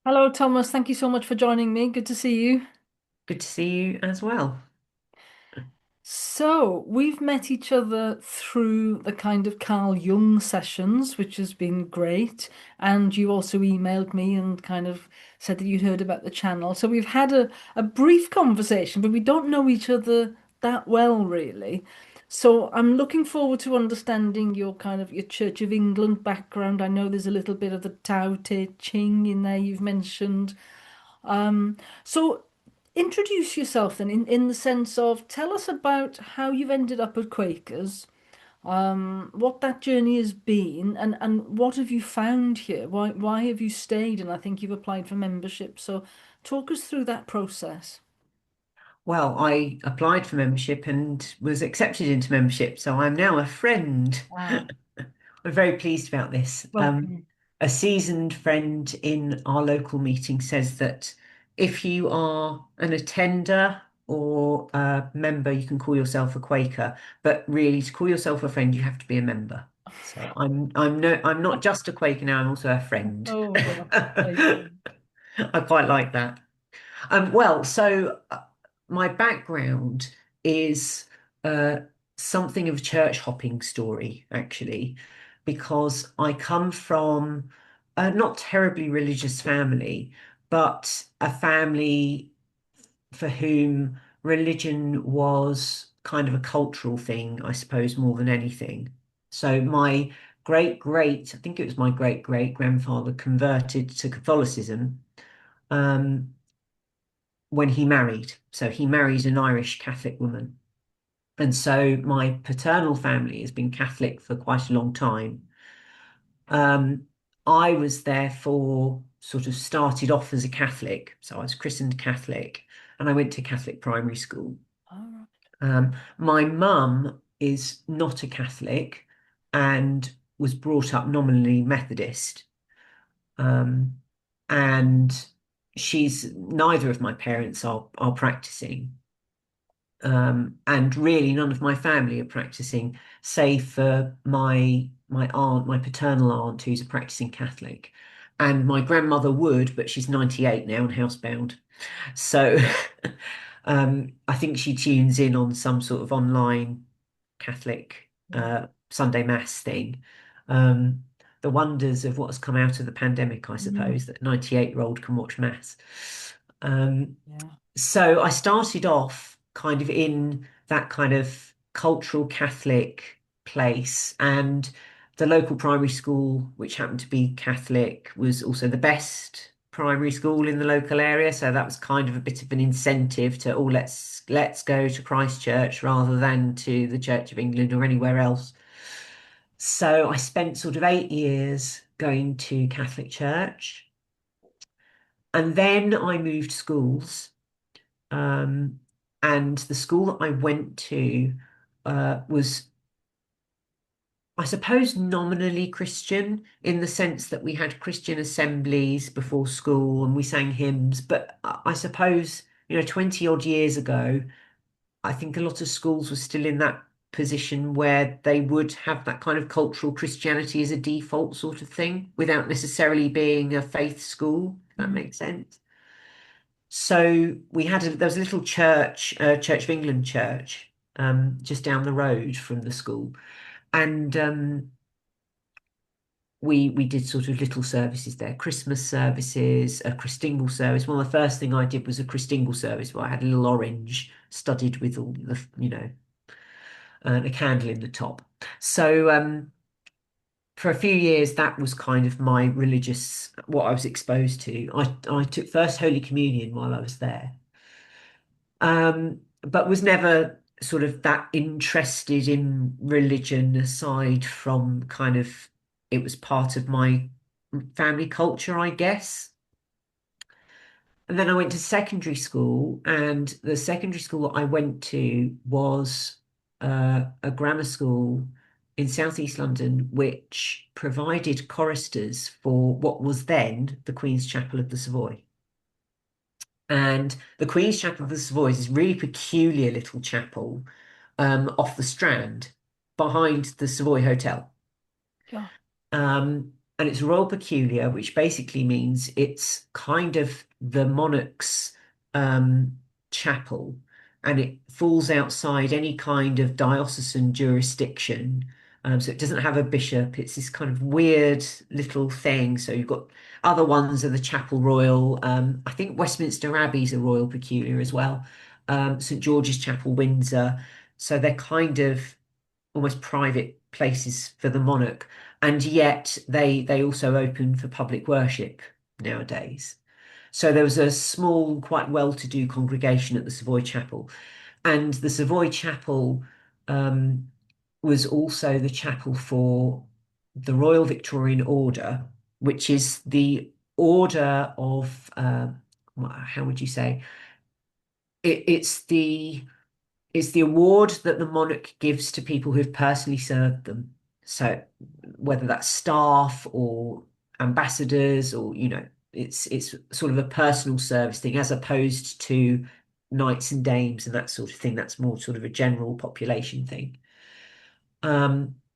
Hello, Thomas. Thank you so much for joining me. Good to see you. Good to see you as well. So, we've met each other through the kind of Carl Jung sessions, which has been great. And you also emailed me and kind of said that you'd heard about the channel. So, we've had a brief conversation, but we don't know each other that well, really. So, I'm looking forward to understanding your kind of your Church of England background. I know there's a little bit of the Tao Te Ching in there you've mentioned. Um, so introduce yourself then in the sense of tell us about how you've ended up at Quakers, what that journey has been, and what have you found here? Why have you stayed? And I think you've applied for membership. So talk us through that process. Well, I applied for membership and was accepted into membership, so I'm now a friend. Ah, I'm very pleased about this. welcome. A seasoned friend in our local meeting says that if you are an attender or a member, you can call yourself a Quaker, but really to call yourself a friend, you have to be a member. So I'm not just a Quaker now, I'm also a friend. Oh gosh. I quite like that. My background is uh, something of a church hopping story, actually, because I come from a not terribly religious family, but a family for whom religion was kind of a cultural thing, I suppose, more than anything. So my I think it was my great great grandfather converted to Catholicism. Um, when he married. So he married an Irish Catholic woman. And so my paternal family has been Catholic for quite a long time. Um, I was therefore sort of started off as a Catholic. So I was christened Catholic and I went to Catholic primary school. All right. My mum is not a Catholic and was brought up nominally Methodist. Um, and she's neither of my parents are practicing. And really none of my family are practicing, save for my aunt, my paternal aunt, who's a practicing Catholic. And my grandmother would, but she's 98 now and housebound. So I think she tunes in on some sort of online Catholic Yeah. Sunday Mass thing. Um, the wonders of what's come out of the pandemic, I Mm, suppose, that 98-year-old can watch Mass. Um, yeah. so I started off kind of in that kind of cultural Catholic place, and the local primary school, which happened to be Catholic, was also the best primary school in the local area. So that was kind of a bit of an incentive to, oh, let's go to Christchurch rather than to the Church of England or anywhere else. So I spent sort of 8 years going to Catholic church, and then I moved schools. Um, and the school that I went to was, I suppose, nominally Christian in the sense that we had Christian assemblies before school and we sang hymns. But I suppose, 20 odd years ago, I think a lot of schools were still in that position where they would have that kind of cultural Christianity as a default sort of thing without necessarily being a faith school, if that Mm, makes sense. So there was a little church, Church of England church, just down the road from the school, and we did sort of little services there, Christmas services, a Christingle service. Well, the first thing I did was a Christingle service where I had a little orange studded with all the, a candle in the top. So for a few years, that was kind of my religious, what I was exposed to. I took First Holy Communion while I was there. But was never sort of that interested in religion aside from kind of it was part of my family culture, I guess. And then I went to secondary school, and the secondary school that I went to was a grammar school in Southeast London, which provided choristers for what was then the Queen's Chapel of the Savoy. And the Queen's Chapel of the Savoy is this really peculiar little chapel off the Strand behind the Savoy Hotel. yeah. Um, and it's royal peculiar, which basically means it's kind of the monarch's um, chapel, and it falls outside any kind of diocesan jurisdiction. So it doesn't have a bishop. It's this kind of weird little thing. So you've got other ones are the Chapel Royal. I think Westminster Abbey's a royal peculiar as well. St George's Chapel, Windsor. So they're kind of almost private places for the monarch, and yet they also open for public worship nowadays. So there was a small, quite well-to-do congregation at the Savoy Chapel, and the Savoy Chapel um, was also the chapel for the Royal Victorian Order, which is the order of how would you say it's it's the award that the monarch gives to people who've personally served them. So whether that's staff or ambassadors or, it's sort of a personal service thing as opposed to knights and dames and that sort of thing. That's more sort of a general population thing.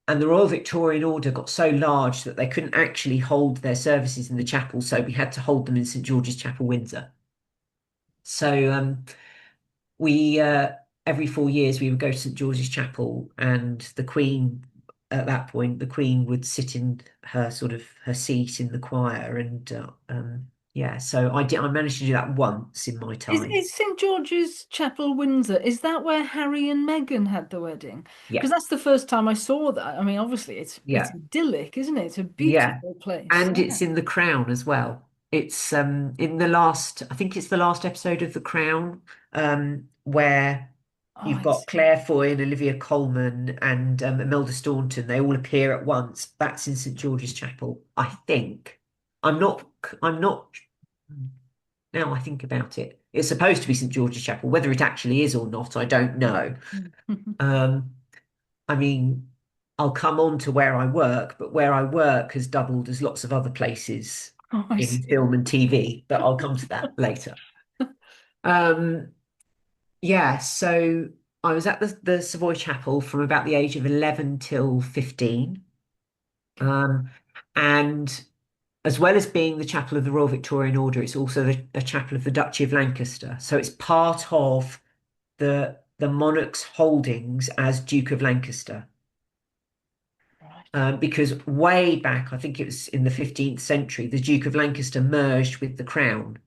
And the Royal Victorian Order got so large that they couldn't actually hold their services in the chapel, so we had to hold them in St George's Chapel, Windsor. So we every 4 years we would go to St George's Chapel, and the Queen at that point, the Queen would sit in her sort of her seat in the choir, and yeah, so I managed to do that once in my time. Is St George's Chapel, Windsor, is that where Harry and Meghan had the wedding? Yeah, Because that's the first time I saw that. I mean, obviously it's yeah, idyllic, isn't it? It's a yeah, beautiful place. and Yeah. it's in the Crown as well. It's in the last, I think it's the last episode of The Crown, where Oh, you've I got see. Claire Foy and Olivia Colman and Imelda Staunton. They all appear at once. That's in St George's Chapel, I think. I'm not. Now I think about it. It's supposed to be St George's Chapel. Whether it actually is or not, I don't know. Um, I mean, I'll come on to where I work, but where I work has doubled as lots of other places Oh, I in see. film and TV, but I'll come to that later. Um, yeah, so I was at the Savoy Chapel from about the age of 11 till 15. Um, and as well as being the chapel of the Royal Victorian Order, it's also the chapel of the Duchy of Lancaster. So it's part of the monarch's holdings as Duke of Lancaster. Right. Because way back, I think it was in the 15th century, the Duke of Lancaster merged with the crown.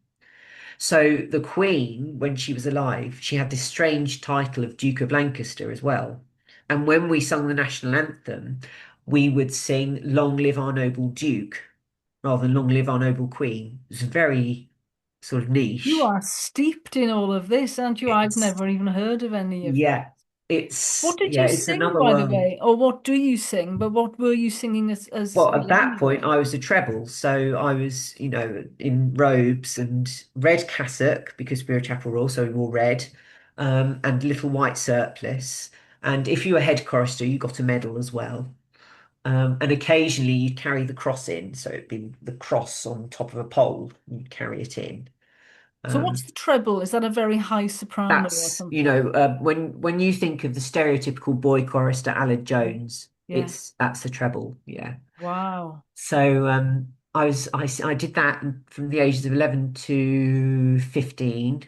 So the Queen, when she was alive, she had this strange title of Duke of Lancaster as well. And when we sung the national anthem, we would sing Long Live Our Noble Duke rather than Long Live Our Noble Queen. It's very sort of You niche. are steeped in all of this, aren't you? I've It's never even heard of any of this. yeah, What did yeah, you it's sing, another by the world. way? Or what do you sing? But what were you singing as Well, a at young that point, girl? I was a treble, so I was, in robes and red cassock because we were a chapel royal, so we wore red, and little white surplice. And if you were head chorister, you got a medal as well. And occasionally you'd carry the cross in, so it'd be the cross on top of a pole. You'd carry it in. So what's Um, the treble? Is that a very high soprano or that's, something? when you think of the stereotypical boy chorister, Aled Yeah. Jones, Yes. that's the treble, yeah. Wow. So I did that from the ages of 11 to 15,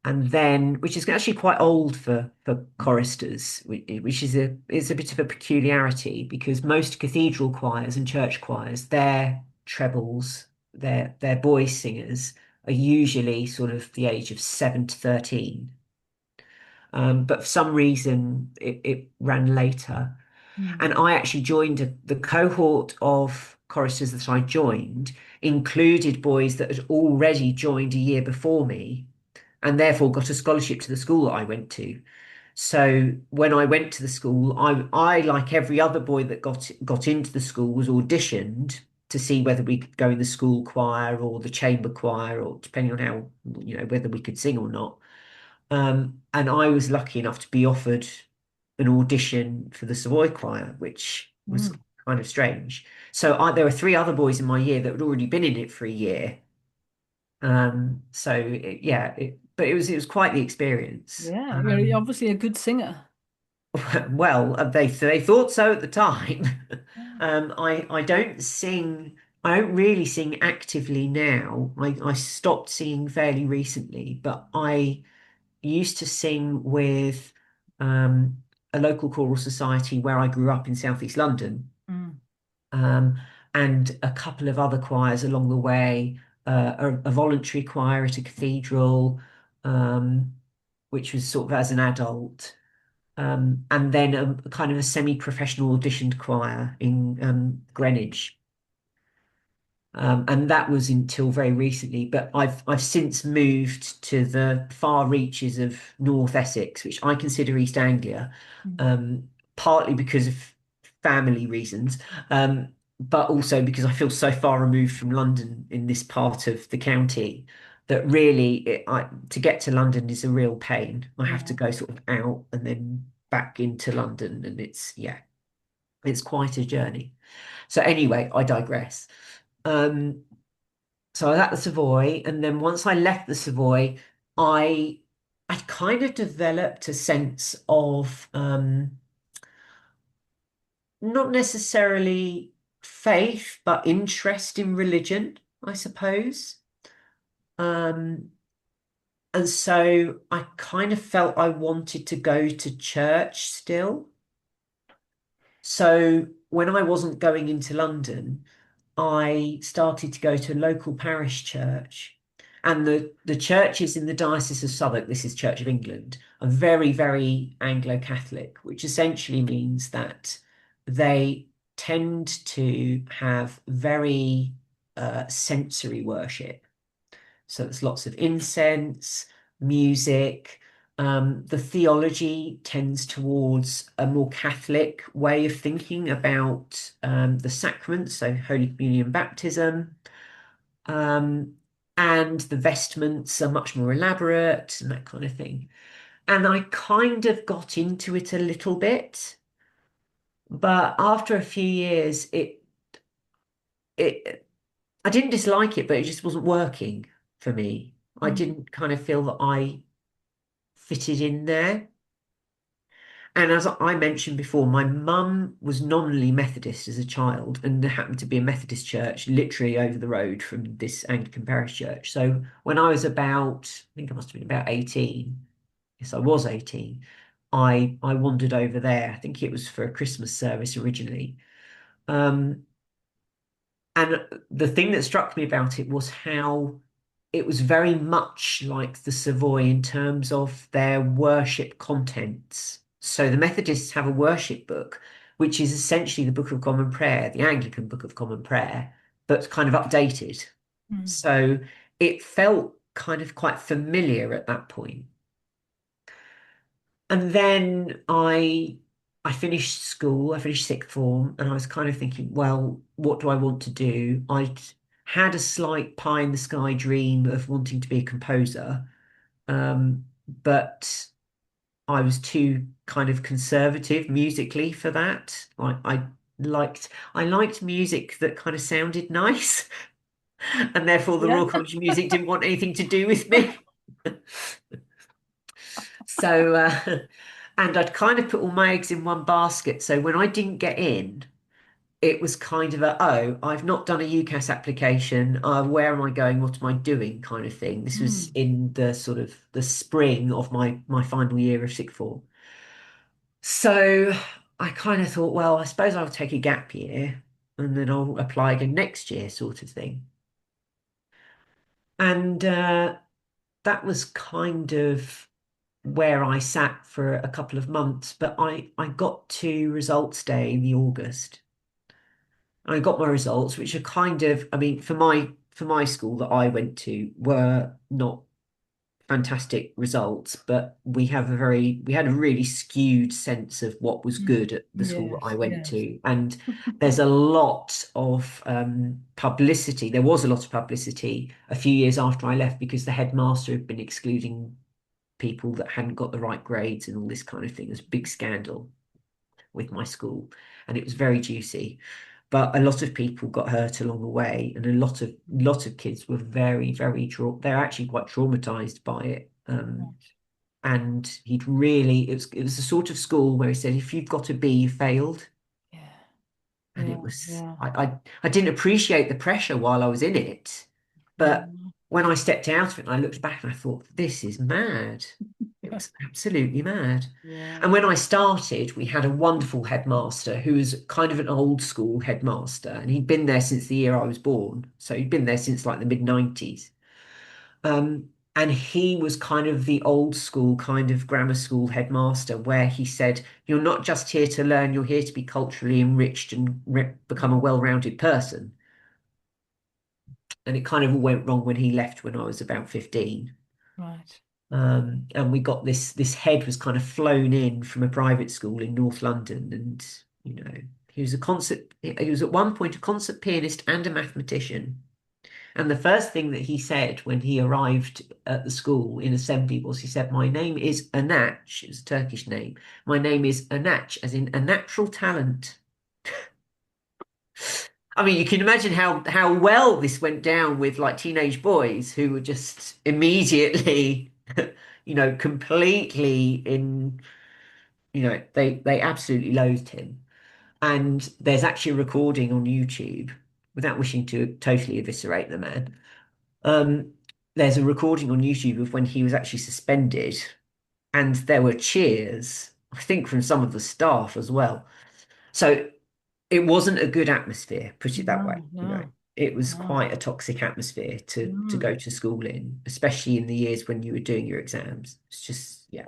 and then which is actually quite old for choristers, which is a bit of a peculiarity because most cathedral choirs and church choirs, their trebles, their boy singers are usually sort of the age of 7 to 13. But for some reason it ran later. Hmm. And I actually joined the cohort of choristers that I joined included boys that had already joined a year before me and therefore got a scholarship to the school that I went to. So when I went to the school, I like every other boy that got into the school was auditioned to see whether we could go in the school choir or the chamber choir or depending on how, whether we could sing or not. And I was lucky enough to be offered an audition for the Savoy Choir, which was Hmm. kind of strange. So there were three other boys in my year that had already been in it for a year. Yeah, but it was quite the experience. Yeah, you're obviously a good singer. Well, they thought so at the time. I don't sing. I don't really sing actively now. I stopped singing fairly recently, but I used to sing with um, a local choral society where I grew up in Southeast London, Mm, um, and a couple of other choirs along the way. A voluntary choir at a cathedral, um, which was sort of as an adult, and then a kind of a semi-professional auditioned choir in Greenwich. And that was until very recently, but I've since moved to the far reaches of North Essex, which I consider East Anglia, mm, partly because of family reasons, but also because I feel so far removed from London in this part of the county that really to get to London is a real pain. I have to yeah. go sort of out and then back into London, and it's quite a journey. So anyway, I digress. Um, so I was at the Savoy, and then once I left the Savoy, I I kind of developed a sense of not necessarily faith, but interest in religion, I suppose. Um, and so I kind of felt I wanted to go to church still. So when I wasn't going into London, I started to go to a local parish church. And the churches in the Diocese of Southwark, this is Church of England, are very, very Anglo-Catholic, which essentially means that they tend to have very sensory worship. So there's lots of incense, music. The theology tends towards a more Catholic way of thinking about the sacraments, so Holy Communion, baptism, um, and the vestments are much more elaborate and that kind of thing. And I kind of got into it a little bit, but after a few years, it I didn't dislike it, but it just wasn't working for me. I Mm, didn't kind of feel that I fitted in there. And as I mentioned before, my mum was nominally Methodist as a child, and there happened to be a Methodist church literally over the road from this Anglican parish church. So when I was about, I think I must have been about 18, yes, I was 18, I wandered over there. I think it was for a Christmas service originally. Um, And the thing that struck me about it was how it was very much like the Savoy in terms of their worship contents. So the Methodists have a worship book, which is essentially the Book of Common Prayer, the Anglican Book of Common Prayer, but kind of updated. mm, So it felt kind of quite familiar at that point. And then I finished school, I finished sixth form, and I was kind of thinking, well, what do I want to do? I'd had a slight pie in the sky dream of wanting to be a composer, but I was too kind of conservative musically for that. I liked music that kind of sounded nice, and therefore the yeah. Royal College of Music didn't want anything to do with me. So, and I'd kind of put all my eggs in one basket. So when I didn't get in, it was kind of oh, I've not done a UCAS application. Where am I going? What am I doing? Kind of thing. This was Mm, in the sort of the spring of my final year of sixth form. So I kind of thought, well, I suppose I'll take a gap year and then I'll apply again next year, sort of thing. And that was kind of where I sat for a couple of months, but I got to results day in the August. I got my results, which are kind of, I mean, for my school that I went to were not fantastic results, but we had a really skewed sense of what was mm. good at the school that I Yes, went yes. to. And there's a lot of publicity. There was a lot of publicity a few years after I left because the headmaster had been excluding people that hadn't got the right grades and all this kind of thing. There's a big scandal with my school, and it was very juicy. But a lot of people got hurt along the way, and a lot of kids were very, very they're actually quite traumatized by it. Right. And he'd really it was the sort of school where he said, if you've got a B, you failed. Yeah. And Yeah, it was, yeah. I didn't appreciate the pressure while I was in it. But Mm, when I stepped out of it and I looked back and I thought, this is mad. It yeah, was absolutely mad. yeah. And when I started, we had a wonderful headmaster who was kind of an old school headmaster, and he'd been there since the year I was born. So he'd been there since like the mid 90s. And he was kind of the old school kind of grammar school headmaster where he said, you're not just here to learn, you're here to be culturally enriched and become a Yeah, well-rounded person. And it kind of all went wrong when he left when I was about 15. right. And we got this head was kind of flown in from a private school in North London. And, he was at one point a concert pianist and a mathematician. And the first thing that he said when he arrived at the school in assembly was he said, my name is Anach, it's a Turkish name. My name is Anach, as in a natural talent. I mean, you can imagine how well this went down with like teenage boys who were just immediately, completely in, they absolutely loathed him. And there's actually a recording on YouTube, without wishing to totally eviscerate the man. Um, there's a recording on YouTube of when he was actually suspended, and there were cheers, I think, from some of the staff as well. So it wasn't a good atmosphere, put it that way. No, no, It was no. quite a toxic atmosphere to Mm. go to school in, especially in the years when you were doing your exams. It's just, yeah.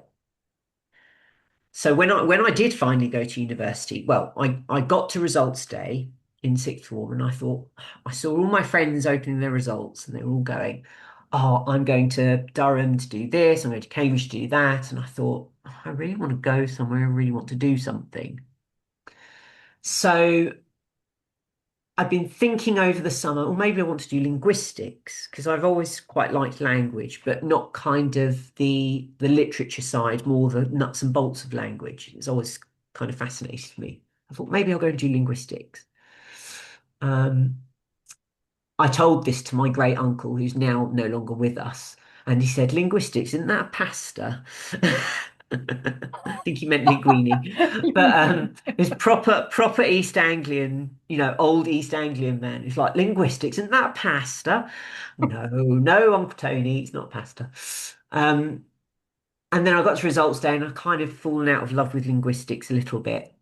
So when I did finally go to university, well, I got to results day in sixth form, and I thought I saw all my friends opening their results, and they were all going, "Oh, I'm going to Durham to do this. I'm going to Cambridge to do that." And I thought, "Oh, I really want to go somewhere. I really want to do something." So I've been thinking over the summer, or maybe I want to do linguistics because I've always quite liked language, but not kind of the literature side, more the nuts and bolts of language. It's always kind of fascinated me. I thought maybe I'll go and do linguistics. Um, I told this to my great uncle, who's now no longer with us, and he said, "Linguistics, isn't that a pasta?" I think he meant linguine, but it's proper East Anglian, old East Anglian man. It's like linguistics, isn't that a pasta? No, no, Uncle Tony, it's not pasta. Um, and then I got to results day, and I kind of fallen out of love with linguistics a little bit.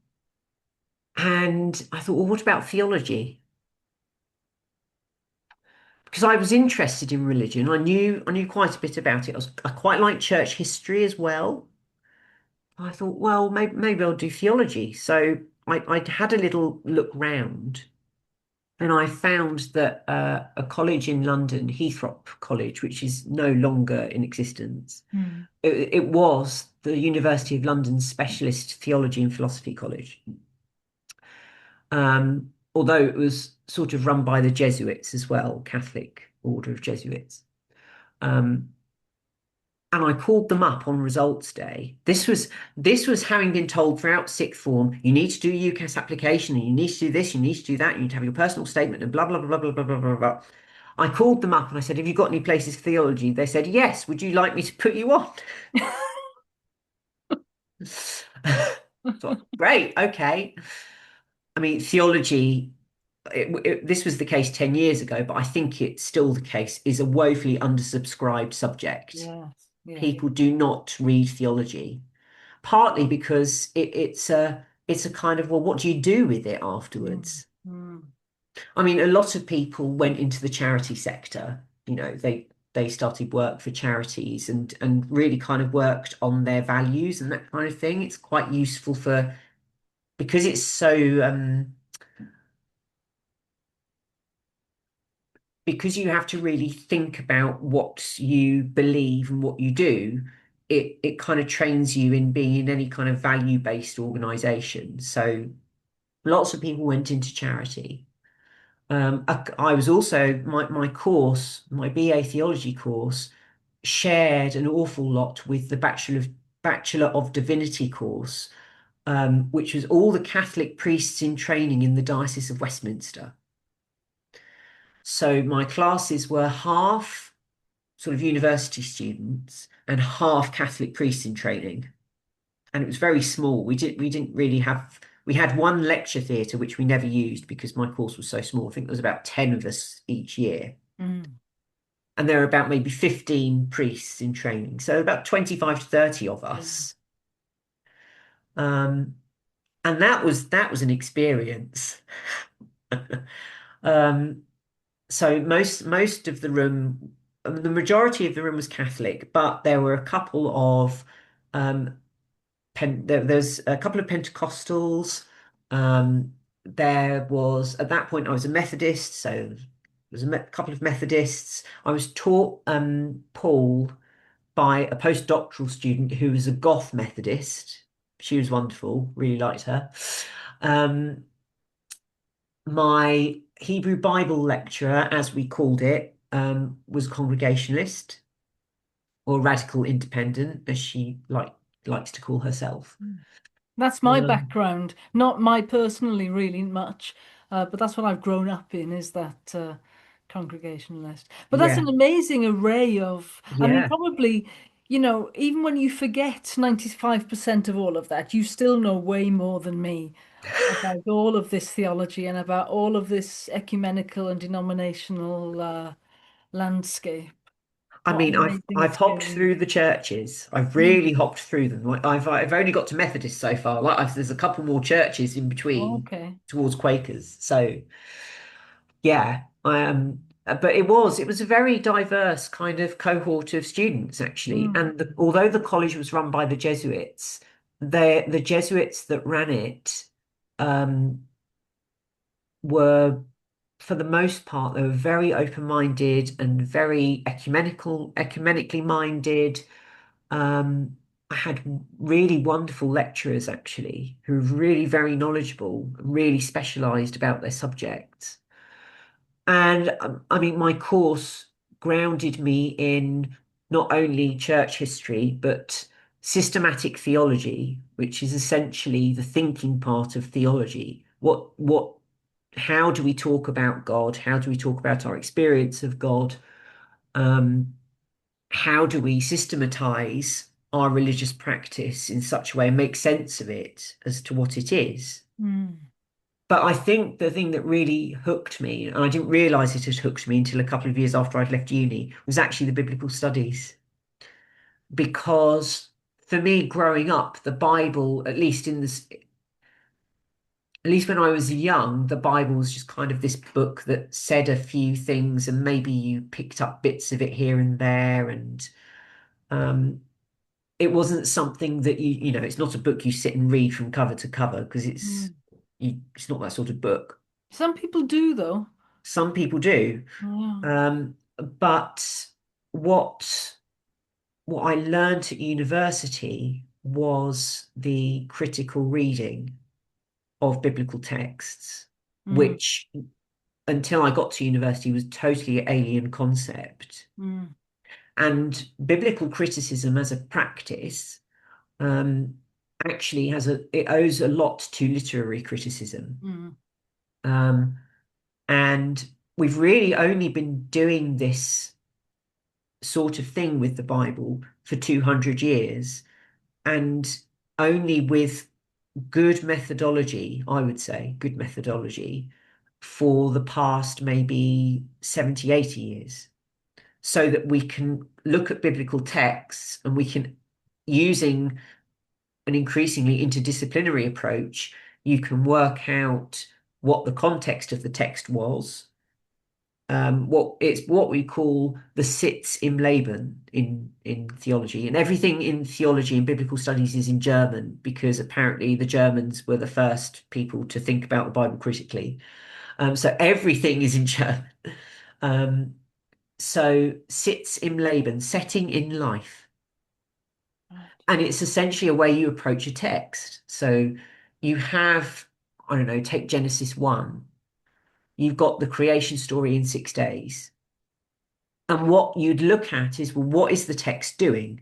And I thought, well, what about theology? Because I was interested in religion. I knew quite a bit about it. I quite like church history as well. I thought, well, maybe I'll do theology. So I had a little look round, and I found that a college in London, Heythrop College, which is no longer in existence, Mm. it was the University of London's specialist theology and philosophy college. Although it was sort of run by the Jesuits as well, Catholic order of Jesuits. Um, and I called them up on results day. This was having been told throughout sixth form, you need to do a UCAS application, and you need to do this, you need to do that, you need to have your personal statement, and blah blah blah blah blah blah blah blah. I called them up and I said, "Have you got any places for theology?" They said, "Yes. Would you like me to put you on?" So great, okay. I mean, theology. This was the case 10 years ago, but I think it's still the case, is a woefully undersubscribed subject. Yes, yeah. People do not read theology, partly because it's a kind of, well, what do you do with it Mm. afterwards? Mm. I mean, a lot of people went into the charity sector. They started work for charities and really kind of worked on their values and that kind of thing. It's quite useful for because it's so because you have to really think about what you believe and what you do. It kind of trains you in being in any kind of value-based organization. So lots of people went into charity. I was also my course, my BA theology course, shared an awful lot with the Bachelor of Divinity course, which was all the Catholic priests in training in the Diocese of Westminster. So my classes were half sort of university students and half Catholic priests in training, and it was very small. We didn't really have We had one lecture theatre which we never used because my course was so small. I think there was about 10 of us each year. Mm. And there were about maybe 15 priests in training. So about 25 to 30 of Yeah. us. Um, and that was an experience. Um, so most of the room, the majority of the room was Catholic, but there were a couple of there's a couple of Pentecostals. There was at that point I was a Methodist, so there was a couple of Methodists. I was taught Paul by a postdoctoral student who was a Goth Methodist. She was wonderful, really liked her. Um, my Hebrew Bible lecturer, as we called it, was a Congregationalist or radical independent, as she likes to call herself. That's my Um, background, not my personally really much, but that's what I've grown up in is that congregationalist. But that's yeah, an amazing array of, I mean, yeah. probably, even when you forget 95% of all of that, you still know way more than me about all of this theology and about all of this ecumenical and denominational landscape. I What mean, an amazing I've hopped experience. through the churches. I've Mm. really hopped through them. Like I've only got to Methodist so far. There's a couple more churches in between Okay. towards Quakers. So yeah, I am. But it was a very diverse kind of cohort of students actually. Mm. And although the college was run by the Jesuits, the Jesuits that ran it um, were, for the most part, they were very open-minded and very ecumenically minded. I had really wonderful lecturers actually who were really very knowledgeable, really specialized about their subjects. And I mean, my course grounded me in not only church history, but systematic theology, which is essentially the thinking part of theology. How do we talk about God? How do we talk about our experience of God? Um, how do we systematize our religious practice in such a way and make sense of it as to what it is? Mm. But I think the thing that really hooked me, and I didn't realize it had hooked me until a couple of years after I'd left uni, was actually the biblical studies. Because for me, growing up, the Bible, at least when I was young, the Bible was just kind of this book that said a few things, and maybe you picked up bits of it here and there, and um, it wasn't something that it's not a book you sit and read from cover to cover because Mm. it's not that sort of book. Some people do, though. Some people do. Yeah. But what what I learned at university was the critical reading of biblical texts, Mm. which until I got to university was totally alien concept. Mm. And biblical criticism as a practice um, actually it owes a lot to literary criticism. Mm. Um, and we've really only been doing this sort of thing with the Bible for 200 years and only with good methodology, I would say, good methodology for the past maybe 70, 80 years, so that we can look at biblical texts and we can, using an increasingly interdisciplinary approach, you can work out what the context of the text was. What we call the Sitz im Leben in theology, and everything in theology and biblical studies is in German because apparently the Germans were the first people to think about the Bible critically. So everything is in German. Um, so Sitz im Leben, setting in life, Right. and it's essentially a way you approach a text. So you have, I don't know, take Genesis 1. You've got the creation story in 6 days. And what you'd look at is, well, what is the text doing?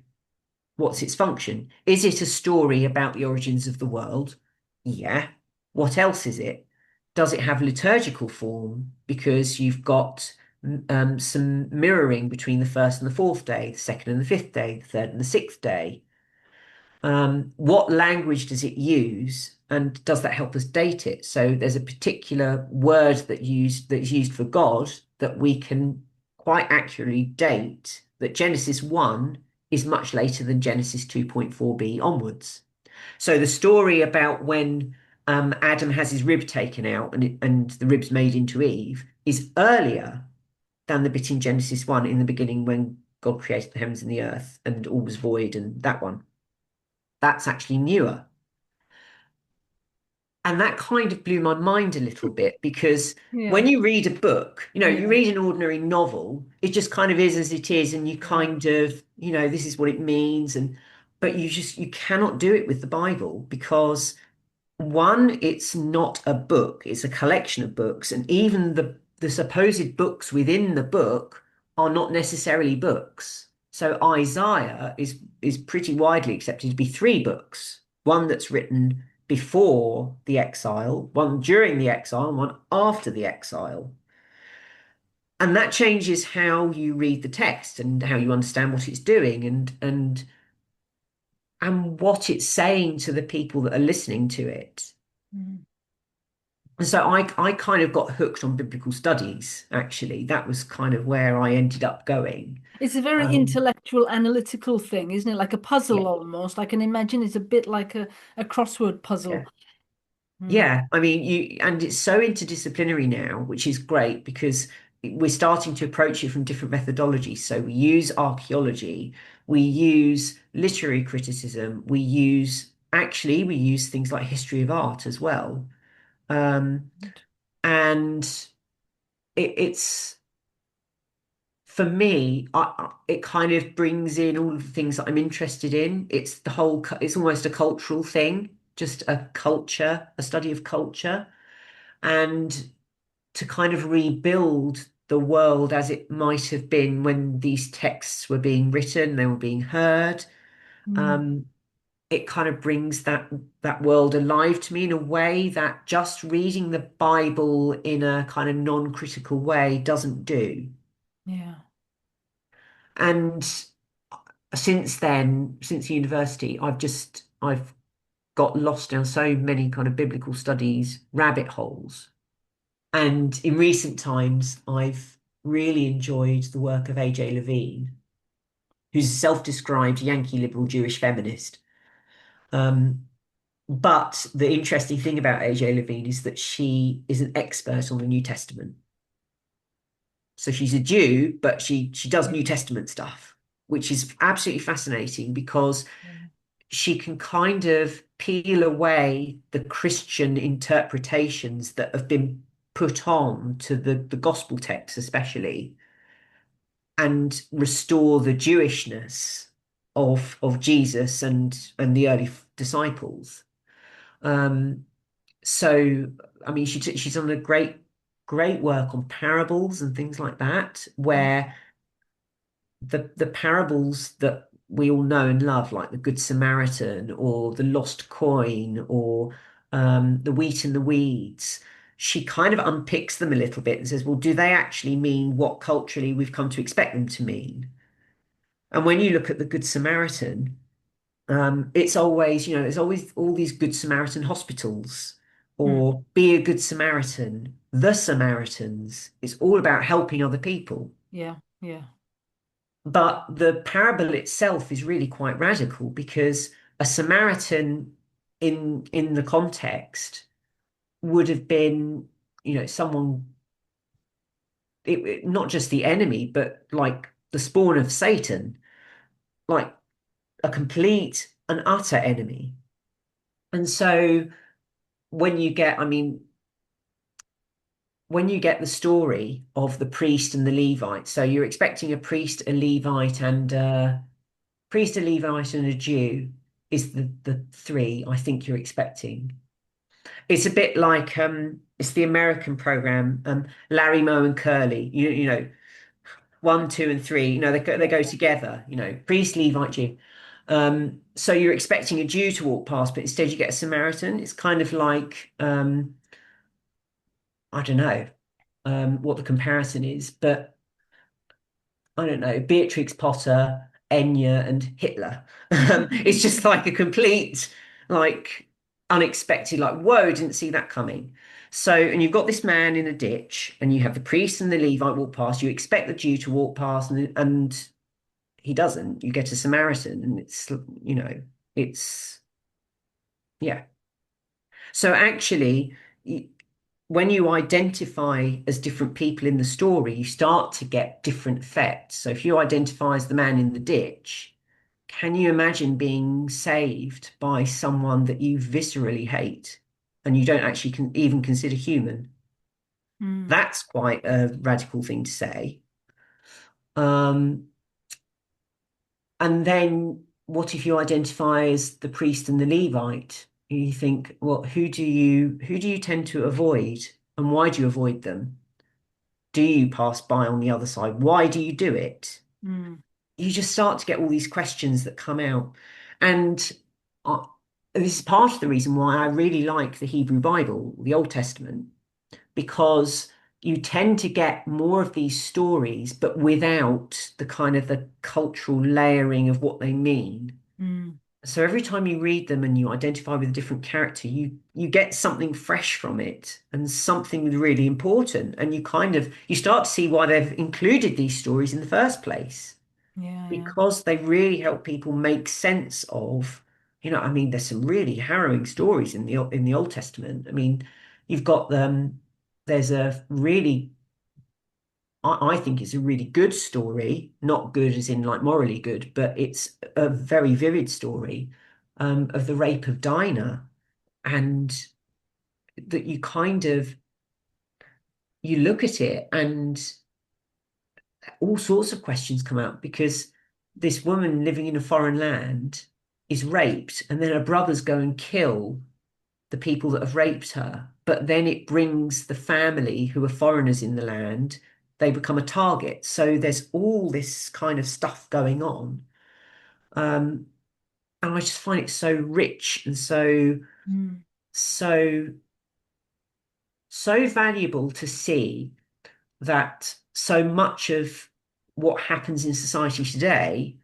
What's its function? Is it a story about the origins of the world? Yeah. What else is it? Does it have liturgical form? Because you've got some mirroring between the first and the fourth day, the second and the fifth day, the third and the sixth day. What language does it use, and does that help us date it? So there's a particular word that's used for God that we can quite accurately date that Genesis 1 is much later than Genesis 2.4b onwards. So the story about when Adam has his rib taken out and the rib's made into Eve is earlier than the bit in Genesis 1 in the beginning when God created the heavens and the earth and all was void and that one. That's actually newer. And that kind of blew my mind a little bit because Yeah. when you read a book, you Yeah. read an ordinary novel, it just kind of is as it is, and you Yeah. kind of, this is what it means, and but you cannot do it with the Bible because one, it's not a book, it's a collection of books, and even the supposed books within the book are not necessarily books. So Isaiah is pretty widely accepted to be three books. One that's written before the exile, one during the exile, and one after the exile. And that changes how you read the text and how you understand what it's doing and what it's saying to the people that are listening to it. Mm. And so I kind of got hooked on biblical studies, actually. That was kind of where I ended up going. It's a very Um, intellectual, analytical thing, isn't it? Like a yeah, puzzle almost. I can imagine it's a bit like a crossword yeah. puzzle. Mm. Yeah, I mean, and it's so interdisciplinary now, which is great because we're starting to approach it from different methodologies. So we use archaeology, we use literary criticism, we use things like history of art as well. Um, and it's for me, it kind of brings in all of the things that I'm interested in. It's almost a cultural thing, just a culture, a study of culture, and to kind of rebuild the world as it might have been when these texts were being written, they were being heard. Mm. Um, it kind of brings that world alive to me in a way that just reading the Bible in a kind of non-critical way doesn't do. Yeah. And since then, since university, I've got lost down so many kind of biblical studies rabbit holes. And in recent times, I've really enjoyed the work of AJ Levine, who's a self-described Yankee liberal Jewish feminist. Um, but the interesting thing about AJ Levine is that she is an expert on the New Testament. So she's a Jew, but she does Yeah. New Testament stuff, which is absolutely fascinating because she can kind of peel away the Christian interpretations that have been put on to the gospel texts, especially, and restore the Jewishness of Jesus and the early disciples. Um, so, I mean, she's done a great work on parables and things like that, Yeah. where the parables that we all know and love, like the Good Samaritan or the lost coin or the wheat and the weeds, she kind of unpicks them a little bit and says, well, do they actually mean what culturally we've come to expect them to mean? And when you look at the Good Samaritan, it's always, there's always all these Good Samaritan hospitals Mm. or be a Good Samaritan, the Samaritans. It's all about helping other people. Yeah. Yeah. But the parable itself is really quite radical because a Samaritan in the context would have been, someone not just the enemy, but like the spawn of Satan, like a complete and utter enemy. And so I mean, when you get the story of the priest and the Levite, so you're expecting a priest, a Levite, and priest, a Levite, and a Jew is the three I think you're expecting. It's a bit like it's the American program, Larry, Moe, and Curly. One, two, and three. They go together. Priest, Levite, Jew. So you're expecting a Jew to walk past, but instead you get a Samaritan. It's kind of like I don't know what the comparison is, but I don't know, Beatrix Potter, Enya and Hitler. It's just like a complete, like, unexpected, like, whoa, didn't see that coming. So, and you've got this man in a ditch, and you have the priest and the Levite walk past. You expect the Jew to walk past, and he doesn't. You get a Samaritan, and it's, yeah. So actually, when you identify as different people in the story, you start to get different effects. So if you identify as the man in the ditch, can you imagine being saved by someone that you viscerally hate and you don't actually even consider human? Mm, That's quite a radical thing to say. Um, and then what if you identify as the priest and the Levite? You think, well, who do you tend to avoid, and why do you avoid them? Do you pass by on the other side? Why do you do it? mm, You just start to get all these questions that come out. And uh, this is part of the reason why I really like the Hebrew Bible, the Old Testament, because you tend to get more of these stories, but without the kind of the cultural layering of what they mean. mm. So every time you read them and you identify with a different character, you get something fresh from it and something really important. And you start to see why they've included these stories in the first place, Yeah, yeah. because they really help people make sense of, I mean, there's some really harrowing stories in the Old Testament. I mean, you've got them. There's a really, I think it's a really good story, not good as in like morally good, but it's a very vivid story of the rape of Dinah, and that you look at it and all sorts of questions come out, because this woman living in a foreign land is raped, and then her brothers go and kill the people that have raped her. But then it brings the family who are foreigners in the land, they become a target. So there's all this kind of stuff going on. Um, and I just find it so rich and Mm, so, so valuable to see that so much of what happens in society today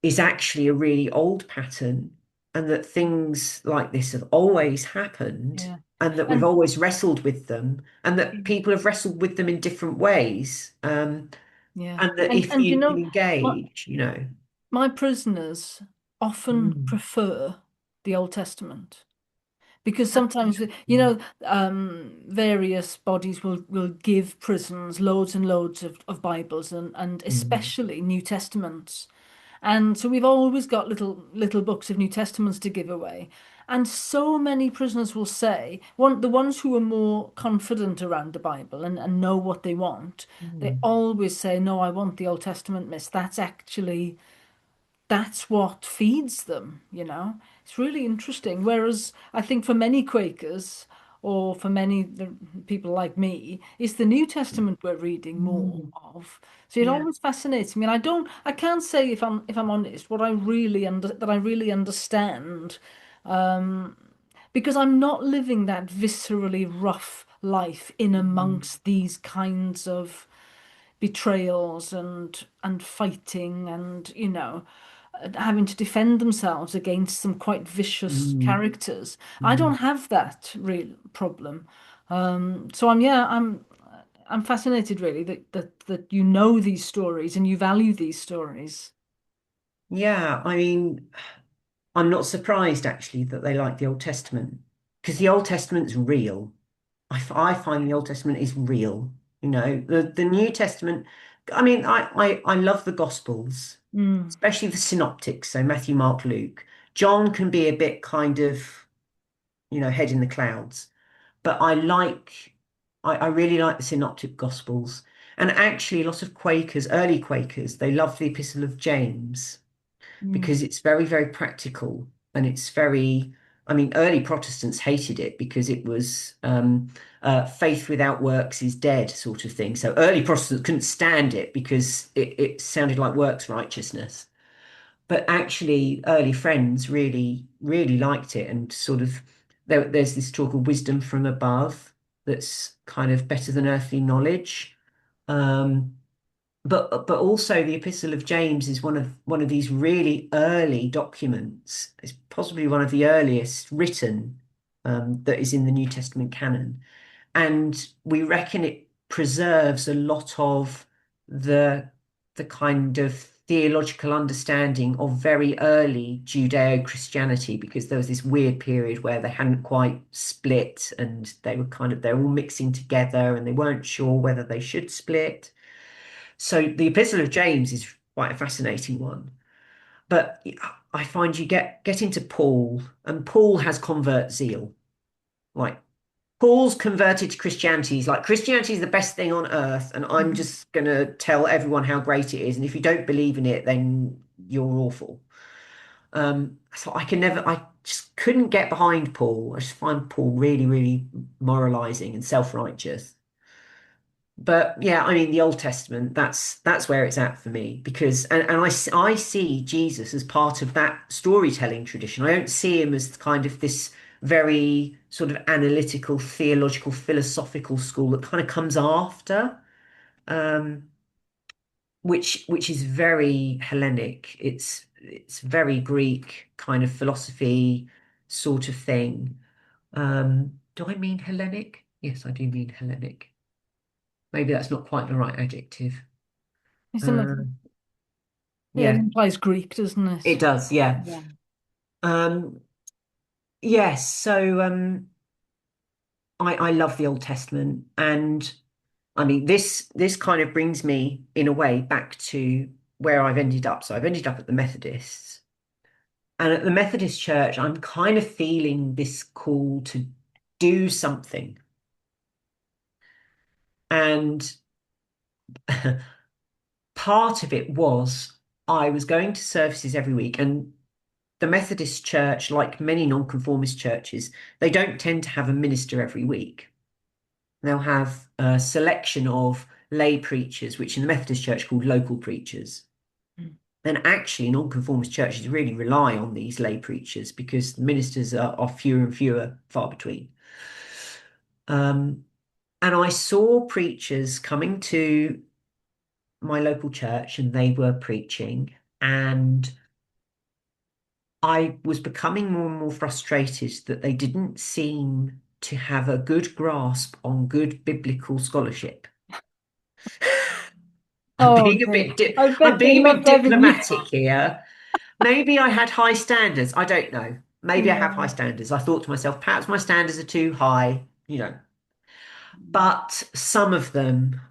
is actually a really old pattern, and that things like this have always happened, yeah. and that we've And always wrestled with them, and that people have wrestled with them in different ways. yeah. And that And if and you you know, my engage. my prisoners often Mm, prefer the Old Testament. Because that's sometimes, interesting. various bodies will give prisons loads and loads of Bibles and Mm, especially New Testaments. And so we've always got little books of New Testaments to give away. And so many prisoners will say, the ones who are more confident around the Bible and know what they want, they mm, always say, no, I want the Old Testament, miss. That's what feeds them, you know. It's really interesting. Whereas I think for many Quakers or for many people like me, it's the New Testament we're reading more mm. of. So it Yeah. always fascinates me. And I can't say if I'm honest, that I really understand, um, because I'm not living that viscerally rough life in Mm, amongst these kinds of betrayals and fighting and having to defend themselves against some quite vicious mm, characters. I mm. don't have that real problem. So I'm fascinated really that you know these stories and you value these stories. Yeah, I mean, I'm not surprised actually that they like the Old Testament, because the Old Testament's real. I find the Old Testament is real. The New Testament. I mean, I love the Gospels, Mm, especially the synoptics. So Matthew, Mark, Luke. John can be a bit kind of, head in the clouds, but I really like the synoptic Gospels. And actually, a lot of Quakers, early Quakers, they love the Epistle of James, mm, because it's very, very practical, and it's very, I mean, early Protestants hated it because it was faith without works is dead sort of thing. So early Protestants couldn't stand it because it sounded like works righteousness. But actually, early friends really, really liked it, and sort of there's this talk of wisdom from above that's kind of better than earthly knowledge. Um, but also the Epistle of James is one of these really early documents. It's possibly one of the earliest written that is in the New Testament canon, and we reckon it preserves a lot of the the kind of theological understanding of very early Judeo-Christianity, because there was this weird period where they hadn't quite split and they're all mixing together and they weren't sure whether they should split. So the Epistle of James is quite a fascinating one. But I find you get into Paul, and Paul has convert zeal. Like Paul's converted to Christianity. He's like, Christianity is the best thing on earth, and I'm Mhm. just gonna tell everyone how great it is. And if you don't believe in it, then you're awful. So I just couldn't get behind Paul. I just find Paul really, really moralizing and self-righteous. But yeah, I mean, the Old Testament, that's where it's at for me, because I see Jesus as part of that storytelling tradition. I don't see him as kind of this very sort of analytical, theological, philosophical school that kind of comes after, um, which is very Hellenic. It's very Greek kind of philosophy sort of thing. Do I mean Hellenic? Yes, I do mean Hellenic. Maybe that's not quite the right adjective. Isn't it? Um, Yeah, it yeah, implies Greek, doesn't it it? does. Yeah. Yeah. Um, yes. So I love the Old Testament, and I mean this kind of brings me in a way back to where I've ended up. So I've ended up at the Methodists, and at the Methodist Church, I'm kind of feeling this call to do something, and part of it was I was going to services every week, and the Methodist Church, like many nonconformist churches, they don't tend to have a minister every week. They'll have a selection of lay preachers, which in the Methodist Church called local preachers. Mm. And actually, nonconformist churches really rely on these lay preachers because the ministers are fewer and fewer, far between. Um, and I saw preachers coming to my local church and they were preaching, and I was becoming more and more frustrated that they didn't seem to have a good grasp on good biblical scholarship. I'm Oh being a dear. bit I I'm bet they being a bit loved having you. diplomatic here. Maybe I had high standards. I don't know. Maybe I have high Yeah. standards. I thought to myself, perhaps my standards are too high. But some of them,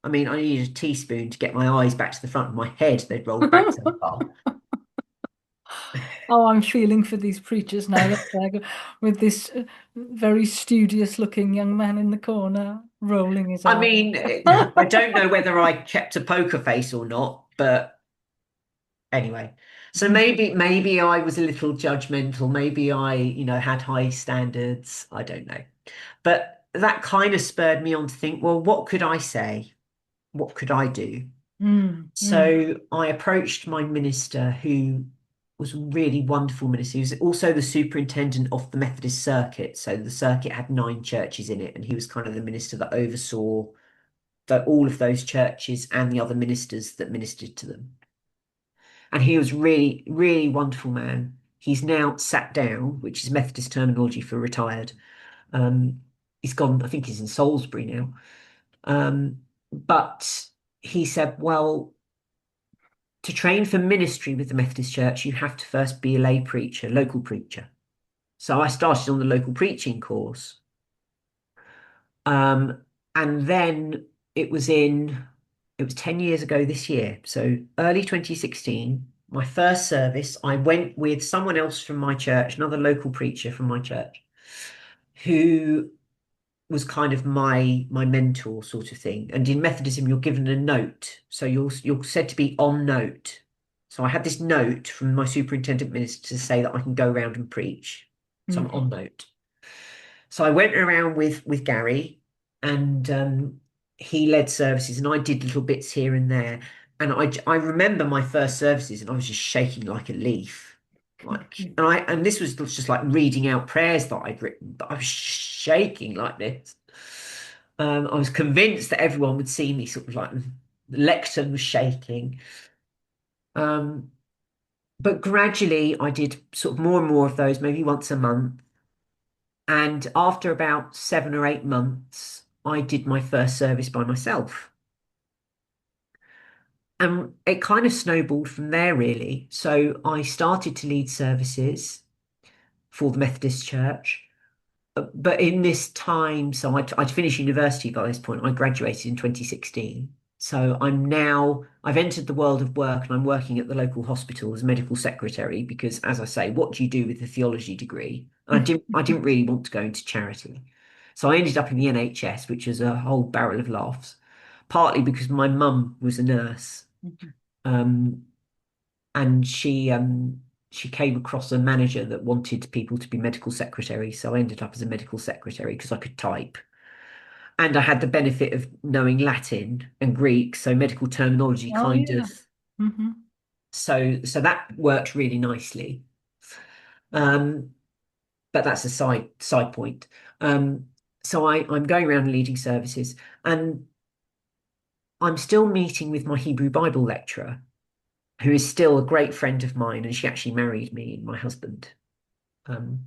I mean, I needed a teaspoon to get my eyes back to the front of my head. They'd rolled back so far. Oh, I'm feeling for these preachers now. With this very studious looking young man in the corner rolling his I eyes. mean, I don't know whether I kept a poker face or not, but anyway. So maybe I was a little judgmental. Maybe I had high standards. I don't know. But that kind of spurred me on to think, well, what could I say? What could I do? Mm, mm, So I approached my minister, who was a really wonderful minister. He was also the superintendent of the Methodist circuit. So the circuit had 9 churches in it, and he was kind of the minister that oversaw all of those churches and the other ministers that ministered to them. And he was really, really wonderful man. He's now sat down, which is Methodist terminology for retired. Um, he's gone, I think he's in Salisbury now. But he said, well, to train for ministry with the Methodist Church, you have to first be a lay preacher, local preacher. So I started on the local preaching course. Um, and then it was in, it was 10 years ago this year. So early 2016, my first service, I went with someone else from my church, another local preacher from my church, who was kind of my mentor sort of thing. And in Methodism, you're given a note. So you're said to be on note. So I had this note from my superintendent minister to say that I can go around and preach. So I'm on mhm. note. So I went around with Gary, and he led services and I did little bits here and there. And I remember my first services and I was just shaking like a leaf. And this was just like reading out prayers that I'd written, but I was shaking like this. I was convinced that everyone would see me sort of like the lectern was shaking. Um, but gradually I did sort of more and more of those, maybe once a month. And after about 7 or 8 months, I did my first service by myself. And it kind of snowballed from there, really. So I started to lead services for the Methodist Church. But in this time, so I'd finished university by this point. I graduated in 2016. So I've entered the world of work and I'm working at the local hospital as a medical secretary because, as I say, what do you do with a theology degree? And I didn't really want to go into charity. So I ended up in the NHS, which is a whole barrel of laughs, partly because my mum was a nurse. Um, and she came across a manager that wanted people to be medical secretaries, so I ended up as a medical secretary because I could type. And I had the benefit of knowing Latin and Greek, so medical terminology Oh kind yeah. of Hmm. so that worked really nicely. Um, but that's a side point. Um, so I'm going around leading services, and I'm still meeting with my Hebrew Bible lecturer, who is still a great friend of mine, and she actually married me and my husband um,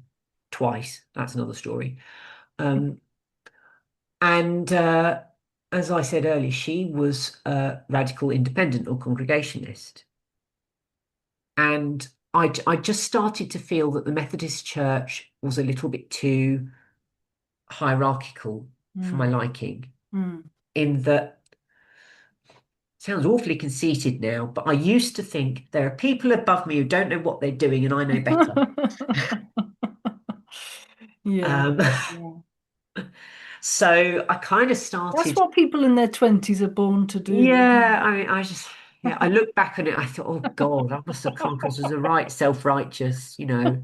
twice. That's another story. Um, and as I said earlier, she was a radical independent or congregationalist. And I just started to feel that the Methodist Church was a little bit too hierarchical for my Mm. liking, Mm. in that sounds awfully conceited now, but I used to think there are people above me who don't know what they're doing and I know better. Yeah. Um, Yeah. so I kind of That's started. what people in their 20s are born to do. Yeah, I mean, yeah, I look back on it, I thought, oh God, I must have come across as a right self-righteous, you know.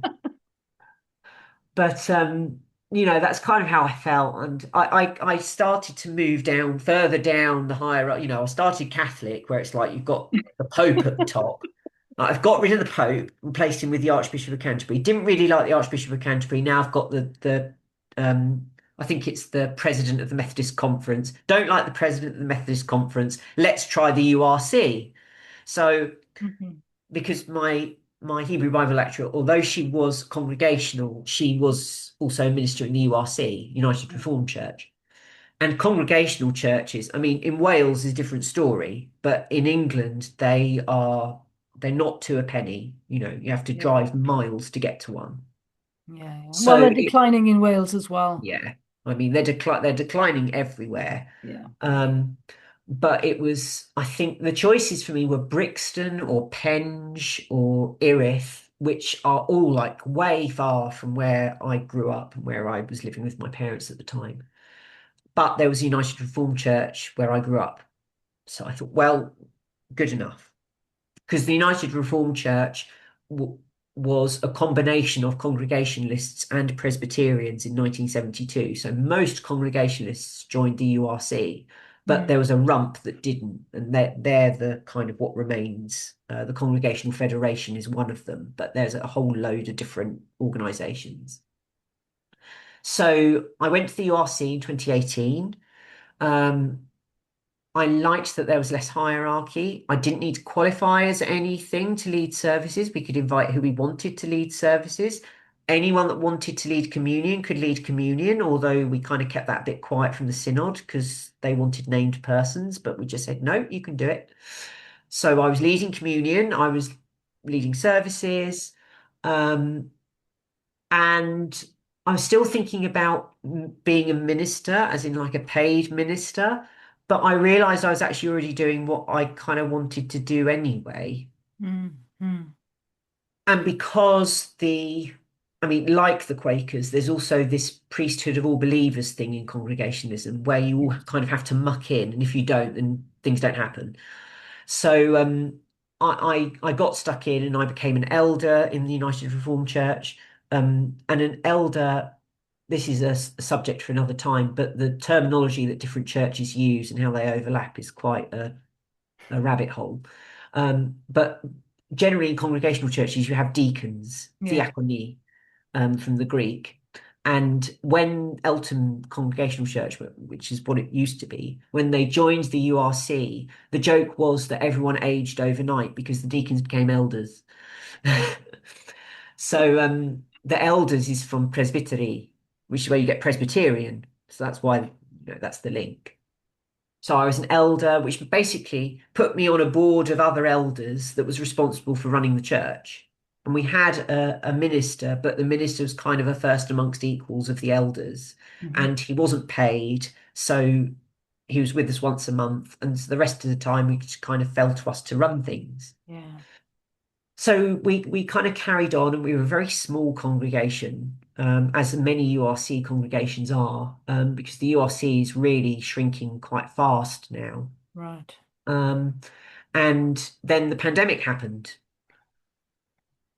But that's kind of how I felt. And I started to move down further down the hierarchy. I started Catholic, where it's like you've got the Pope at the top. Like, I've got rid of the Pope, replaced him with the Archbishop of Canterbury. Didn't really like the Archbishop of Canterbury. Now I've got the I think it's the president of the Methodist Conference. Don't like the president of the Methodist Conference. Let's try the URC. So Mhm. because my Hebrew Bible lecturer, although she was congregational, she was also a minister in the URC, United Reformed Church. And congregational churches, I mean, in Wales is a different story, but in England they're not to a penny. You have to Yeah. drive miles to get to one. Yeah. Yeah. Well, So they're declining in Wales as well. yeah, I mean they're declining everywhere. Yeah. Um, but I think the choices for me were Brixton or Penge or Erith, which are all like way far from where I grew up and where I was living with my parents at the time. But there was a United Reformed Church where I grew up. So I thought, well, good enough. Because the United Reformed Church w was a combination of Congregationalists and Presbyterians in 1972. So most Congregationalists joined the URC, but Mm. there was a rump that didn't, and they're the kind of what remains. The Congregational Federation is one of them, but there's a whole load of different organisations. So I went to the URC in 2018. Um, I liked that there was less hierarchy. I didn't need to qualify as anything to lead services. We could invite who we wanted to lead services. Anyone that wanted to lead communion could lead communion, although we kind of kept that a bit quiet from the synod because they wanted named persons, but we just said, no, you can do it. So I was leading communion, I was leading services, um, and I'm still thinking about being a minister, as in like a paid minister. But I realized I was actually already doing what I kind of wanted to do anyway. Mm. Mm. And because I mean, like the Quakers, there's also this priesthood of all believers thing in Congregationalism where you all kind of have to muck in. And if you don't, then things don't happen. So I got stuck in and I became an elder in the United Reformed Church. And an elder, this is a subject for another time, but the terminology that different churches use and how they overlap is quite a rabbit hole. But generally in congregational churches, you have deacons, Yeah. diakoni, from the Greek. And when Elton Congregational Church, which is what it used to be, when they joined the URC, the joke was that everyone aged overnight because the deacons became elders. So the elders is from presbytery, which is where you get Presbyterian. So that's why, that's the link. So I was an elder, which basically put me on a board of other elders that was responsible for running the church. And we had a minister, but the minister was kind of a first amongst equals of the elders, Hmm. and he wasn't paid. So he was with us once a month, and so the rest of the time we just kind of fell to us to run things. Yeah. So we kind of carried on, and we were a very small congregation, as many URC congregations are, because the URC is really shrinking quite fast now. Right. Um, and then the pandemic happened.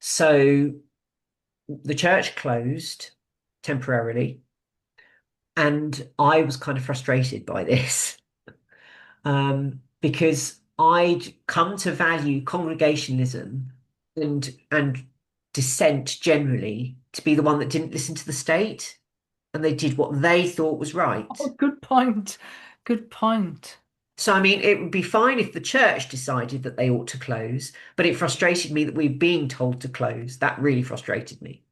So the church closed temporarily, and I was kind of frustrated by this, because I'd come to value congregationalism and dissent generally to be the one that didn't listen to the state, and they did what they thought was Oh, right. good point. Good point. So, I mean, it would be fine if the church decided that they ought to close, but it frustrated me that we were being told to close. That really frustrated me.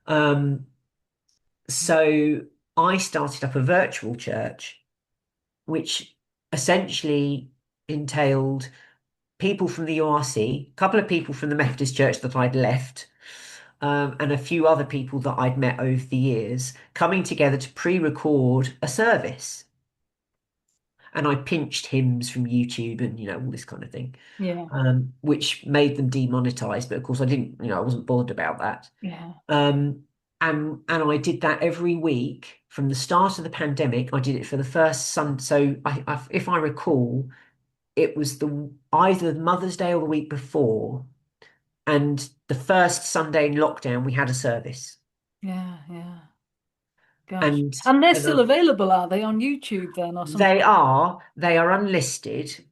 Um, so I started up a virtual church, which essentially entailed people from the URC, a couple of people from the Methodist church that I'd left, and a few other people that I'd met over the years coming together to pre-record a service. And I pinched hymns from YouTube and, all this kind of thing, Yeah. which made them demonetized. But of course, I didn't, I wasn't bothered about that. Yeah. Um, and I did that every week from the start of the pandemic. I did it for the first Sunday. So if I recall, it was the either Mother's Day or the week before, and the first Sunday in lockdown, we had a service. Yeah. Yeah. Gosh. And And they're and still available, are they, on YouTube then or they something? are they are unlisted.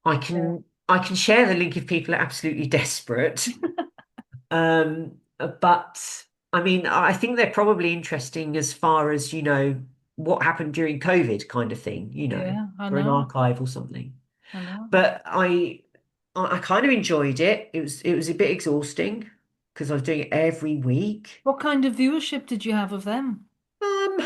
I Yeah. can I can share the link if people are absolutely desperate. But I mean, I think they're probably interesting as far as, what happened during COVID kind of thing, Yeah, I for an know. archive or something. I know. But I kind of enjoyed it. It was a bit exhausting because I was doing it every week. What kind of viewership did you have of them? Um,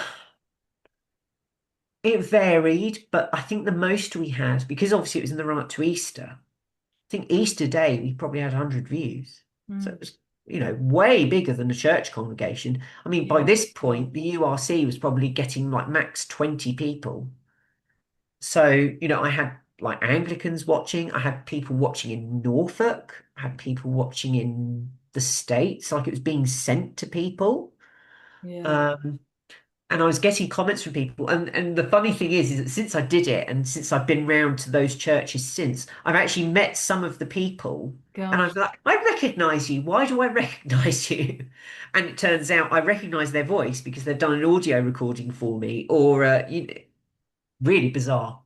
it varied, but I think the most we had, because obviously it was in the run up to Easter. I think Easter Day we probably had 100 views. So Mm. it was, way bigger than a church congregation. I mean, by Yeah. this Yeah. point, the URC was probably getting like max 20 people. So, I had like Anglicans watching, I had people watching in Norfolk, I had people watching in the States, like it was being sent to people. Yeah. Um, and I was getting comments from people. And the funny thing is that since I did it and since I've been round to those churches since, I've actually met some of the people. And I'm Gosh. like, I recognize you. Why do I recognize you? And it turns out I recognize their voice because they've done an audio recording for me, or really bizarre.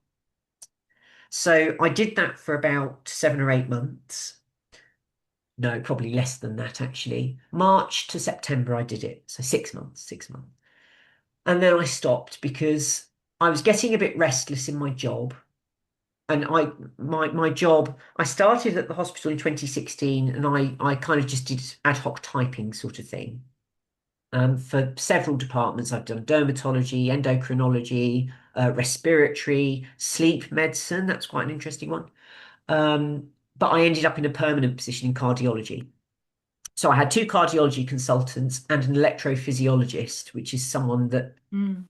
So I did that for about 7 or 8 months. No, probably less than that, actually. March to September, I did it. So 6 months, 6 months. And then I stopped because I was getting a bit restless in my job. And my job, I started at the hospital in 2016, and I kind of just did ad hoc typing sort of thing. For several departments, I've done dermatology, endocrinology, respiratory, sleep medicine. That's quite an interesting one. But I ended up in a permanent position in cardiology. So I had two cardiology consultants and an electrophysiologist, which is someone that Mm.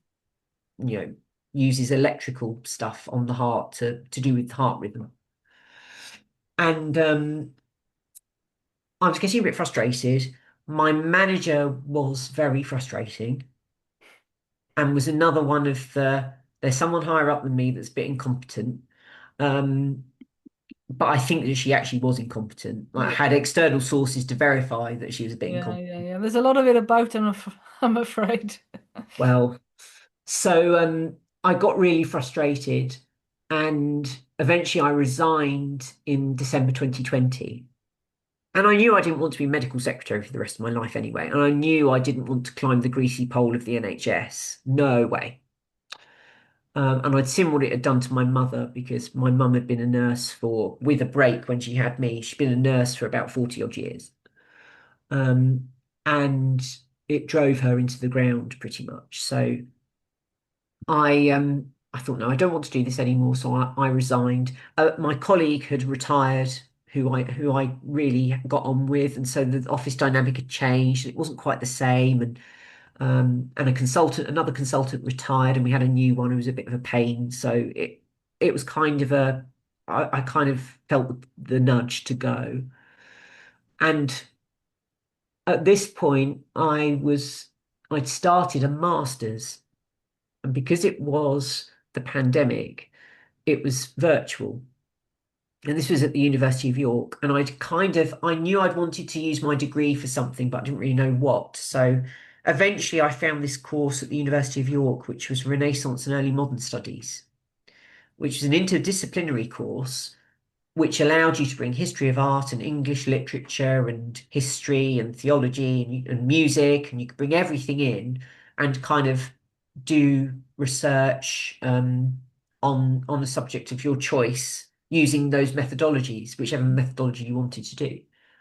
you know, uses electrical stuff on the heart to do with heart rhythm. And I was getting a bit frustrated. My manager was very frustrating and was another one of there's someone higher up than me that's a bit incompetent. Um, but I think that she actually was incompetent. Like, I Yeah. had external sources to verify that she was a bit Yeah. Yeah. incompetent. Yeah. There's a lot of it about, I'm afraid. Well, so I got really frustrated, and eventually I resigned in December 2020. And I knew I didn't want to be medical secretary for the rest of my life anyway. And I knew I didn't want to climb the greasy pole of the NHS. No way. And I'd seen what it had done to my mother because my mum had been a nurse with a break when she had me. She'd been a nurse for about 40 odd years. Um, and it drove her into the ground pretty much. So I thought, no, I don't want to do this anymore. So I resigned. My colleague had retired, who I really got on with, and so the office dynamic had changed. It wasn't quite the same, and another consultant retired, and we had a new one who was a bit of a pain. So it was kind of I kind of felt the nudge to go. And at this point, I'd started a master's, and because it was the pandemic, it was virtual. And this was at the University of York. And I knew I'd wanted to use my degree for something, but I didn't really know what. So eventually I found this course at the University of York, which was Renaissance and Early Modern Studies, which is an interdisciplinary course which allowed you to bring history of art and English literature and history and theology and music, and you could bring everything in and kind of do research on a subject of your choice using those methodologies, whichever methodology you wanted to do.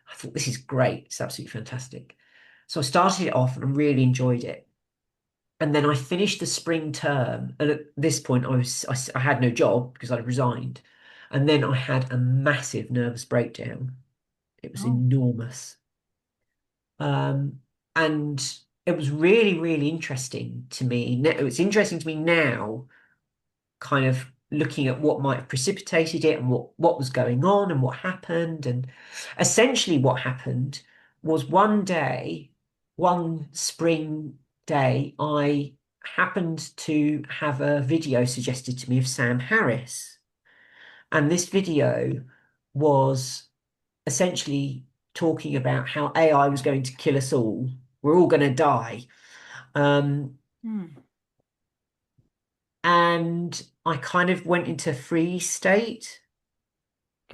I thought this is great. It's absolutely fantastic. So I started it off and I really enjoyed it. And then I finished the spring term, and at this point, I had no job because I'd resigned. And then I had a massive nervous breakdown. It was Oh. enormous. Um, and it was really, really interesting to me. It's interesting to me now, kind of looking at what might have precipitated it and what was going on and what happened. And essentially, what happened was one day, one spring day, I happened to have a video suggested to me of Sam Harris. And this video was essentially talking about how AI was going to kill us all. We're all going to die. Um, Hmm. and I kind of went into freeze state,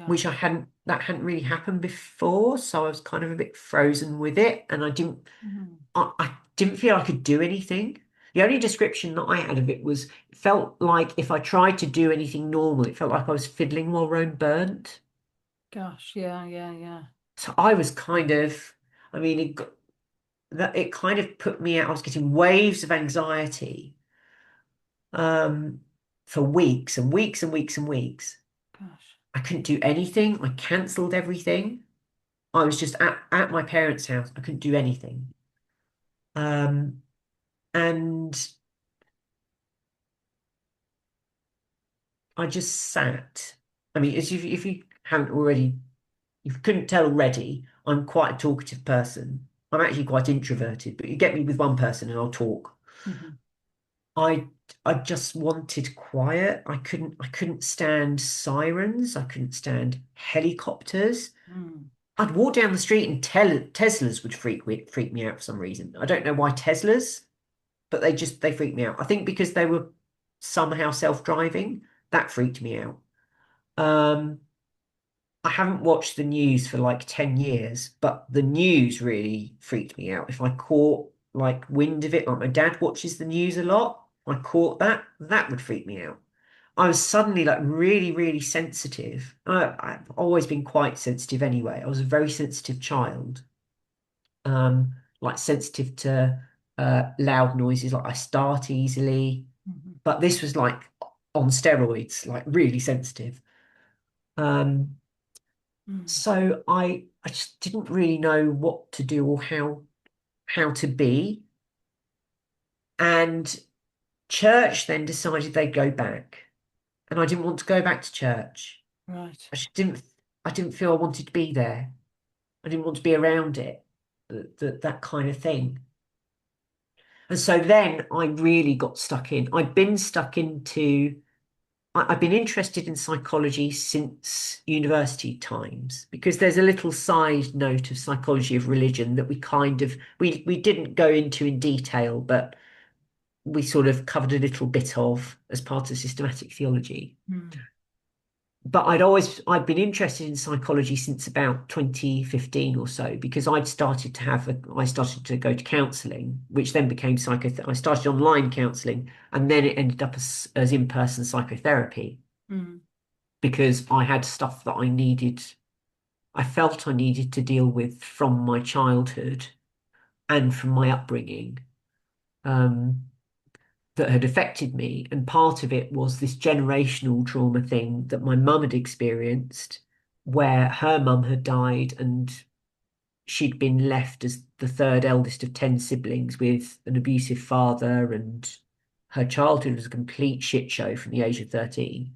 which Gosh. that hadn't really happened before. So I was kind of a bit frozen with it. And Hmm. I didn't feel I could do anything. The only description that I had of it was, it felt like if I tried to do anything normal, it felt like I was fiddling while Rome burnt. Gosh. Yeah. Yeah. Yeah. So I was kind of, I mean, it kind of put me out. I was getting waves of anxiety um, for weeks and weeks and weeks and weeks. Gosh. I couldn't do anything. I cancelled everything. I was just at my parents' house. I couldn't do anything. Um, and I just sat. I mean, as if you haven't already, if you couldn't tell already, I'm quite a talkative person. I'm actually quite introverted, but you get me with one person and I'll talk. Hmm. I I just wanted quiet. I couldn't stand sirens. I couldn't stand helicopters. Hmm. I'd walk down the street and Teslas would freak me out for some reason. I don't know why Teslas, but they freaked me out. I think because they were somehow self-driving, that freaked me out. Um, I haven't watched the news for like 10 years, but the news really freaked me out. If I caught like wind of it, like my dad watches the news a lot, I caught that would freak me out. I was suddenly like really, really sensitive. I've always been quite sensitive anyway. I was a very sensitive child, like sensitive to loud noises, like I start easily, Hmm. but this was like on steroids, like really sensitive. Um, Hmm. so I just didn't really know what to do or how to be. And church then decided they'd go back. And I didn't want to go back to church. Right. I didn't feel I wanted to be there. I didn't want to be around it, that kind of thing. And so then I really got stuck in. I've been interested in psychology since university times because there's a little side note of psychology of religion that we didn't go into in detail, but we sort of covered a little bit of as part of systematic theology. Hmm. but I'd been interested in psychology since about 2015 or so because I started to go to counselling, which then became I started online counselling, and then it ended up as in-person psychotherapy Mm. because I had stuff that I felt I needed to deal with from my childhood and from my upbringing. Um, that had affected me. And part of it was this generational trauma thing that my mum had experienced, where her mum had died and she'd been left as the third eldest of 10 siblings with an abusive father, and her childhood was a complete shit show from the age of 13.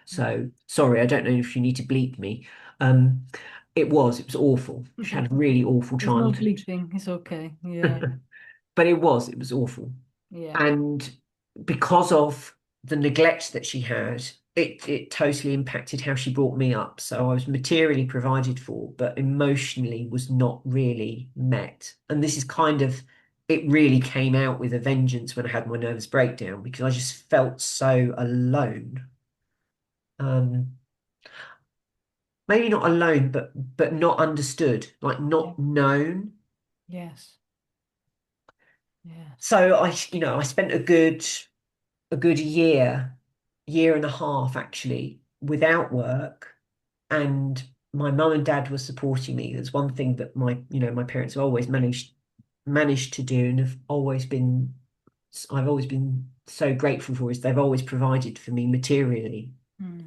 So sorry, I don't know if you need to bleep me. Um, it was awful. She had a really awful There's no childhood. bleeping. It's okay. Yeah. But it was awful. Yeah. And because of the neglect that she had, it totally impacted how she brought me up. So I was materially provided for, but emotionally was not really met. And this is kind of, it really came out with a vengeance when I had my nervous breakdown because I just felt so alone. Um, Maybe not alone, but not understood, like Yeah. not known. Yes. Yes. So I spent a good year and a half actually without work, and my mum and dad were supporting me. There's one thing that my parents have always managed to do, and I've always been so grateful for, is they've always provided for me materially. Mm.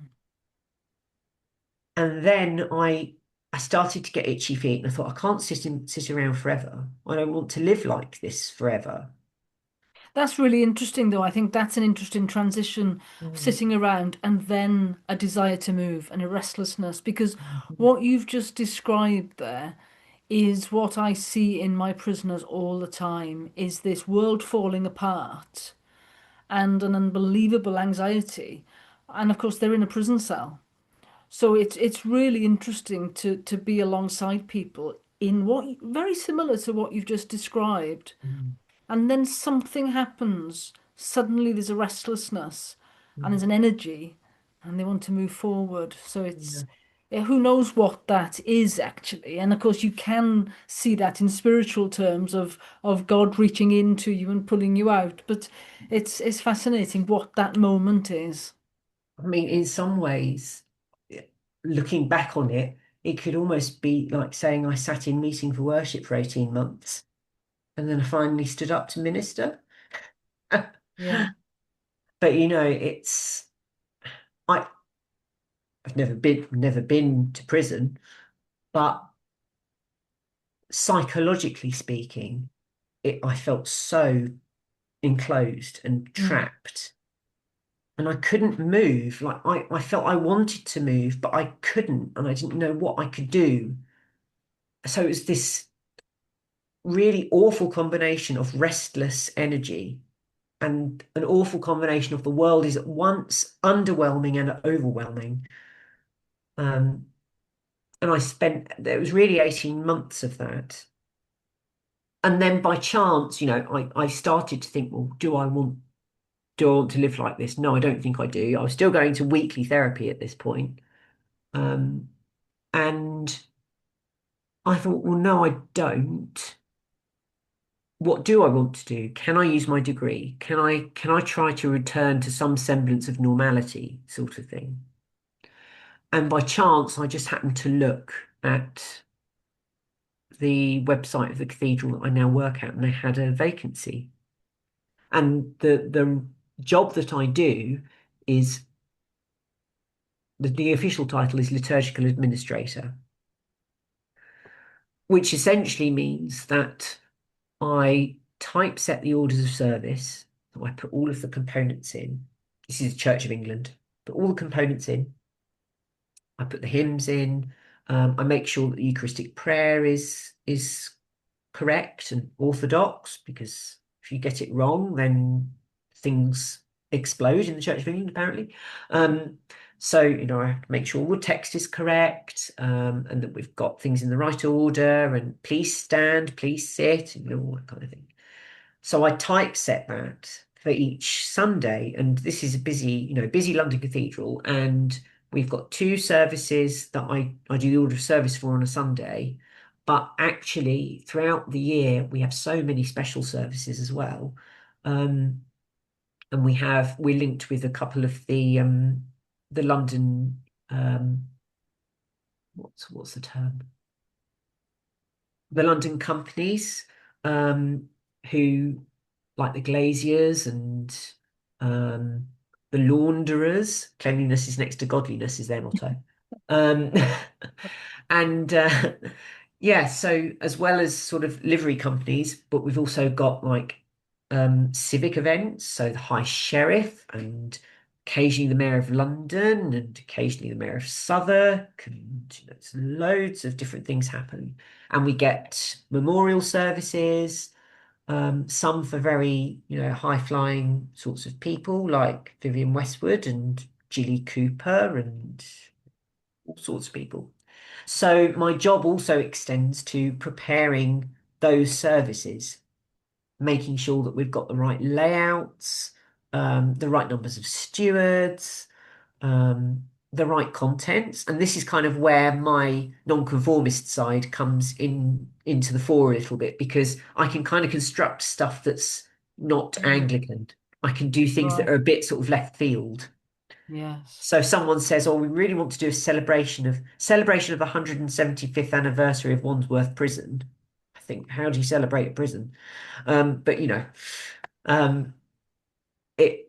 And then I started to get itchy feet, and I thought I can't sit around forever. I don't want to live like this forever. That's really interesting, though. I think that's an interesting transition of Mm. sitting around and then a desire to move and a restlessness, because Mhm. what you've just described there is what I see in my prisoners all the time, is this world falling apart and an unbelievable anxiety. And of course, they're in a prison cell. So it's really interesting to be alongside people in what very similar to what you've just described. Mm. And then something happens. Suddenly there's a restlessness and there's Mm. an energy and they want to move forward. So Yeah. it's who knows what that is actually. And of course you can see that in spiritual terms of God reaching into you and pulling you out. But it's fascinating what that moment is. I mean, in some ways, looking back on it, it could almost be like saying I sat in meeting for worship for 18 months and then I finally stood up to minister. Yeah. But I, I've never been to prison, but psychologically speaking, I felt so enclosed and Mm, trapped. And I couldn't move. Like I felt I wanted to move, but I couldn't, and I didn't know what I could do. So it was this really awful combination of restless energy and an awful combination of the world is at once underwhelming and overwhelming. Um, and there was really 18 months of that. And then by chance, I started to think, well, do I want to live like this? No, I don't think I do. I was still going to weekly therapy at this point. Um, and I thought, well, no, I don't. What do I want to do? Can I use my degree? Can I try to return to some semblance of normality, sort of thing? And by chance, I just happened to look at the website of the cathedral that I now work at, and they had a vacancy. And the job that I do is the official title is liturgical administrator, which essentially means that I typeset the orders of service. So I put all of the components in. This is the Church of England. Put all the components in. I put the hymns in. I make sure that the Eucharistic prayer is correct and orthodox, because if you get it wrong, then things explode in the Church of England, apparently. Um, so, I have to make sure all the text is correct, and that we've got things in the right order, and please stand, please sit, and all that kind of thing. So I typeset that for each Sunday, and this is a busy London cathedral, and We've got two services that I do the order of service for on a Sunday, but actually throughout the year we have so many special services as well. Um, and we're linked with a couple of the London what's the term? The London companies, um, who like the glaziers and um, the launderers. Cleanliness is next to godliness is their motto. Um, and yeah, so as well as sort of livery companies, but we've also got like civic events, so the High Sheriff and occasionally the Mayor of London and occasionally the Mayor of Southwark, and there's loads of different things happen. And we get memorial services, some for very, high-flying sorts of people like Vivienne Westwood and Gilly Cooper and all sorts of people. So my job also extends to preparing those services, making sure that we've got the right layouts, the right numbers of stewards, the right contents. And this is kind of where my nonconformist side comes into the fore a little bit, because I can kind of construct stuff that's not Mm. Anglican. I can do things that Right. are a bit sort of left field. Yes. So if someone says, "Oh, we really want to do a celebration of the 175th anniversary of Wandsworth Prison." I think, how do you celebrate a prison? But um, it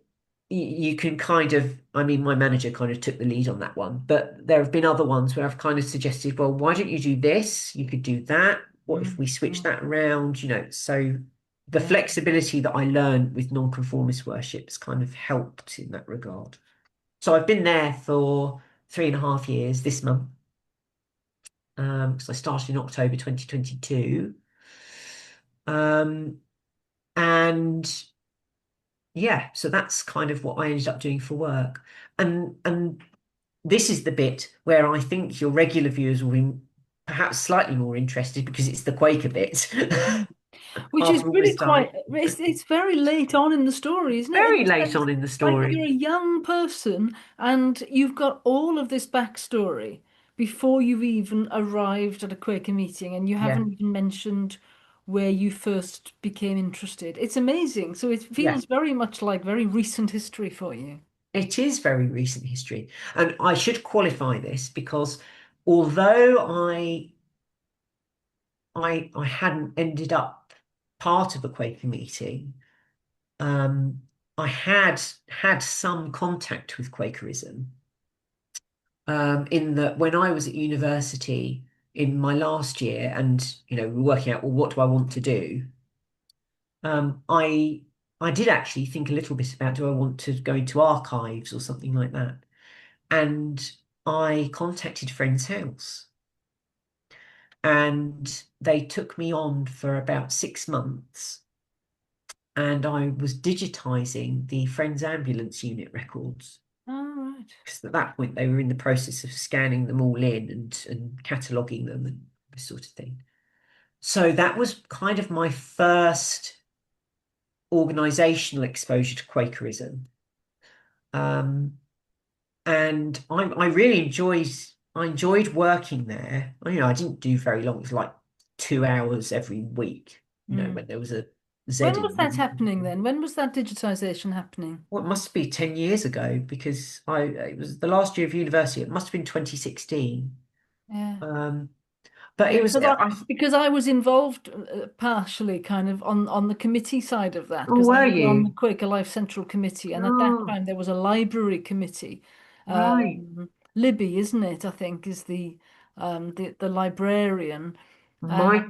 you can kind of, I mean, my manager kind of took the lead on that one, but there have been other ones where I've kind of suggested, well, why don't you do this? You could do that. What if Mm. we switch Mm. that around? So the Yeah. flexibility that I learned with nonconformist worship has kind of helped in that regard. So I've been there for 3.5 years this month, because I started in October 2022. Um, and yeah, so that's kind of what I ended up doing for work. And this is the bit where I think your regular viewers will be perhaps slightly more interested, because it's the Quaker bit. Mm. Which is After all really this time, quite, it's very late on in the story, isn't it? In very the late sense, on in the like you're story. a young person and you've got all of this backstory before you've even arrived at a Quaker meeting and you Yeah, haven't even mentioned where you first became interested. It's amazing. So it yeah, feels very much like very recent history for you. it is very recent history. And I should qualify this, because although I hadn't ended up part of a Quaker meeting, um, I had some contact with Quakerism, in that when I was at university in my last year, and we were working out, well, what do I want to do? I did actually think a little bit about, do I want to go into archives or something like that? And I contacted a friend's house, and they took me on for about 6 months, and I was digitizing the Friends Ambulance Unit records. All right. Because at that point they were in the process of scanning them all in and cataloguing them and this sort of thing. So that was kind of my first organizational exposure to Quakerism. Um, and I really enjoyed working there. I didn't do very long. It was like 2 hours every week, Mm. when there was a Z When in was the that middle. happening then? When was that digitization happening? Well, it must be 10 years ago, because it was the last year of university. It must have been 2016. Yeah. Um, but Yeah, it was, because I was involved partially kind of on the committee side of that, oh, because I were was on the you? Quaker Life Central Committee, and at that Oh, time there was a library committee. right. Libby, isn't it? I think is the librarian, and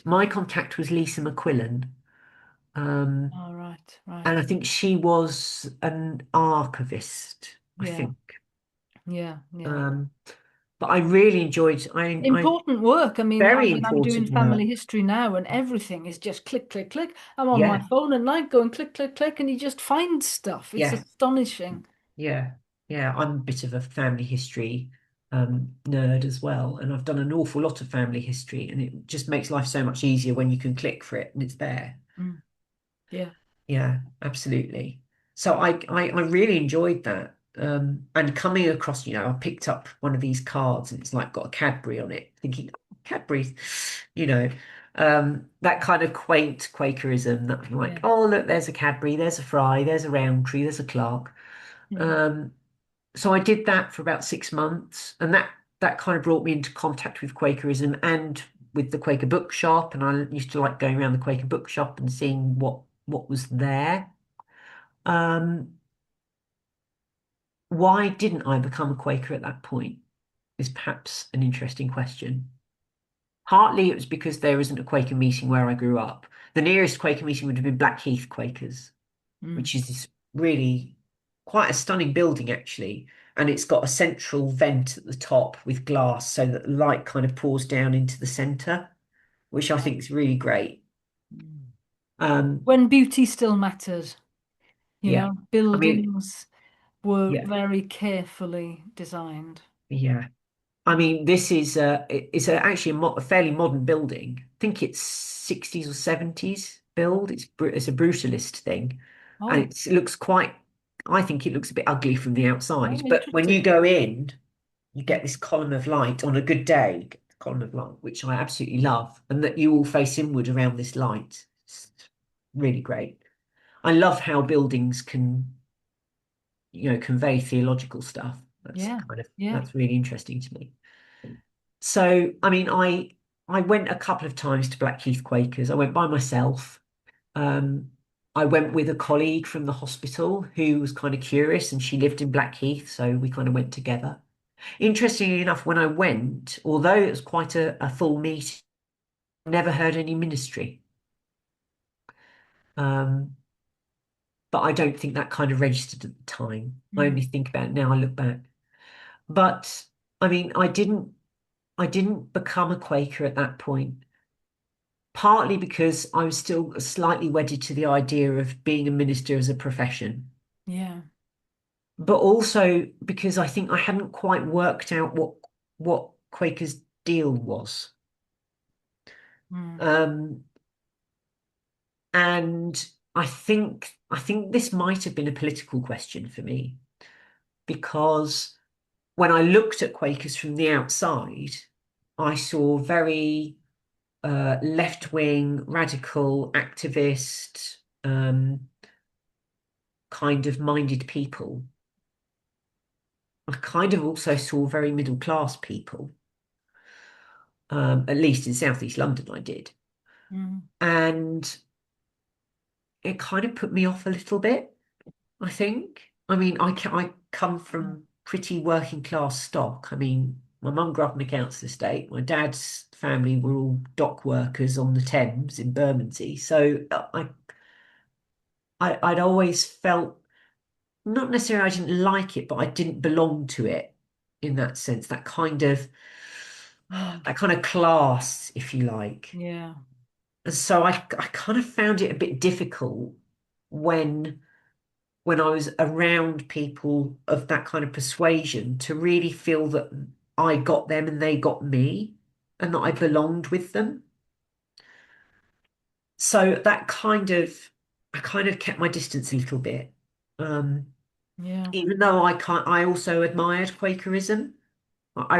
My contact was Lisa McQuillan. Um, all right, and I right, think she was an archivist, I yeah, think. yeah, yeah. Um, but I really enjoyed, I Important work. I mean, very when I'm doing important family work. history now, and everything is just click, click, click. I'm on my Yeah, phone at night going click, click, click, and you just find stuff. It's yeah, astonishing. yeah, yeah. I'm a bit of a family history nerd as well. And I've done an awful lot of family history, and it just makes life so much easier when you can click for it and it's there. Mm, yeah. Yeah, absolutely. So I really enjoyed that. And coming across, I picked up one of these cards and it's like got a Cadbury on it, thinking, "Oh, Cadbury's, you know, that kind of quaint Quakerism that I'm like, Yeah. oh, look, there's a Cadbury, there's a Fry, there's a Roundtree, there's a Clark. Mm. Um, so I did that for about 6 months, and that kind of brought me into contact with Quakerism and with the Quaker bookshop. And I used to like going around the Quaker bookshop and seeing what was there. Um, why didn't I become a Quaker at that point is perhaps an interesting question. Partly it was because there isn't a Quaker meeting where I grew up. The nearest Quaker meeting would have been Blackheath Quakers, Mm. which is this really quite a stunning building actually. And it's got a central vent at the top with glass so that the light kind of pours down into the centre, which I think is really great. Mm. Um, When beauty still mattered, yeah, I mean, buildings were yeah, very carefully designed. yeah. I Mm. mean, this is actually a fairly modern building. I think it's 60s or 70s build. It's a brutalist thing, and Oh, it looks quite. I think it looks a bit ugly from the oh, outside, but when you interesting. go in, you Mm. get this column of light on a good day. You get the column of light, which I absolutely love, and that you all face inward around this light. It's really great. I love how buildings can, convey theological stuff. Yeah, yeah. That's really interesting to me. So, I mean, I went a couple of times to Blackheath Quakers. I went by myself. Um, I went with a colleague from the hospital who was kind of curious, and she lived in Blackheath, so we kind of went together. Interestingly enough, when I went, although it was quite a full meeting, I never heard any ministry. Um, but I don't think that kind of registered at the time. I Mm. only think about it now, I look back. But I mean, I didn't become a Quaker at that point. Partly because I was still slightly wedded to the idea of being a minister as a profession, Yeah. but also because I think I hadn't quite worked out what Quaker's deal was. Mm. Um, and I think this might have been a political question for me because when I looked at Quakers from the outside, I saw very left-wing, radical, activist, kind of minded people. I kind of also saw very middle class people, at least in Southeast London, I did. Mm. And it kind of put me off a little bit, I think. I mean, I come Mm. from pretty working class stock. I mean, my mum grew up in a council estate. My dad's family were all dock workers on the Thames in Bermondsey. So I'd always felt, not necessarily I didn't like it, but I didn't belong to it in that sense, Mm. that kind of class, if you like. Yeah. And so I kind of found it a bit difficult when when I was around people of that kind of persuasion to really feel that I got them and they got me and that I belonged with them. So I kind of kept my distance a little bit. Um, Yeah. Even though I also admired Quakerism. I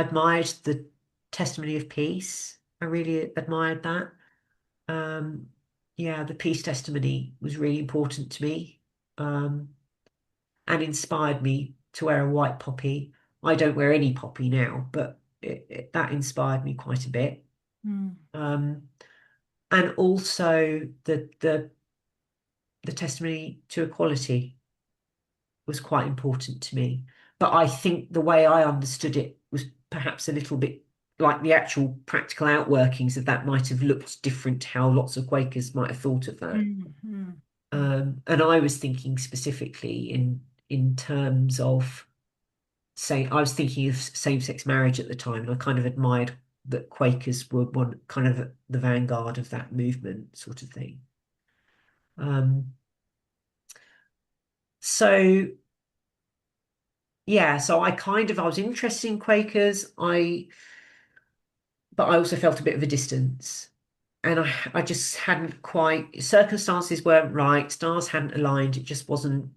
admired the testimony of peace. I really admired that. Um, yeah, the peace testimony was really important to me, and inspired me to wear a white poppy. I don't wear any poppy now, but that inspired me quite a bit. Mm. Um, and also the testimony to equality was quite important to me. But I think the way I understood it was perhaps a little bit like the actual practical outworkings of that might have looked different to how lots of Quakers might have thought of that. Mm. Mm. Mm. And I was thinking specifically in terms of say I was thinking of same-sex marriage at the time, and I kind of admired that Quakers were one kind of the vanguard of that movement, sort of thing. Um, so yeah, so I was interested in Quakers. But I also felt a bit of a distance. And I just hadn't quite, circumstances weren't right, stars hadn't aligned, it just wasn't.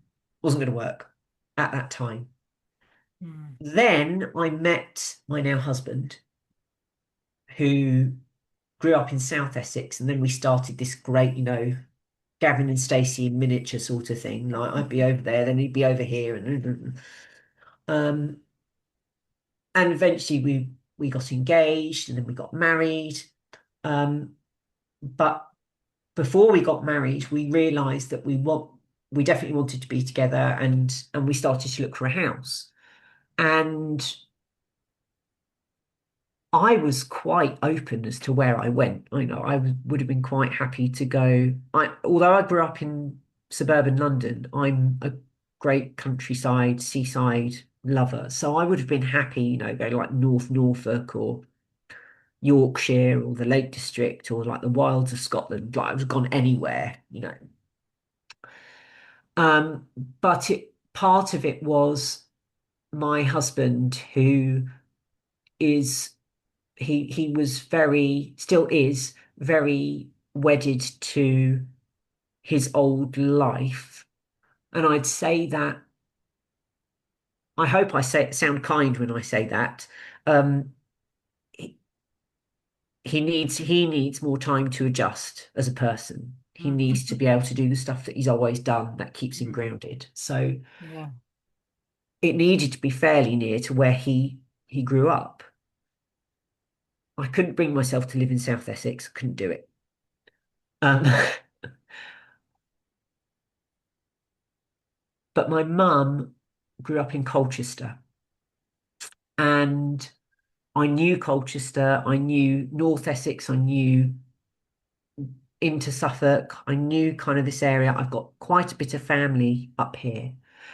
Wasn't going to work at that time. Mm. Then I met my now husband, who grew up in South Essex, and then we started this great, Gavin and Stacey in miniature sort of thing. Like I'd be over there, then he'd be over here, um, and eventually we got engaged, and then we got married. Um, but before we got married, we realised that we definitely wanted to be together, and we started to look for a house. And I was quite open as to where I went. Would have been quite happy to go. Although I grew up in suburban London, I'm a great countryside, seaside lover. So I would have been happy, going like North Norfolk or Yorkshire or the Lake District or like the wilds of Scotland. Like I was gone anywhere. Um, but part of it was my husband, who is he was very, still is very wedded to his old life. And I'd say that, I hope I sound kind when I say that. He, he needs more time to adjust as a person. He needs to Mm. be able to do the stuff that he's always done that keeps him Mm. grounded. So Yeah. it needed to be fairly near to where he grew up. I couldn't bring myself to live in South Essex. I couldn't do it. Um, but my mum grew up in Colchester, and I knew Colchester, I knew North Essex, I knew into Suffolk, I knew kind of this area. I've got quite a bit of family up here.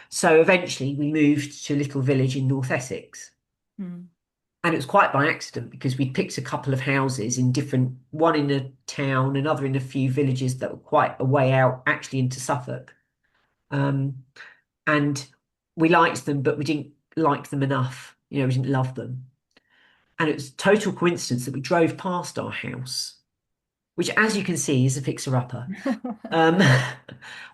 So eventually we moved to a little village in North Essex. Mm. And it was quite by accident because we'd picked a couple of houses in different, one in a town, another in a few villages that were quite a way out, actually into Suffolk. Um, and we liked them, but we didn't like them enough. We didn't love them. And it was total coincidence that we drove past our house, which, as you can see, is a fixer-upper. Um,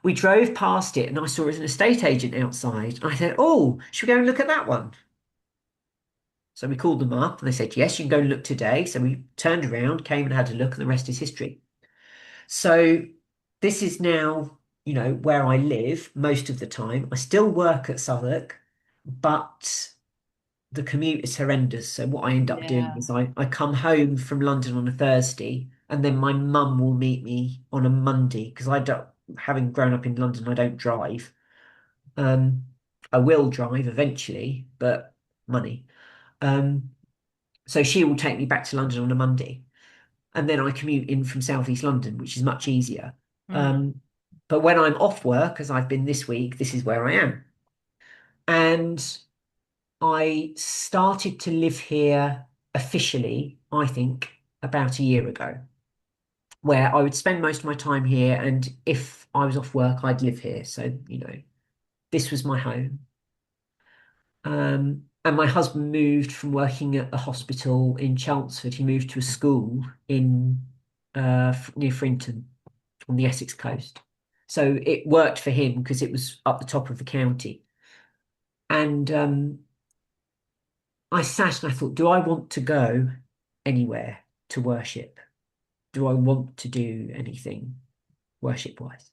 we drove past it, and I saw an estate agent outside. And I said, "Oh, should we go and look at that one?" So we called them up, and they said, "Yes, you can go and look today." So we turned around, came and had a look, and the rest is history. So this is now, where I live most of the time. I still work at Southwark, but the commute is horrendous. So what I end up doing Yeah. is I come home from London on a Thursday, and then my mum will meet me on a Monday because I don't, having grown up in London, I don't drive. Um, I will drive eventually, but money. Um, so she will take me back to London on a Monday, and then I commute in from Southeast London, which is much easier. Mm. Um, but when I'm off work, as I've been this week, this is where I am. And I started to live here officially, I think, about a year ago, where I would spend most of my time here. And if I was off work, I'd live here. So, this was my home. And my husband moved from working at the hospital in Chelmsford. He moved to a school in near Frinton on the Essex coast. So it worked for him because it was up the top of the county. And I sat and I thought, do I want to go anywhere to worship? Do I want to do anything worship wise?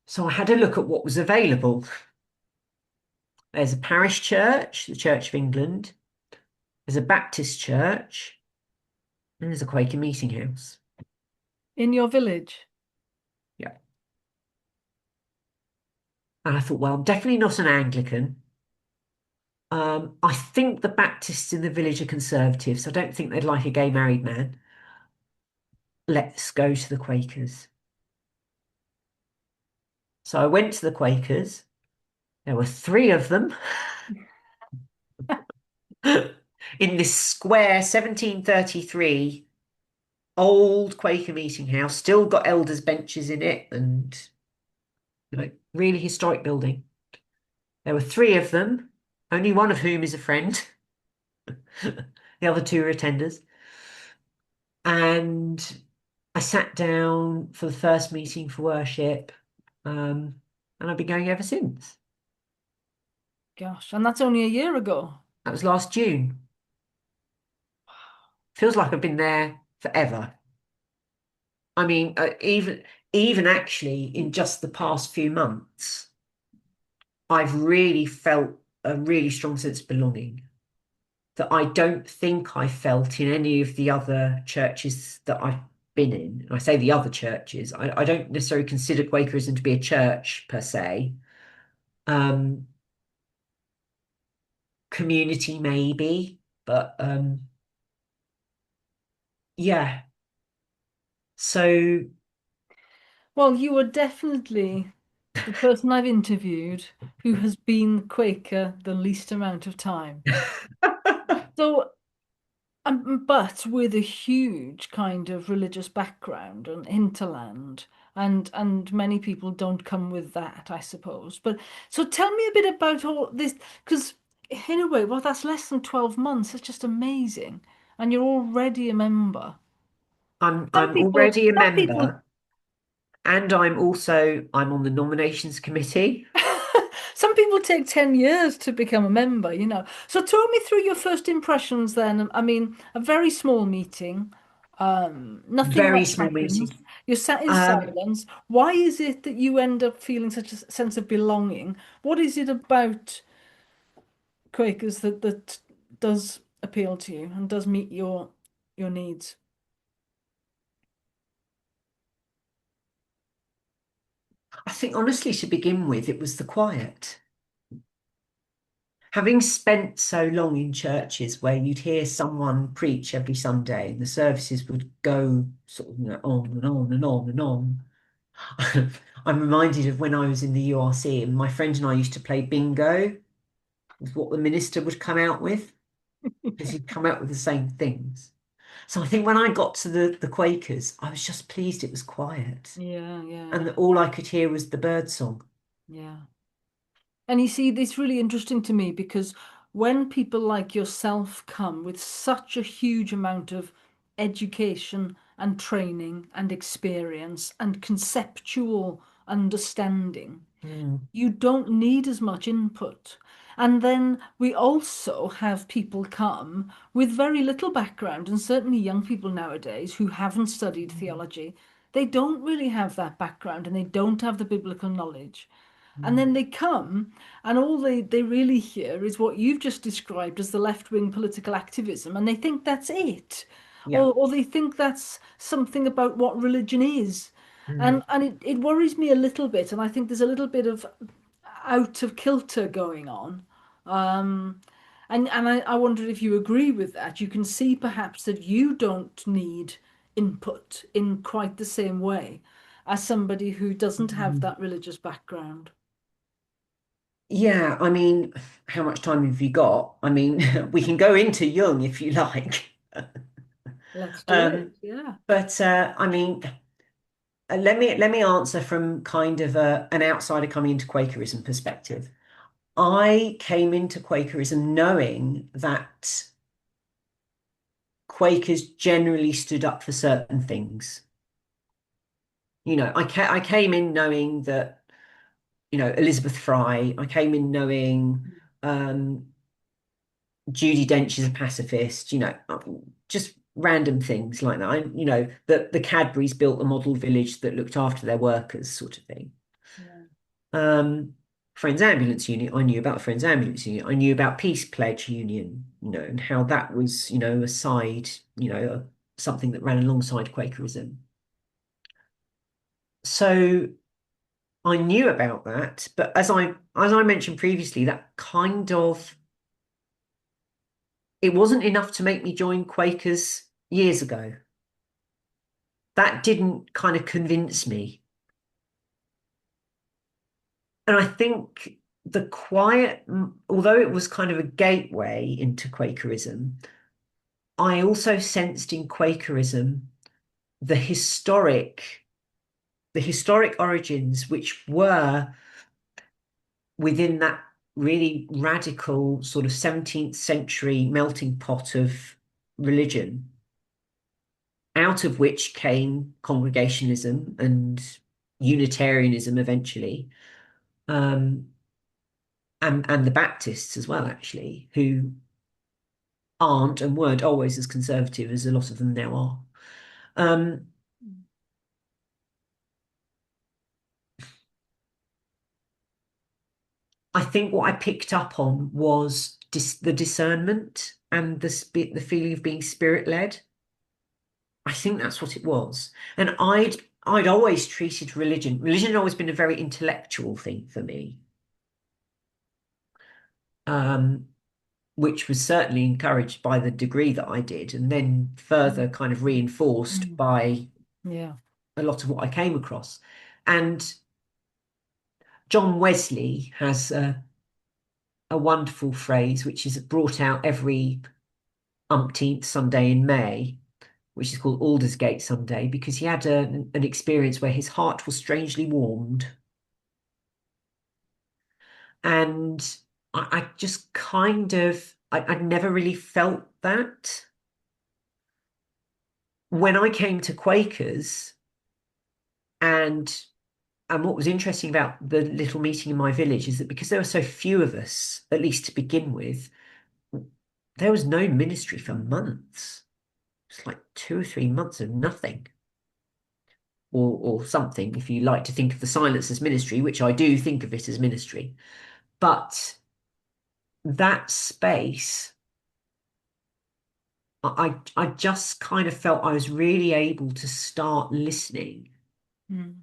So I had a look at what was available. There's a parish church, the Church of England. There's a Baptist church, and there's a Quaker meeting house. In your village? Yeah. And I thought, well, I'm definitely not an Anglican. I think the Baptists in the village are conservatives. I don't think they'd like a gay married man. Let's go to the Quakers. So I went to the Quakers. There were three of them in this square 1733 old Quaker meeting house, still got elders' benches in it, and really historic building. There were three of them, only one of whom is a friend. The other two are attenders. And I sat down for the first meeting for worship. Um, and I've been going ever since. Gosh, and that's only a year ago. That was last June. Feels like I've been there forever. I mean, even actually in just the past few months, I've really felt a really strong sense of belonging that I don't think I felt in any of the other churches that I've been in. And I say the other churches, I don't necessarily consider Quakerism to be a church per se. Um, Community maybe, but yeah. So Well, you are definitely the person I've interviewed who has been Quaker the least amount of time. So, but with a huge kind of religious background and hinterland, and many people don't come with that, I suppose. But so tell me a bit about all this, because in a way, well, that's less than 12 months. It's just amazing, and you're already a member. I'm already a Some people member, and I'm on the nominations committee. Some people take 10 years to become a member, you know. So talk me through your first impressions then. I mean, a very small meeting, nothing Very much small happens. meeting. You're sat in Um, silence. Why is it that you end up feeling such a sense of belonging? What is it about Quakers that does appeal to you and does meet your needs? I think honestly, to begin with, it was the quiet. Having spent so long in churches where you'd hear someone preach every Sunday and the services would go sort of, on and on and on and on. I'm reminded of when I was in the URC and my friend and I used to play bingo with what the minister would come out with, because he'd come out with the same things. So I think when I got to the Quakers, I was just pleased it was quiet Yeah, yeah, and that all I could hear was the bird song. yeah. And you see, it's really interesting to me because when people like yourself come with such a huge amount of education and training and experience and conceptual understanding, Mm, you don't need as much input. And then we also have people come with very little background, and certainly young people nowadays who haven't studied theology, they don't really have that background and they don't have the biblical knowledge. And mm, then they come, and all they really hear is what you've just described as the left-wing political activism, and they think that's it. yeah. Or they think that's something about what religion is. Mm, And it worries me a little bit, and I think there's a little bit of out of kilter going on. Um, and I wondered if you agree with that. You can see perhaps that you don't need input in quite the same way as somebody who doesn't have mm. that religious background. Yeah, I mean, how much time have you got? I mean, we can go into Jung if you like. Let's do it. Um, Yeah. but I mean, let me answer from kind of an outsider coming into Quakerism perspective. I came into Quakerism knowing that Quakers generally stood up for certain things. I came in knowing that, Elizabeth Fry. I came in knowing um, Judi Dench is a pacifist. Just random things like that. That the Cadburys built a model village that looked after their workers, sort of thing. Yeah. Um, Friends Ambulance Unit, I knew about the Friends Ambulance Unit. I knew about Peace Pledge Union, and how that was, a side, something that ran alongside Quakerism. So I knew about that, but as I mentioned previously, that kind of it wasn't enough to make me join Quakers years ago. That didn't kind of convince me. And I think the quiet, although it was kind of a gateway into Quakerism, I also sensed in Quakerism the historic, the historic origins, which were within that really radical sort of 17th century melting pot of religion, out of which came Congregationalism and Unitarianism eventually. um, and the Baptists as well, actually, who aren't and weren't always as conservative as a lot of them now are. Um, I think what I picked up on was the discernment and the feeling of being spirit led. I think that's what it was. And I'd always treated religion had always been a very intellectual thing for me, um, which was certainly encouraged by the degree that I did, and then further Mm. kind of reinforced Mm. by Yeah. a lot of what I came across. And John Wesley has a wonderful phrase which is brought out every umpteenth Sunday in May, which is called Aldersgate Sunday, because he had an experience where his heart was strangely warmed. And I just kind of, I'd never really felt that. When I came to Quakers, and and what was interesting about the little meeting in my village is that because there were so few of us, at least to begin with, there was no ministry for months. It's like 2 or 3 months of nothing. Or something, if you like to think of the silence as ministry, which I do think of it as ministry. But that space, I just kind of felt I was really able to start listening Mm.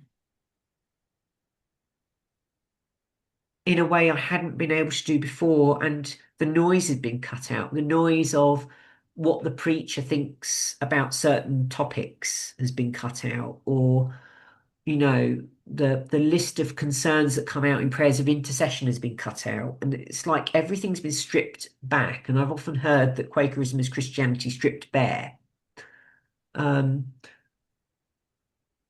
in a way I hadn't been able to do before, and the noise had been cut out. The noise of what the preacher thinks about certain topics has been cut out, or the list of concerns that come out in prayers of intercession has been cut out, and it's like everything's been stripped back. And I've often heard that Quakerism is Christianity stripped bare. Um,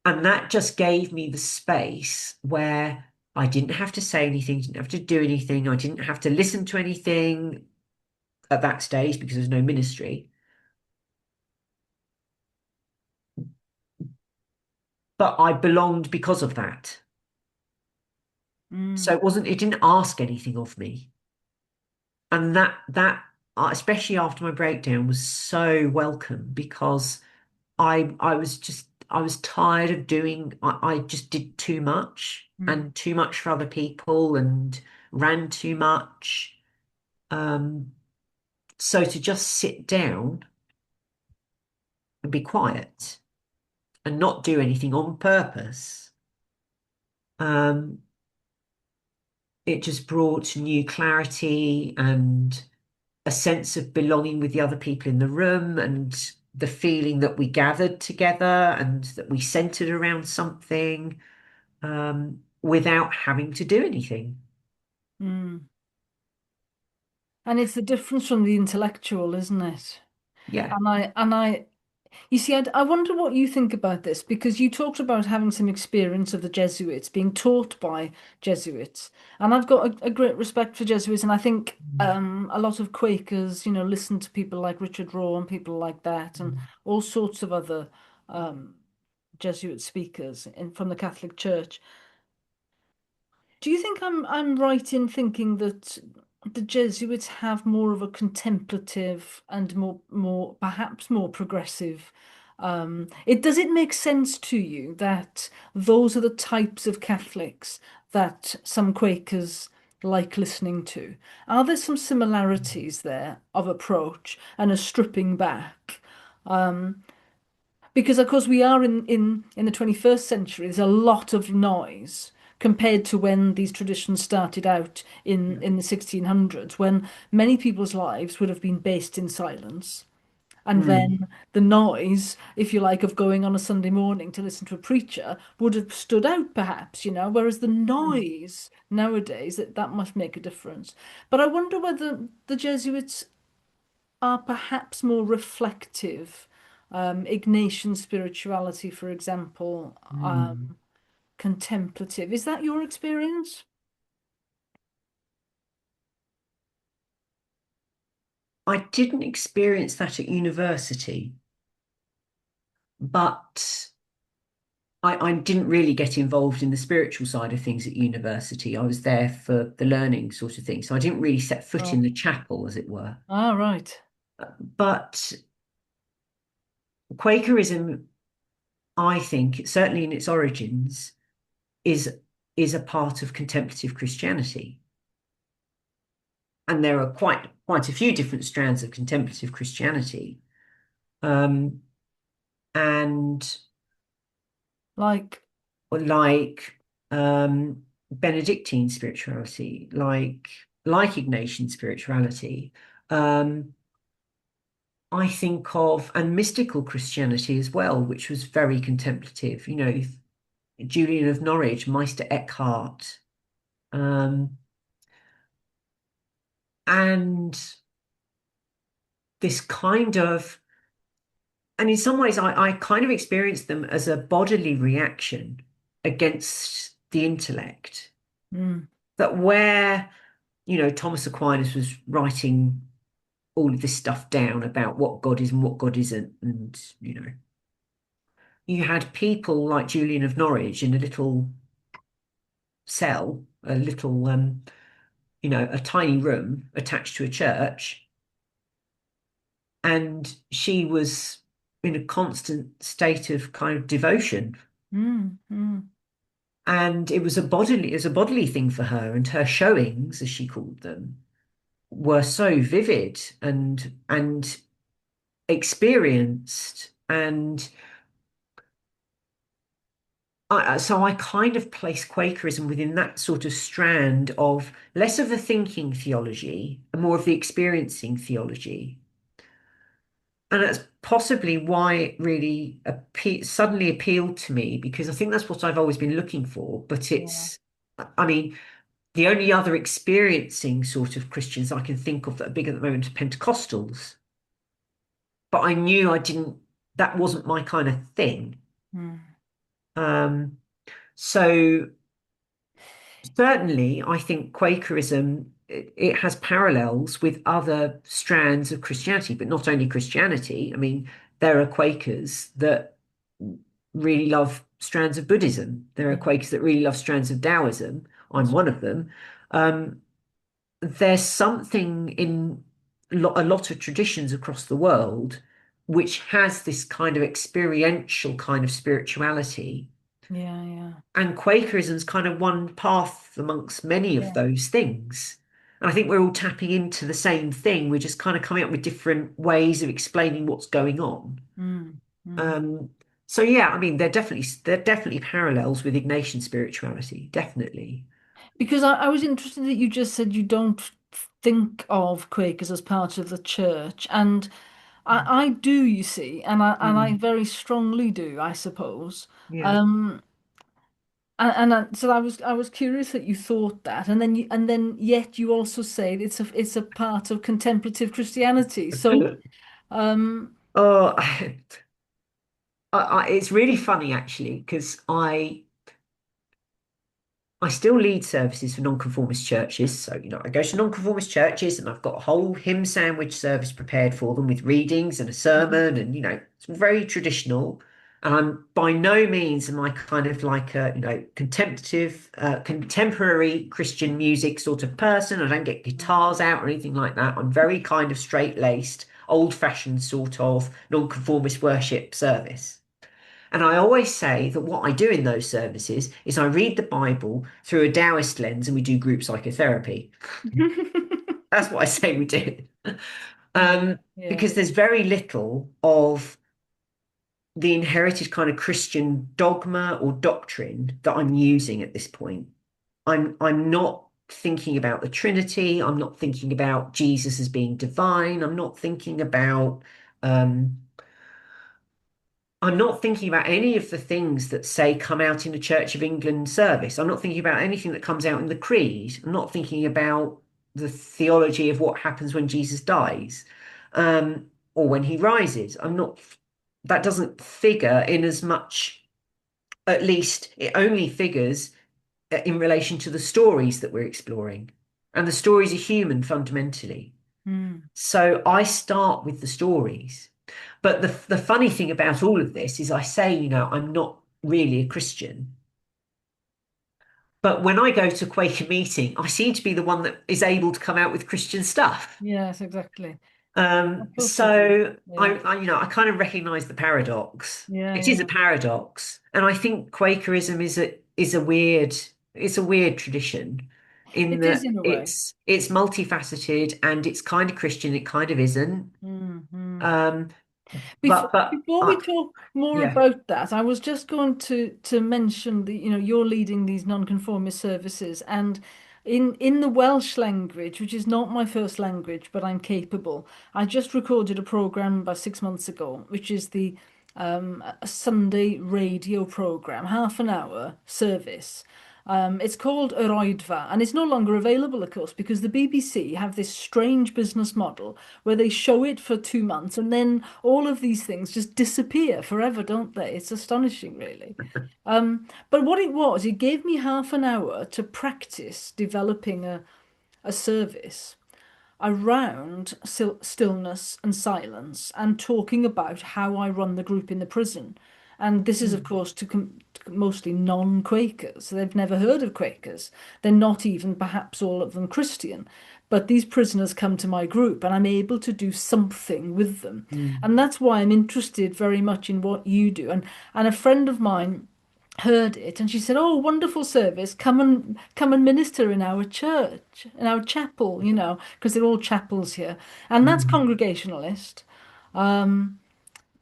and that just gave me the space where I didn't have to say anything, didn't have to do anything, I didn't have to listen to anything at that stage because there's no ministry. But I belonged because of that. So Mm. it didn't ask anything of me. And especially after my breakdown was so welcome because I was tired of doing I just did too much Mm. and too much for other people and ran too much. Um, so to just sit down and be quiet and not do anything on purpose, um, it just brought new clarity and a sense of belonging with the other people in the room, and the feeling that we gathered together and that we centered around something, without having to do anything. Mm. And it's the difference from the intellectual, isn't it? Yeah. And I, you see, I wonder what you think about this because you talked about having some experience of the Jesuits, being taught by Jesuits, and I've got a great respect for Jesuits, and I think a lot of Quakers, listen to people like Richard Rohr and people like that, and all sorts of other um, Jesuit speakers from the Catholic Church. Do you think I'm right in thinking that the Jesuits have more of a contemplative and more perhaps more progressive? Does it make sense to you that those are the types of Catholics that some Quakers like listening to? Are there some similarities there of approach and a stripping back? Um, because of course we are in the 21st century. There's a lot of noise compared to when these traditions started out Yeah. in the 1600s, when many people's lives would have been based in silence. And Mm, then the noise, if you like, of going on a Sunday morning to listen to a preacher would have stood out, perhaps, whereas the mm, noise nowadays, that must make a difference. But I wonder whether the Jesuits are perhaps more reflective. Ignatian spirituality, for example, mm. contemplative. Is that your experience? I didn't experience that at university, but I didn't really get involved in the spiritual side of things at university. I was there for the learning sort of thing. So I didn't really set foot in Oh, the chapel, as it were. ah, right. But Quakerism, I think, certainly in its origins, is is a part of contemplative Christianity. And there are quite a few different strands of contemplative Christianity. Um, and Like, like Benedictine spirituality, like Ignatian spirituality. Um, I think of and mystical Christianity as well, which was very contemplative. You know, Julian of Norwich, Meister Eckhart, um, and this kind of, and in some ways, I kind of experienced them as a bodily reaction against the intellect. mm, That where, Thomas Aquinas was writing all of this stuff down about what God is and what God isn't. And, you had people like Julian of Norwich in a little cell, a little, a tiny room attached to a church. And she was in a constant state of kind of devotion. mm. And it was a bodily thing for her. And her showings, as she called them, were so vivid and experienced. And so I kind of place Quakerism within that sort of strand of less of the thinking theology and more of the experiencing theology. And that's possibly why it really suddenly appealed to me, because I think that's what I've always been looking for. But Yeah. I mean, the only other experiencing sort of Christians I can think of that are big at the moment are Pentecostals. But I knew that wasn't my kind of thing. Mm, Um, so certainly, I think Quakerism it has parallels with other strands of Christianity, but not only Christianity. I mean, there are Quakers that really love strands of Buddhism. There are yeah. Quakers that really love strands of Taoism. I'm That's one of them. Um, there's something in a lot of traditions across the world which has this kind of experiential kind of spirituality. yeah, yeah, And Quakerism's kind of one path amongst many of yeah. those things. And I think we're all tapping into the same thing. We're just kind of coming up with different ways of explaining what's going on. Mm, mm. Um, so yeah, I mean, they're definitely parallels with Ignatian spirituality, definitely. Because I was interested that you just said you don't think of Quakers as part of the church, and I do, you see, and I Mm, very strongly do, I suppose. yeah. Um, so I was curious that you thought that, and then yet you also say it's a part of contemplative Christianity. So um, Oh, it's really funny actually because I still lead services for nonconformist churches. So, I go to nonconformist churches and I've got a whole hymn sandwich service prepared for them with readings and a sermon. And, it's very traditional. And I'm by no means am I kind of like a, contemporary Christian music sort of person. I don't get guitars out or anything like that. I'm very kind of straight-laced, old-fashioned sort of nonconformist worship service. And I always say that what I do in those services is I read the Bible through a Taoist lens and we do group psychotherapy. That's what I say we do. yeah, Um, yeah, because there's very little of the inherited kind of Christian dogma or doctrine that I'm using at this point. I'm not thinking about the Trinity. I'm not thinking about Jesus as being divine. Um, I'm not thinking about any of the things that say come out in the Church of England service. I'm not thinking about anything that comes out in the Creed. I'm not thinking about the theology of what happens when Jesus dies, or when he rises. That doesn't figure in as much, at least it only figures in relation to the stories that we're exploring. And the stories are human fundamentally. mm, So I start with the stories. But the funny thing about all of this is I say, I'm not. really a Christian. But when I go to a Quaker meeting, I seem to be the one that is able to come out with Christian stuff. Yes, exactly. Of course you do. So Yeah. I kind of recognize the paradox. Yeah, It is a yeah. paradox, and I think Quakerism is a weird it's a weird tradition in It is that in a way. it's multifaceted and it's kind of Christian, it kind of isn't. Mm-hmm. Um, Before but before we talk more yeah. about that, I was just going to mention that, you're leading these nonconformist services, and in the Welsh language, which is not my first language, but I'm capable. I just recorded a program about 6 months ago, which is the a Sunday radio program, half an hour service. It's called Yr Oedfa, and it's no longer available, of course, because the BBC have this strange business model where they show it for 2 months and then all of these things just disappear forever, don't they? It's astonishing, really. But what it was, it gave me half an hour to practice developing a service around stillness and silence and talking about how I run the group in the prison. And this is, of Mm, course, to mostly non-Quakers. They've never heard of Quakers. They're not even perhaps all of them Christian. But these prisoners come to my group and I'm able to do something with them. mm, And that's why I'm interested very much in what you do. And a friend of mine heard it and she said, "Oh, wonderful service. Come and minister in our church, in our chapel, because they're all chapels here." And that's mm, Congregationalist. Um,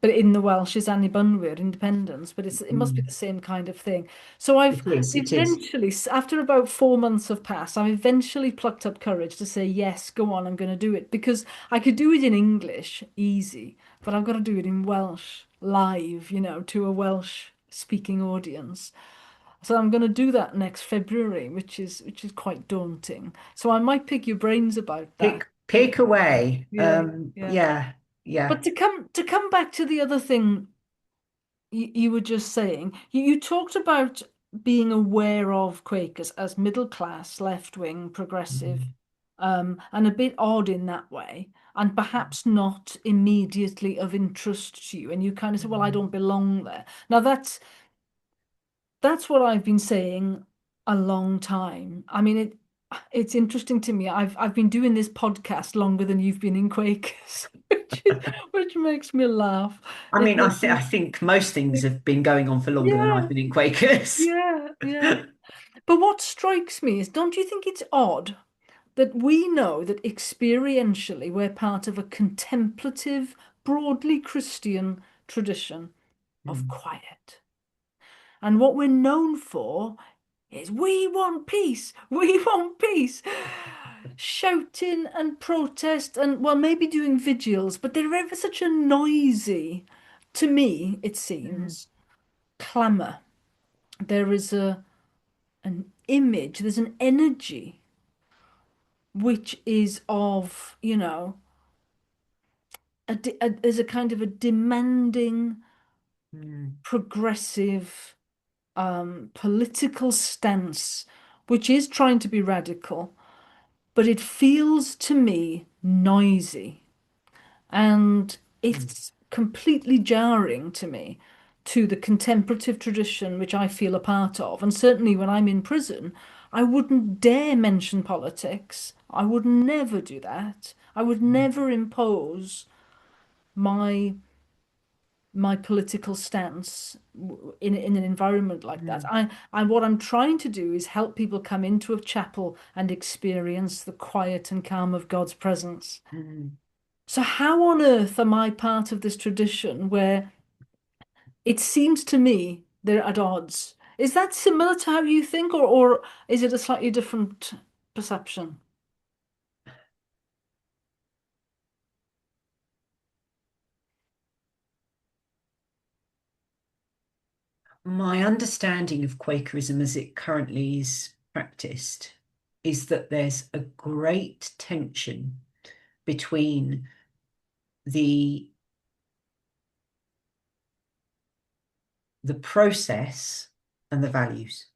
but in the Welsh is Annibynwyr, independence, but it must be mm. the same kind of thing. So I've It is, it is. eventually, after about 4 months have passed, I've eventually plucked up courage to say, yes, go on, I'm going to do it. Because I could do it in English, easy, but I've got to do it in Welsh, live, to a Welsh speaking audience. So I'm going to do that next February, which is quite daunting. So I might pick your brains about that. Pick away. Yeah, yeah. Yeah, But yeah. to come back to the other thing you were just saying, you talked about being aware of Quakers as middle class, left wing, progressive, Mm, and a bit odd in that way, and perhaps not immediately of interest to you. And you kind of say, "Well, I mm, don't belong there." Now that's what I've been saying a long time. I mean, it's interesting to me. I've been doing this podcast longer than you've been in Quakers, which makes me laugh. I It mean, makes I me think most things think, have been going on for longer than I've yeah, been in Quakers. yeah, yeah. But what strikes me is, don't you think it's odd that we know that experientially we're part of a contemplative, broadly Christian tradition of Mm, quiet? And what we're known for is we want peace, we want peace. Shouting and protest and, well, maybe doing vigils, but they're ever such a noisy, to me, it mm, seems, clamour. There is an image, there's an energy which is of, there's a kind of a demanding, mm, progressive, political stance, which is trying to be radical, but it feels to me noisy. And mm, it's completely jarring to me to the contemplative tradition which I feel a part of. And certainly when I'm in prison, I wouldn't dare mention politics. I would never do that. I would mm, never impose my my political stance in an environment like that. mm, I what I'm trying to do is help people come into a chapel and experience the quiet and calm of God's presence. mm. So how on earth am I part of this tradition where it seems to me they're at odds? Is that similar to how you think, or is it a slightly different perception? My understanding of Quakerism as it currently is practiced is that there's a great tension between the the process and the values.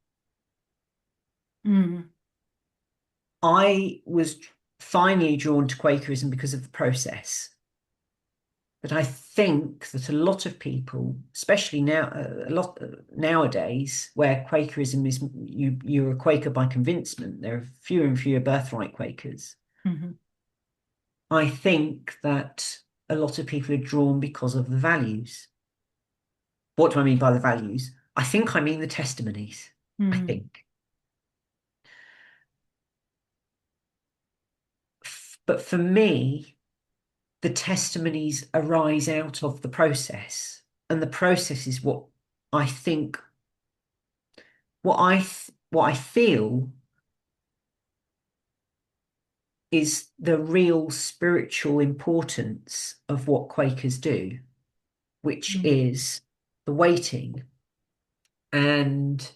Mm, I was finally drawn to Quakerism because of the process. But I think that a lot of people, especially now, nowadays, where Quakerism is you're a Quaker by convincement, there are fewer and fewer birthright Quakers. Hmm. I think that a lot of people are drawn because of the values. What do I mean by the values? I think I mean the testimonies. I Mm. think. But for me, the testimonies arise out of the process, and the process is what I think, what I feel is the real spiritual importance of what Quakers do, which Mm. is the waiting and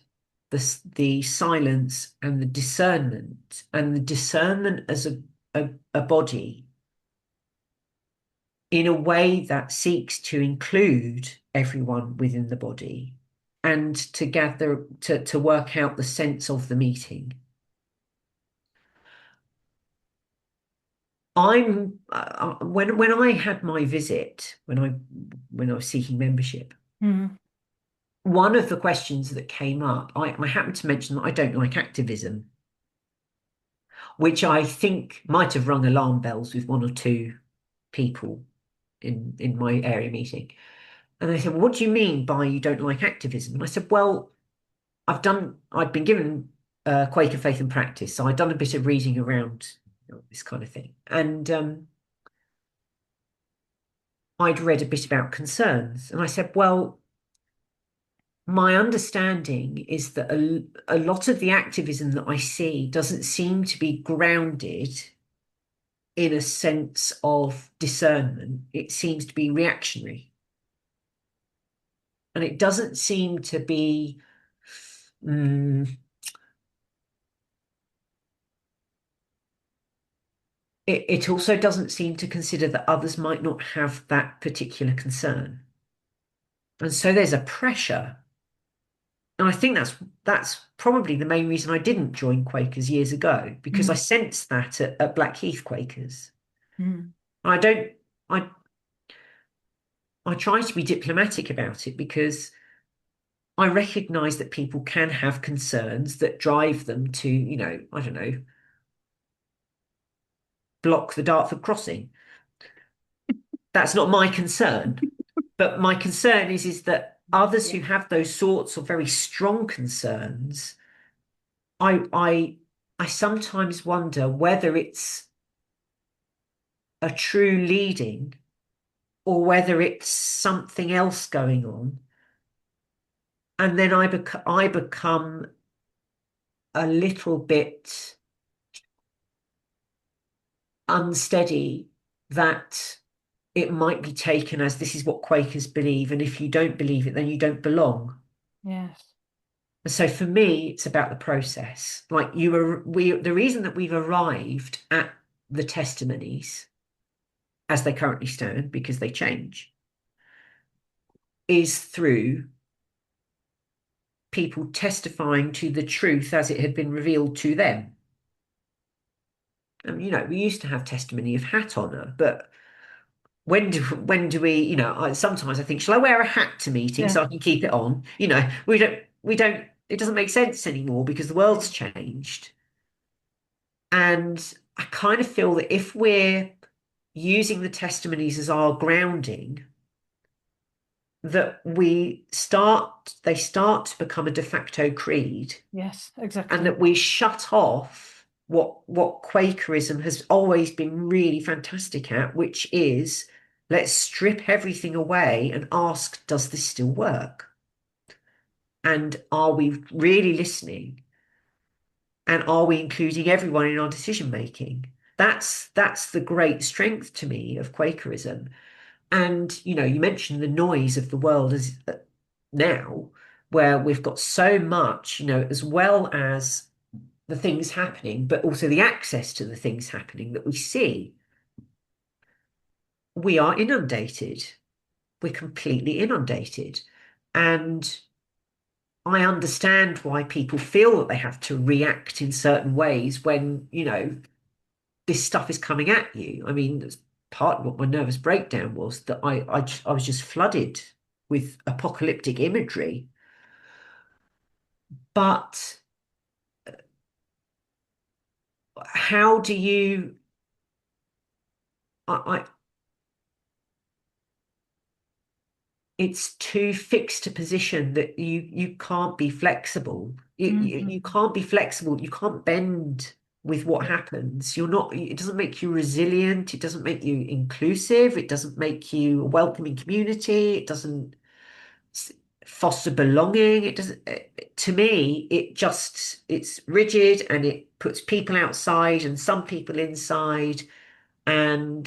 the silence and the discernment as a body in a way that seeks to include everyone within the body and to gather to work out the sense of the meeting. When I had my visit when I was seeking membership, Mm. one of the questions that came up, I happened to mention that I don't like activism, which I think might have rung alarm bells with one or two people in my area meeting. And they said, well, what do you mean by you don't like activism? And I said, well, I've been given Quaker faith and practice, so I'd done a bit of reading around this kind of thing. And I'd read a bit about concerns. And I said, well, my understanding is that a lot of the activism that I see doesn't seem to be grounded in a sense of discernment. It seems to be reactionary. And it doesn't seem to be, mm, it also doesn't seem to consider that others might not have that particular concern. And so there's a pressure. And I think that's probably the main reason I didn't join Quakers years ago, because I Mm. sensed that at Blackheath Quakers. Mm. I don't I I try to be diplomatic about it because I recognize that people can have concerns that drive them to, I don't know, block the Dartford crossing. That's not my concern. But my concern is that others Yeah. who have those sorts of very strong concerns, I I I sometimes wonder whether it's a true leading or whether it's something else going on. And then I become a little bit unsteady that it might be taken as this is what Quakers believe, and if you don't believe it, then you don't belong. Yes. And so for me, it's about the process. Like the reason that we've arrived at the testimonies as they currently stand, because they change, is through people testifying to the truth as it had been revealed to them. And we used to have testimony of hat honor, but when do we, sometimes I think, shall I wear a hat to meetings Yeah. so I can keep it on? We don't, it doesn't make sense anymore because the world's changed. And I kind of feel that if we're using the testimonies as our grounding, that they start to become a de facto creed, Yes. and Exactly. that we shut off what Quakerism has always been really fantastic at, which is let's strip everything away and ask, does this still work? And are we really listening? And are we including everyone in our decision making? That's the great strength to me of Quakerism. And you mentioned the noise of the world as now, where we've got so much, as well as the things happening, but also the access to the things happening that we see. We are inundated. We're completely inundated. And I understand why people feel that they have to react in certain ways when, this stuff is coming at you. I mean, partly what my nervous breakdown was, that I was just flooded with apocalyptic imagery. But how do you, I it's too fixed a position that you can't be flexible. You Mhm. can't be flexible. You can't bend with what Yeah. happens. You're not, it doesn't make you resilient. It doesn't make you inclusive. It doesn't make you a welcoming community. It doesn't s- foster belonging. It doesn't, to me, it's rigid and it puts people outside and some people inside. And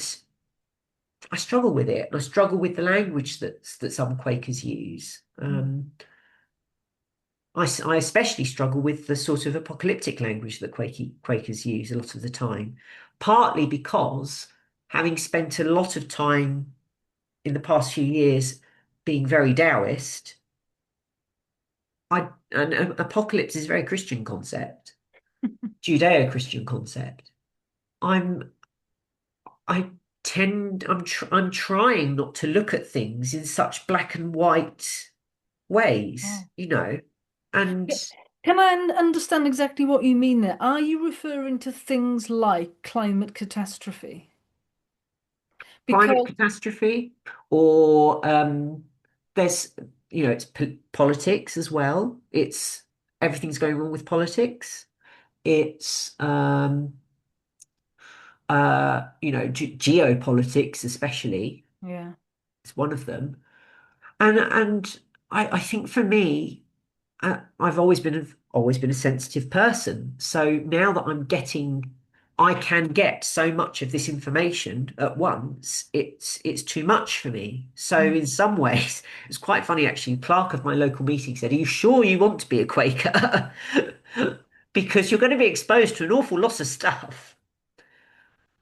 I struggle with it. And I struggle with the language that some Quakers use. Mm. I especially struggle with the sort of apocalyptic language that Quakers use a lot of the time, partly because having spent a lot of time in the past few years being very Taoist, and apocalypse is a very Christian concept, Judeo-Christian concept. I'm I I'm trying not to look at things in such black and white ways, Oh. and Yeah. Can I understand exactly what you mean there? Are you referring to things like climate catastrophe? climate Because, catastrophe, or there's, it's politics as well. It's everything's going wrong with politics. It's geopolitics, especially. yeah. It's one of them. And I think for me, I've always been a sensitive person. So now that I can get so much of this information at once. It's too much for me. So Mm. in some ways, it's quite funny actually. The clerk of my local meeting said, "Are you sure you want to be a Quaker?" Because you're going to be exposed to an awful lot of stuff.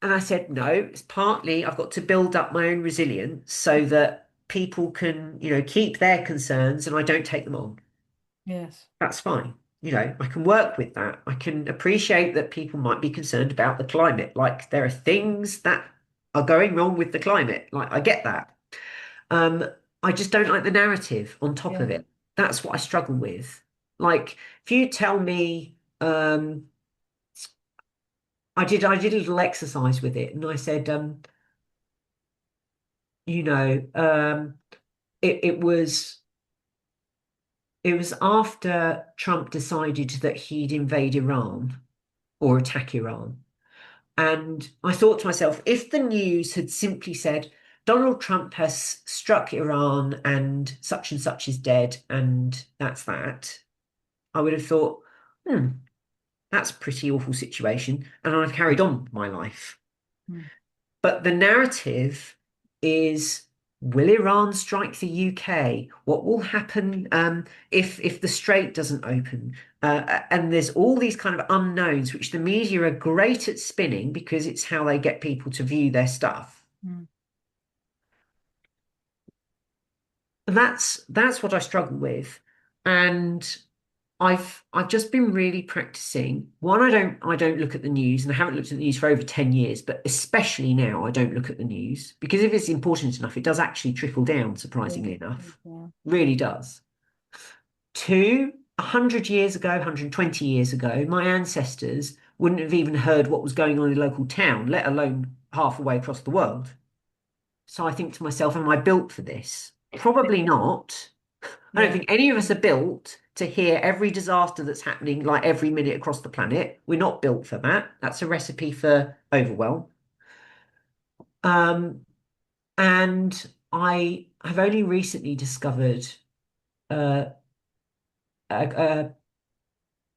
And I said, no, it's partly I've got to build up my own resilience so that people can, keep their concerns and I don't take them on. Yes. That's fine. I can work with that. I can appreciate that people might be concerned about the climate. Like there are things that are going wrong with the climate. Like I get that. Um, I just don't like the narrative on top of Yeah. it. That's what I struggle with. Like if you tell me, I did a little exercise with it and I said, you know, it, it was it was after Trump decided that he'd invade Iran or attack Iran. And I thought to myself, if the news had simply said, Donald Trump has struck Iran and such is dead, and that's that, I would have thought, hmm, that's a pretty awful situation. And I've carried on with my life. Mm. But the narrative is, will Iran strike the UK? What will happen if the Strait doesn't open? And there's all these kind of unknowns, which the media are great at spinning because it's how they get people to view their stuff. Mm. And that's what I struggle with. And I've just been really practicing. One, I don't look at the news, and I haven't looked at the news for over 10 years, but especially now I don't look at the news because if it's important enough, it does actually trickle down, Yeah. surprisingly enough. Yeah. Really does. Two, 100 years ago, 120 years ago, my ancestors wouldn't have even heard what was going on in a local town, let alone halfway across the world. So I think to myself, am I built for this? Probably not. I don't Yeah. think any of us are built to hear every disaster that's happening like every minute across the planet. We're not built for that. That's a recipe for overwhelm. Um, and I have only recently discovered uh, a,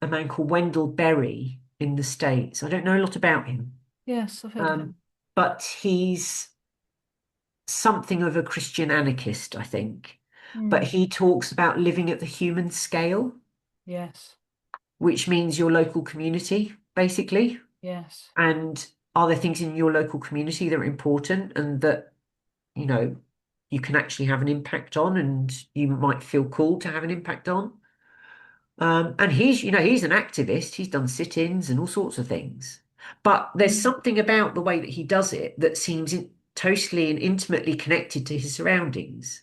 a man called Wendell Berry in the States. I don't know a lot about him, Yes, I've heard of um, him. but he's something of a Christian anarchist, I think. But Mm. he talks about living at the human scale, Yes. which means your local community, basically. Yes. And are there things in your local community that are important and that, you know, you can actually have an impact on and you might feel called to have an impact on? And he's an activist. He's done sit-ins and all sorts of things. But there's Mm. something about the way that he does it that seems totally and intimately connected to his surroundings,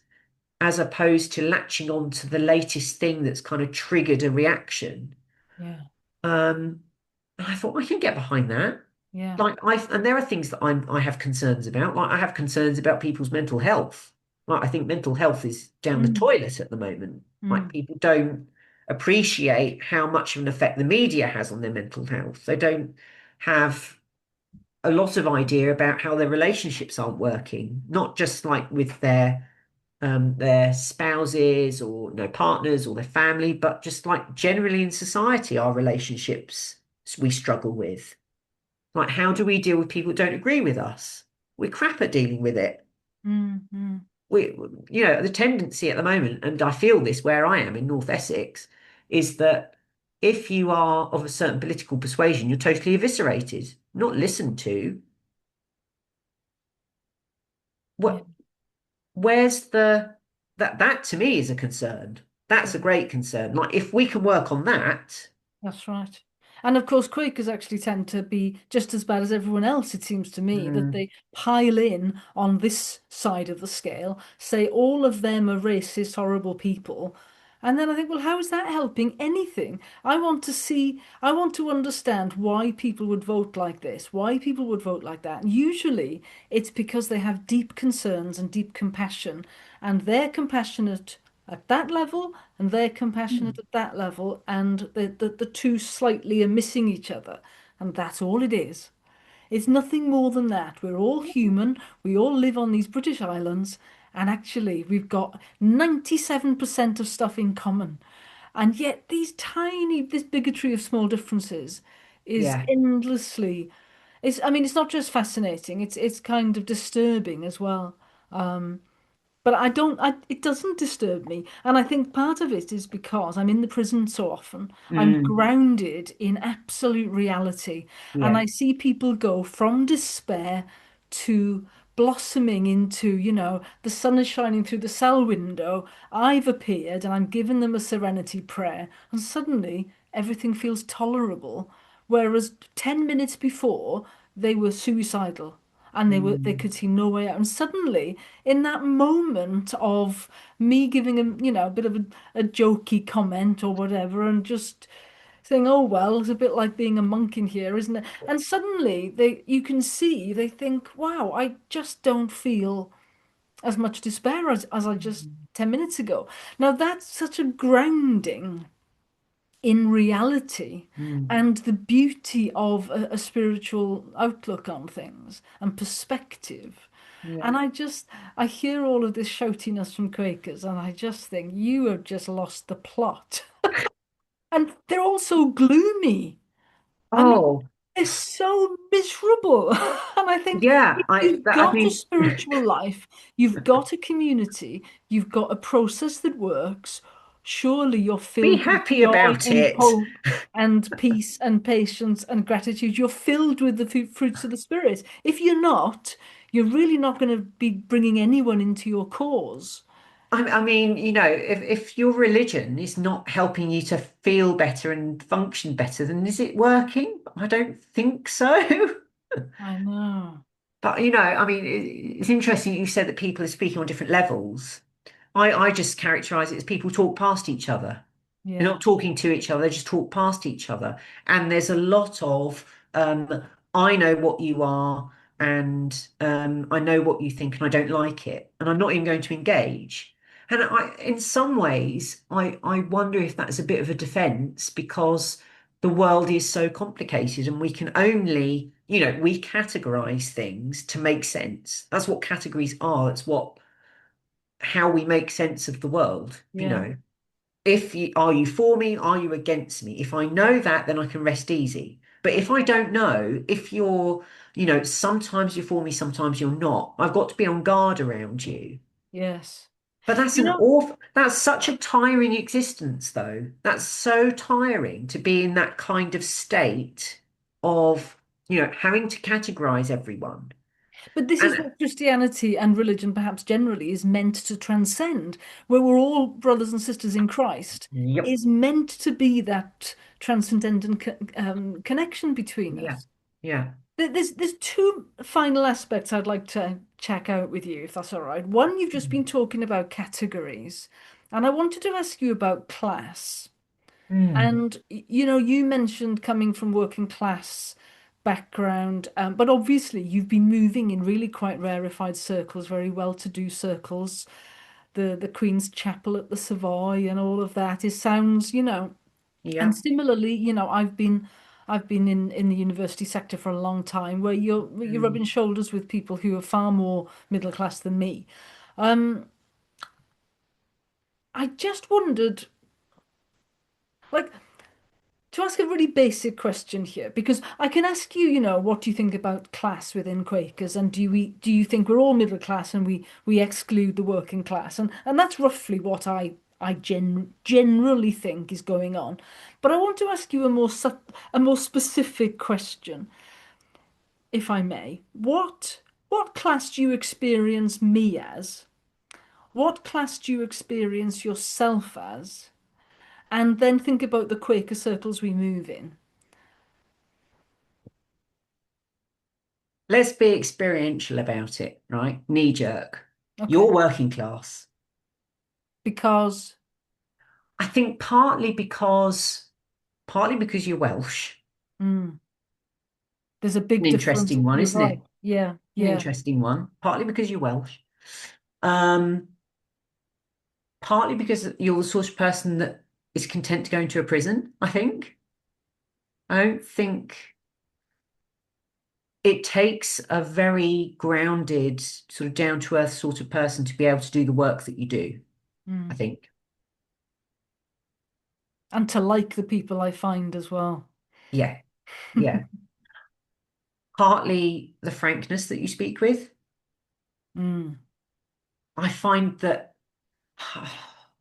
as opposed to latching on to the latest thing that's kind of triggered a reaction. Yeah. Um, and I thought I can get behind that. Yeah. And there are things that I have concerns about. Like I have concerns about people's mental health. Like I think mental health is down the Mm, toilet at the moment. Like mm, people don't appreciate how much of an effect the media has on their mental health. They don't have a lot of idea about how their relationships aren't working, not just like with their spouses or partners or their family, but just like generally in society, our relationships we struggle with. Like, how do we deal with people who don't agree with us? We're crap at dealing with it. mm, mm. We, the tendency at the moment, and I feel this where I am in North Essex, is that if you are of a certain political persuasion, you're totally eviscerated, not listened to. Yeah. What, where's the that to me is a concern. That's Yeah. a great concern. Like, if we can work on that, That's right. And of course, Quakers actually tend to be just as bad as everyone else, it seems to me, that mm, they pile in on this side of the scale, say all of them are racist, horrible people. And then I think, well, how is that helping anything? I want to understand why people would vote like this, why people would vote like that. And usually it's because they have deep concerns and deep compassion, and they're compassionate at that level and they're compassionate mm, at that level, and the two slightly are missing each other, and that's all it is. It's nothing more than that. We're all human, we all live on these British islands, and actually we've got 97% of stuff in common. And yet this bigotry of small differences is yeah, endlessly, I mean, it's not just fascinating, it's kind of disturbing as well. Um, but it doesn't disturb me. And I think part of it is because I'm in the prison so often. I'm mm, grounded in absolute reality. And yeah, I see people go from despair to blossoming into, the sun is shining through the cell window. I've appeared and I'm giving them a serenity prayer. And suddenly everything feels tolerable. Whereas 10 minutes before, they were suicidal and they mm, could see no way out. And suddenly, in that moment of me giving him, a bit of a jokey comment or whatever, and just saying, "Oh well, it's a bit like being a monk in here, isn't it?" And suddenly you can see they think, "Wow, I just don't feel as much despair as I just mm, 10 minutes ago." Now that's such a grounding in reality mm, and the beauty of a spiritual outlook on things and perspective. yeah. And I hear all of this shoutiness from Quakers, and I just think you have just lost the plot. And they're all so gloomy. I mean, Oh, they're so miserable. And I think yeah. if you've I got a mean, spiritual life, you've got a community, you've got a process that works, surely you're be filled with happy joy about and it. hope and peace and patience and gratitude. You're filled with the fruits of the Spirit. If you're not, you're really not going to be bringing anyone into your cause. I mean, if your religion is not helping you to feel better and function better, then is it working? I don't think so. I know. But I mean, it's interesting you said that people are speaking on different levels. I just characterize it as people talk past each other. They're Yeah, not talking to each other, they just talk past each other. And there's a lot of I know what you are and I know what you think and I don't like it. And I'm not even going to engage. And in some ways, I wonder if that's a bit of a defense because the world is so complicated and we can only, we categorize things to make sense. That's what categories are. That's how we make sense of the world, yeah, if you are you for me, are you against me? If I know that, then I can rest easy. But if that's I right. don't know, if you're, sometimes you're for me, sometimes you're not, I've got to be on guard around you. Yes. But You know, that's such a tiring existence, though. That's so tiring to be in that kind of state of, having to categorize everyone. but this is And what Christianity and religion, perhaps generally, is meant to transcend, where we're all brothers and sisters in Christ, yep, is meant to be that transcendent connection between yeah, us. yeah. There's two final aspects I'd like to check out with you, if that's all right. One, you've just Mm. been talking about categories, and I wanted to ask you about class. Mm. And you mentioned coming from working class background, but obviously you've been moving in really quite rarefied circles, very well-to-do circles. The Queen's Chapel at the Savoy and all of that. It sounds, and Yeah. similarly, I've been in the university sector for a long time, where you're Mm. rubbing shoulders with people who are far more middle class than me. Um, I just wondered, like, to ask a really basic question here, because I can ask you, what do you think about class within Quakers, and do you think we're all middle class and we exclude the working class, and that's roughly what I generally think is going on. But I want to ask you a more specific question, if I may. What class do you experience me as? What class do you experience yourself as? And then think about the Quaker circles we move in. Let's be experiential about it, right? Knee jerk. Okay. You're working class. Because I think partly because you're Welsh. mm, there's a big An difference. interesting one, You're isn't right. it? Yeah, An yeah, interesting one. Partly because you're Welsh. Um, Partly because you're the sort of person that is content to go into a prison, I think. I don't think it takes a very grounded, sort of down to earth sort of person to be able to do the work that you do, I mm. think. And to like the people I find as well. Yeah, yeah. Partly the frankness that you speak with. Mm, I find that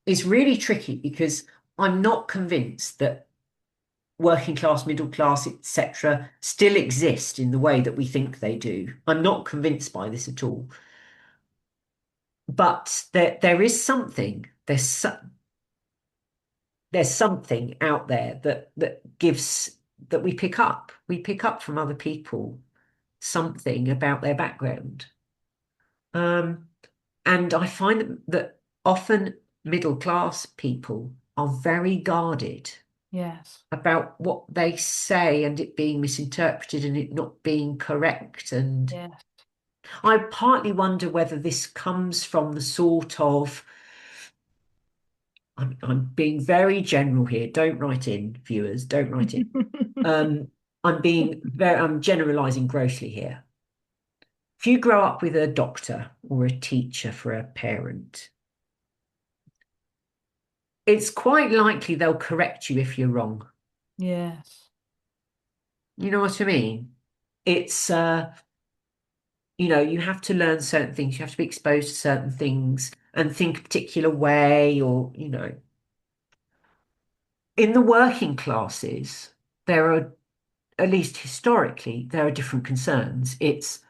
it's really tricky because I'm not convinced that working class, middle class, etc., still exist in the way that we think they do. I'm not convinced by this at all. But there is something. There's something out there that gives that we pick up. We pick up from other people something about their background. Um, and I find that often middle class people are very guarded yes. about what they say and it being misinterpreted and it not being correct. And Yes. I partly wonder whether this comes from the sort of, I'm being very general here. Don't write in, viewers, don't write in. Um, I'm generalizing grossly here. If you grow up with a doctor or a teacher for a parent, it's quite likely they'll correct you if you're wrong. Yes. You know what I mean? It's you have to learn certain things, you have to be exposed to certain things and think a particular way, or, in the working classes, there are, at least historically, there are different concerns. It's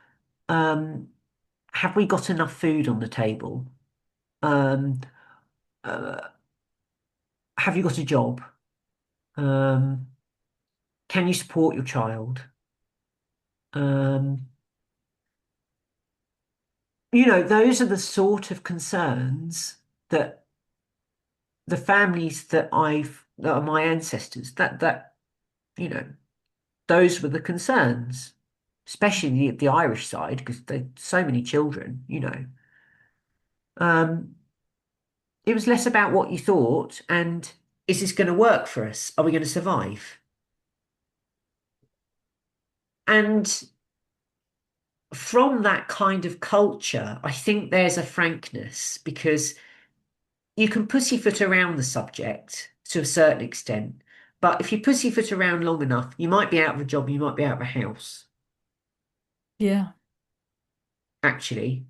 um, have we got enough food on the table? Um, uh, have you got a job? Um, can you support your child? Um, those are the sort of concerns that the families that are my ancestors, you know, those were the concerns, especially the Irish side, because there's so many children. Um, it was less about what you thought and is this going to work for us? Are we going to survive? And from that kind of culture, I think there's a frankness because you can pussyfoot around the subject to a certain extent. But if you pussyfoot around long enough, you might be out of a job, you might be out of a house, Yeah. actually.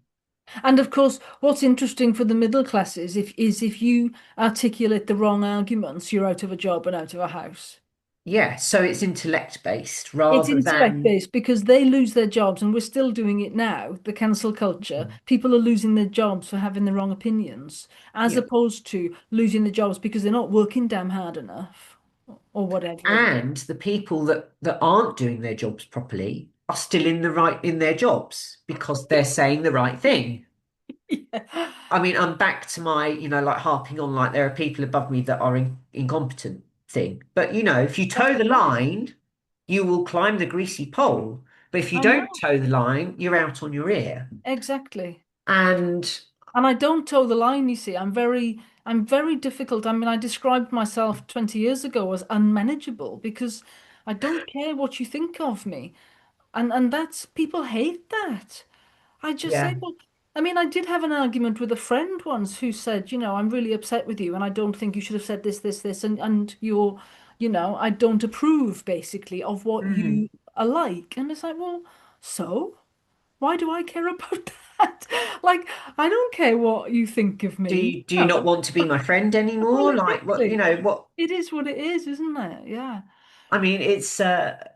And of course, what's interesting for the middle classes if you articulate the wrong arguments, you're out of a job and out of a house. Yeah, so it's intellect based It's rather intellect than, based because they lose their jobs, and we're still doing it now. The cancel culture, people are losing their jobs for having the wrong opinions, as yeah. opposed to losing their jobs because they're not working damn hard enough or whatever it is. And the people that aren't doing their jobs properly, are still in the right in their jobs because they're saying the right thing. Yeah. I mean, I'm back to my, like harping on like there are people above me that are incompetent thing. But if you That's toe the right. line, you will climb the greasy pole. But if you I don't know. toe the line, you're out on your ear. Exactly. And And I don't toe the line, you see. I'm very difficult. I mean, I described myself 20 years ago as unmanageable because I don't care what you think of me. And that's people hate that. I just say, yeah, well, I mean, I did have an argument with a friend once who said, I'm really upset with you and I don't think you should have said this, this, this, and I don't approve basically of what hmm. you are like. And it's like, well, so why do I care about that? Like, I don't care what you think of Do me. you do you not want to be my friend Well, anymore? Like what, exactly. what It is what it is, isn't it? Yeah. I mean, it's I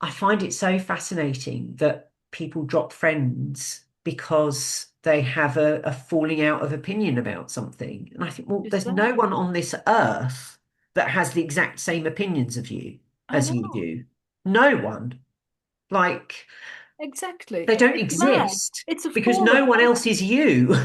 I find it so fascinating that people drop friends because they have a falling out of opinion about something. And I think, well, Just there's that. no one on this earth that has the exact same opinions of you I as you know. do. No one. Like, Exactly. they don't It's mad. exist It's a because form of no one else is madness. you.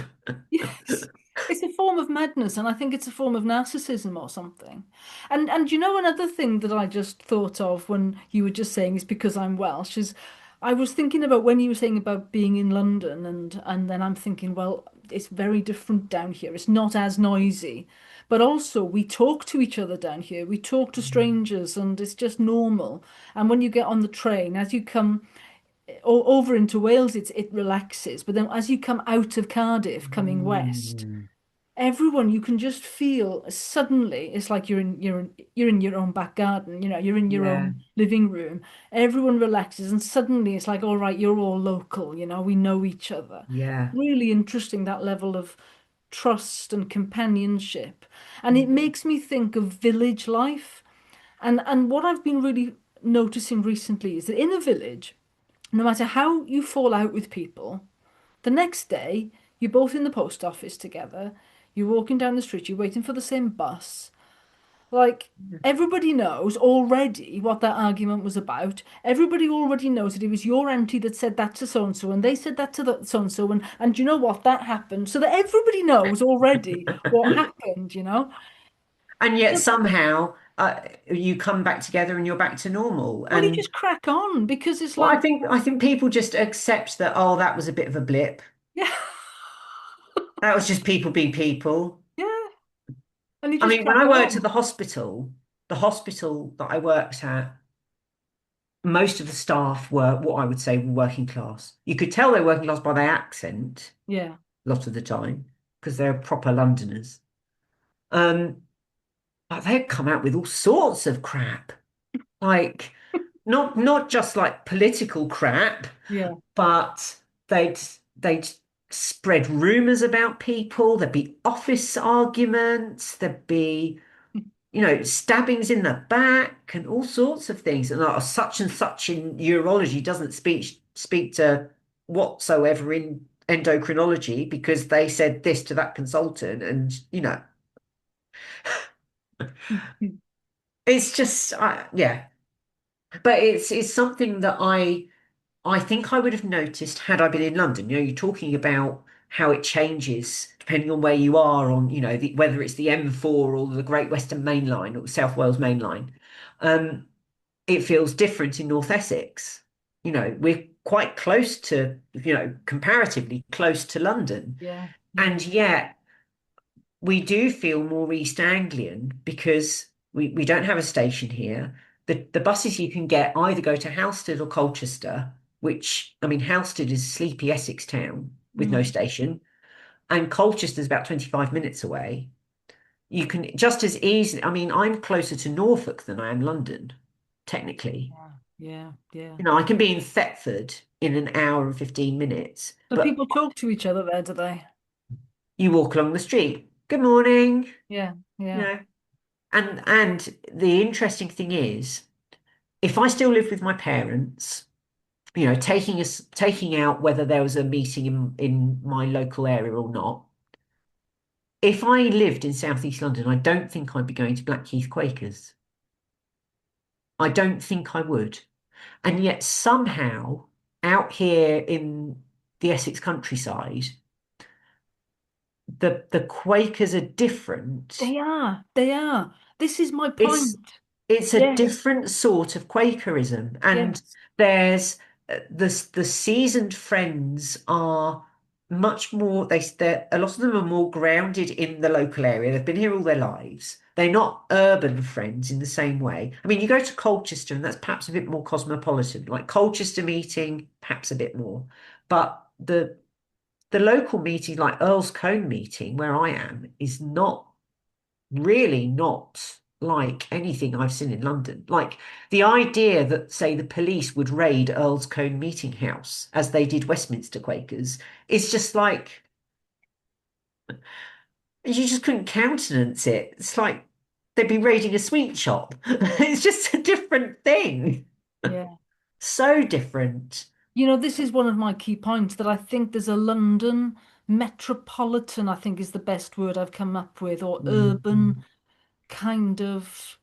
Yes. It's a form of madness, and I think it's a form of narcissism or something. And another thing that I just thought of when you were just saying is because I'm Welsh is I was thinking about when you were saying about being in London and then I'm thinking, well, it's very different down here. It's not as noisy. But also we talk to each other down here. We talk to strangers and it's just normal. And when you get on the train, as you come over into Wales, it relaxes. But then as you come out of Cardiff, coming west, Mm, everyone you can just feel suddenly it's like you're in your own back garden, you're in your yeah, own living room. Everyone relaxes and suddenly it's like, all right, you're all local, we know each other. yeah. Really interesting, that level of trust and companionship. And it Mm. makes me think of village life. And what I've been really noticing recently is that in a village, no matter how you fall out with people, the next day you're both in the post office together, you're walking down the street, you're waiting for the same bus. Like, everybody knows already what that argument was about. Everybody already knows that it was your auntie that said that to so and so, and they said that to the so and so, and you know what? That happened. So that everybody knows already what happened. And yet But, somehow you come back together and you're back to normal. well, you And just crack on because it's well, like, I think people just accept that, oh, that was a bit of a blip. yeah, That was just people being people. yeah, and you I just mean, when crack I worked at on. the hospital that I worked at, most of the staff were what I would say were working class. You could tell they were working class by their accent Yeah. a lot of the time because they're proper Londoners. Um, but they'd come out with all sorts of crap, like not just like political crap, Yeah. but they'd they'd spread rumors about people. There'd be office arguments. There'd be stabbings in the back and all sorts of things. And such and such in urology doesn't speak to whatsoever in endocrinology because they said this to that consultant, and it's just yeah. But it's something that I think I would have noticed had I been in London. You're talking about how it changes depending on where you are on, whether it's the M4 or the Great Western Main Line or South Wales Main Line. Um, it feels different in North Essex. We're quite close to, comparatively close to London. Yeah. Yeah. And yet we do feel more East Anglian because we don't have a station here. The buses you can get either go to Halstead or Colchester, which, I mean, Halstead is a sleepy Essex town with no Mm. station, and Colchester's about 25 minutes away. You can just as easily, I mean, I'm closer to Norfolk than I am London, technically. Yeah. Yeah. Yeah. I can be in Thetford in an hour and 15 minutes, So but people talk to each other there, do they? you walk along the street. Good morning, Yeah. you Yeah. know. And the interesting thing is, if I still lived with my parents, taking out whether there was a meeting in my local area or not, if I lived in Southeast London, I don't think I'd be going to Blackheath Quakers. I don't think I would. And yet somehow out here in the Essex countryside, the Quakers are different. They are. They are. This is my It's point. it's a Yes. different sort of Quakerism, and Yes. there's the seasoned friends are much more. They're a lot of them are more grounded in the local area. They've been here all their lives. They're not urban friends in the same way. I mean, you go to Colchester, and that's perhaps a bit more cosmopolitan. Like Colchester meeting, perhaps a bit more, but the local meeting, like Earls Colne meeting, where I am, is not really not like anything I've seen in London. Like the idea that, say, the police would raid Earls Colne Meeting House as they did Westminster Quakers is just like you just couldn't countenance it. It's like they'd be raiding a sweet shop. It's just a different thing. Yeah. So different. This is one of my key points that I think there's a London metropolitan, I think is the best word I've come up with, or Mm, urban kind of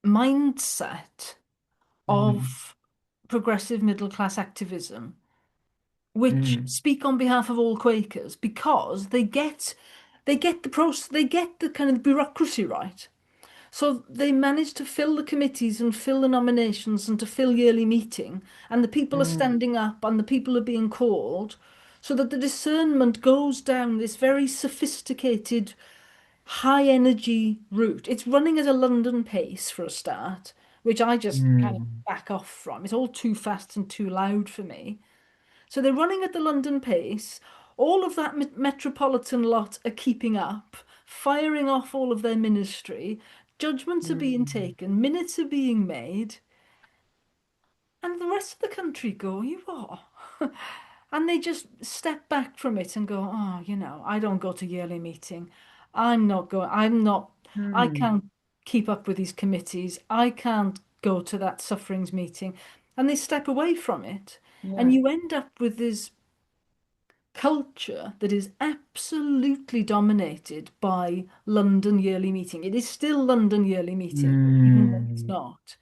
mindset mm, of progressive middle class activism, which mm, speak on behalf of all Quakers because they get the process, they get the kind of bureaucracy right. So they manage to fill the committees and fill the nominations and to fill yearly meeting, and the people are mm, standing up and the people are being called, so that the discernment goes down this very sophisticated, high energy route. It's running at a London pace for a start, which I just kind of mm, back off from. It's all too fast and too loud for me. So they're running at the London pace. All of that metropolitan lot are keeping up, firing off all of their ministry. Judgments are being mm, taken, minutes are being made, and the rest of the country go, you are. And they just step back from it and go, oh, I don't go to yearly meeting. I'm not, I mm. can't keep up with these committees. I can't go to that sufferings meeting. And they step away from it. And Yeah. you end up with this culture that is absolutely dominated by London yearly meeting. It is still London yearly meeting, even when it's Mm, not.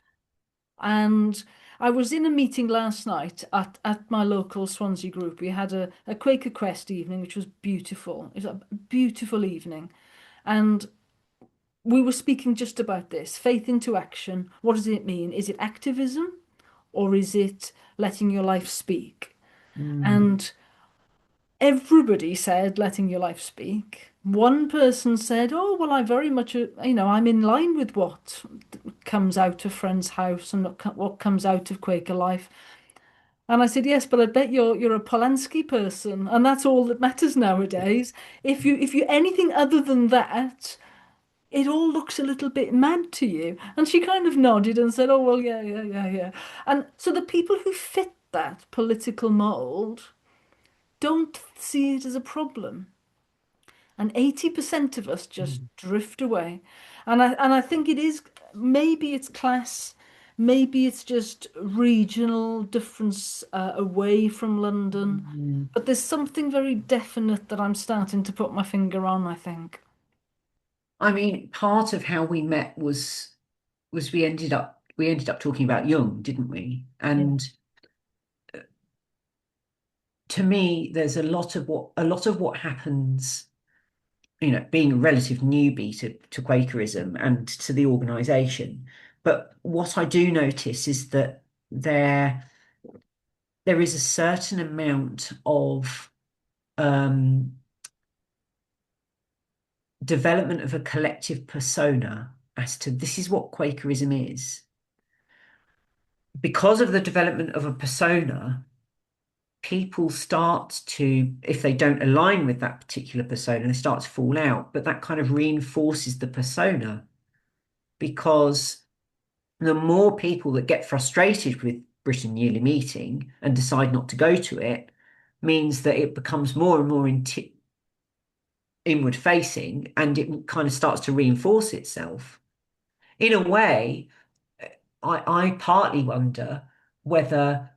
And I was in a meeting last night at my local Swansea group. We had a Quaker Quest evening, which was beautiful. It was a beautiful evening. And we were speaking just about this faith into action. What does it mean? Is it activism or is it letting your life speak? mm, And everybody said letting your life speak. One person said, "Oh, well, I very much, I'm in line with what comes out of Friend's House and what comes out of Quaker life." And I said, "Yes, but I bet you're a Polanski person, and that's all that matters nowadays. If you anything other than that, it all looks a little bit mad to you." And she kind of nodded and said, "Oh, well, yeah, yeah, yeah, yeah." And so the people who fit that political mold don't see it as a problem. And 80% of us just mm, drift away. And I think it is, maybe it's class, maybe it's just regional difference away from London. mm. But there's something very definite that I'm starting to put my finger on, I think. I mean, part of how we met was we ended up talking about Jung, didn't we? Yeah. And to me, there's a lot of what happens, being a relative newbie to Quakerism and to the organization. But what I do notice is that there is a certain amount of um, development of a collective persona as to this is what Quakerism is. Because of the development of a persona, people start to, if they don't align with that particular persona, they start to fall out. But that kind of reinforces the persona because the more people that get frustrated with Britain Yearly Meeting and decide not to go to it means that it becomes more and more inward facing and it kind of starts to reinforce itself. In a way, I partly wonder whether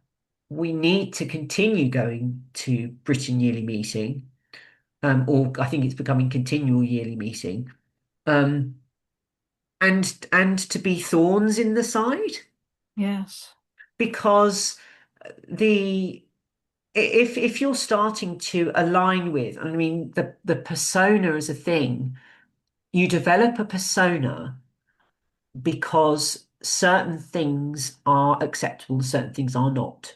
we need to continue going to Britain Yearly Meeting, or I think it's becoming continual yearly meeting, um, and to be thorns in the side. Yes. because the if you're starting to align with, I mean, the persona as a thing, you develop a persona because certain things are acceptable, certain things are not.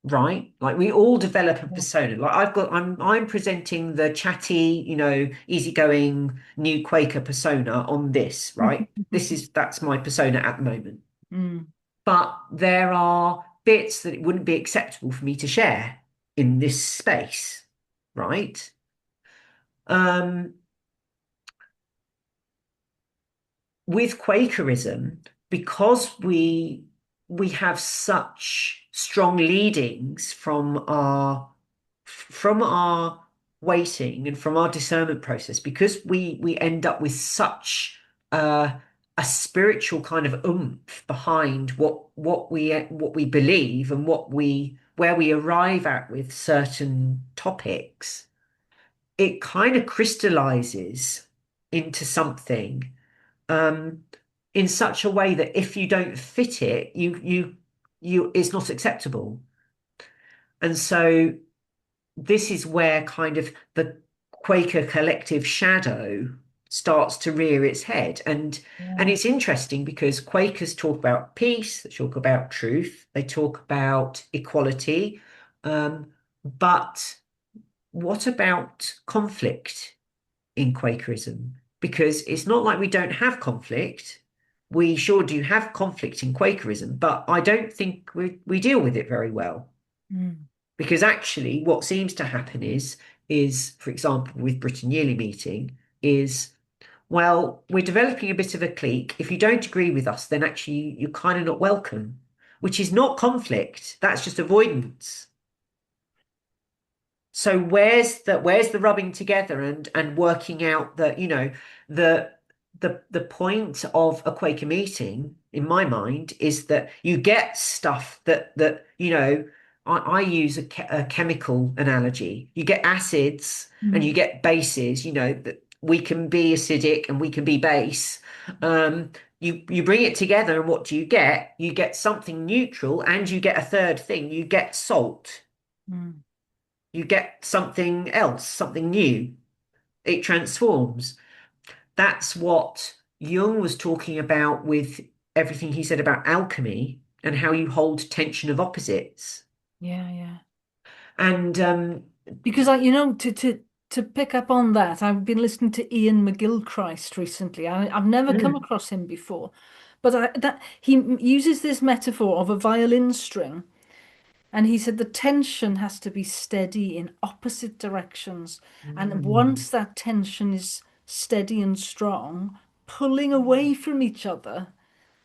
Right? Like we all develop a Yeah. persona. Like I'm presenting the chatty, easygoing new Quaker persona on this, right? That's my persona at the moment. Mm. But there are bits that it wouldn't be acceptable for me to share in this space, right? Um, with Quakerism, because we have such strong leadings from our waiting and from our discernment process, because we end up with such uh, a spiritual kind of oomph behind what we believe and what we where we arrive at with certain topics, it kind of crystallizes into something um, in such a way that if you don't fit it, it's not acceptable. And so this is where kind of the Quaker collective shadow starts to rear its head. And Yeah. it's interesting because Quakers talk about peace, they talk about truth, they talk about equality. But what about conflict in Quakerism? Because it's not like we don't have conflict. We sure do have conflict in Quakerism, but I don't think we deal with it very well. Mm. Because actually, what seems to happen is, for example, with Britain Yearly Meeting, is well, we're developing a bit of a clique. If you don't agree with us, then actually you're kind of not welcome, which is not conflict. That's just avoidance. So where's the rubbing together and working out that, the the point of a Quaker meeting, in my mind, is that you get stuff that I use a chemical analogy. You get acids and you Mm. get bases, that we can be acidic and we can be base. Um, you bring it together and what do you get? You get something neutral and you get a third thing. You get salt. Mm. You get something else, something new. It transforms. That's what Jung was talking about with everything he said about alchemy and how you hold tension of opposites. Yeah, yeah. And Because to pick up on that, I've been listening to Ian McGilchrist recently. I've never come mm, across him before, but that he uses this metaphor of a violin string, and he said the tension has to be steady in opposite directions, and mm, once that tension is steady and strong, pulling away from each other,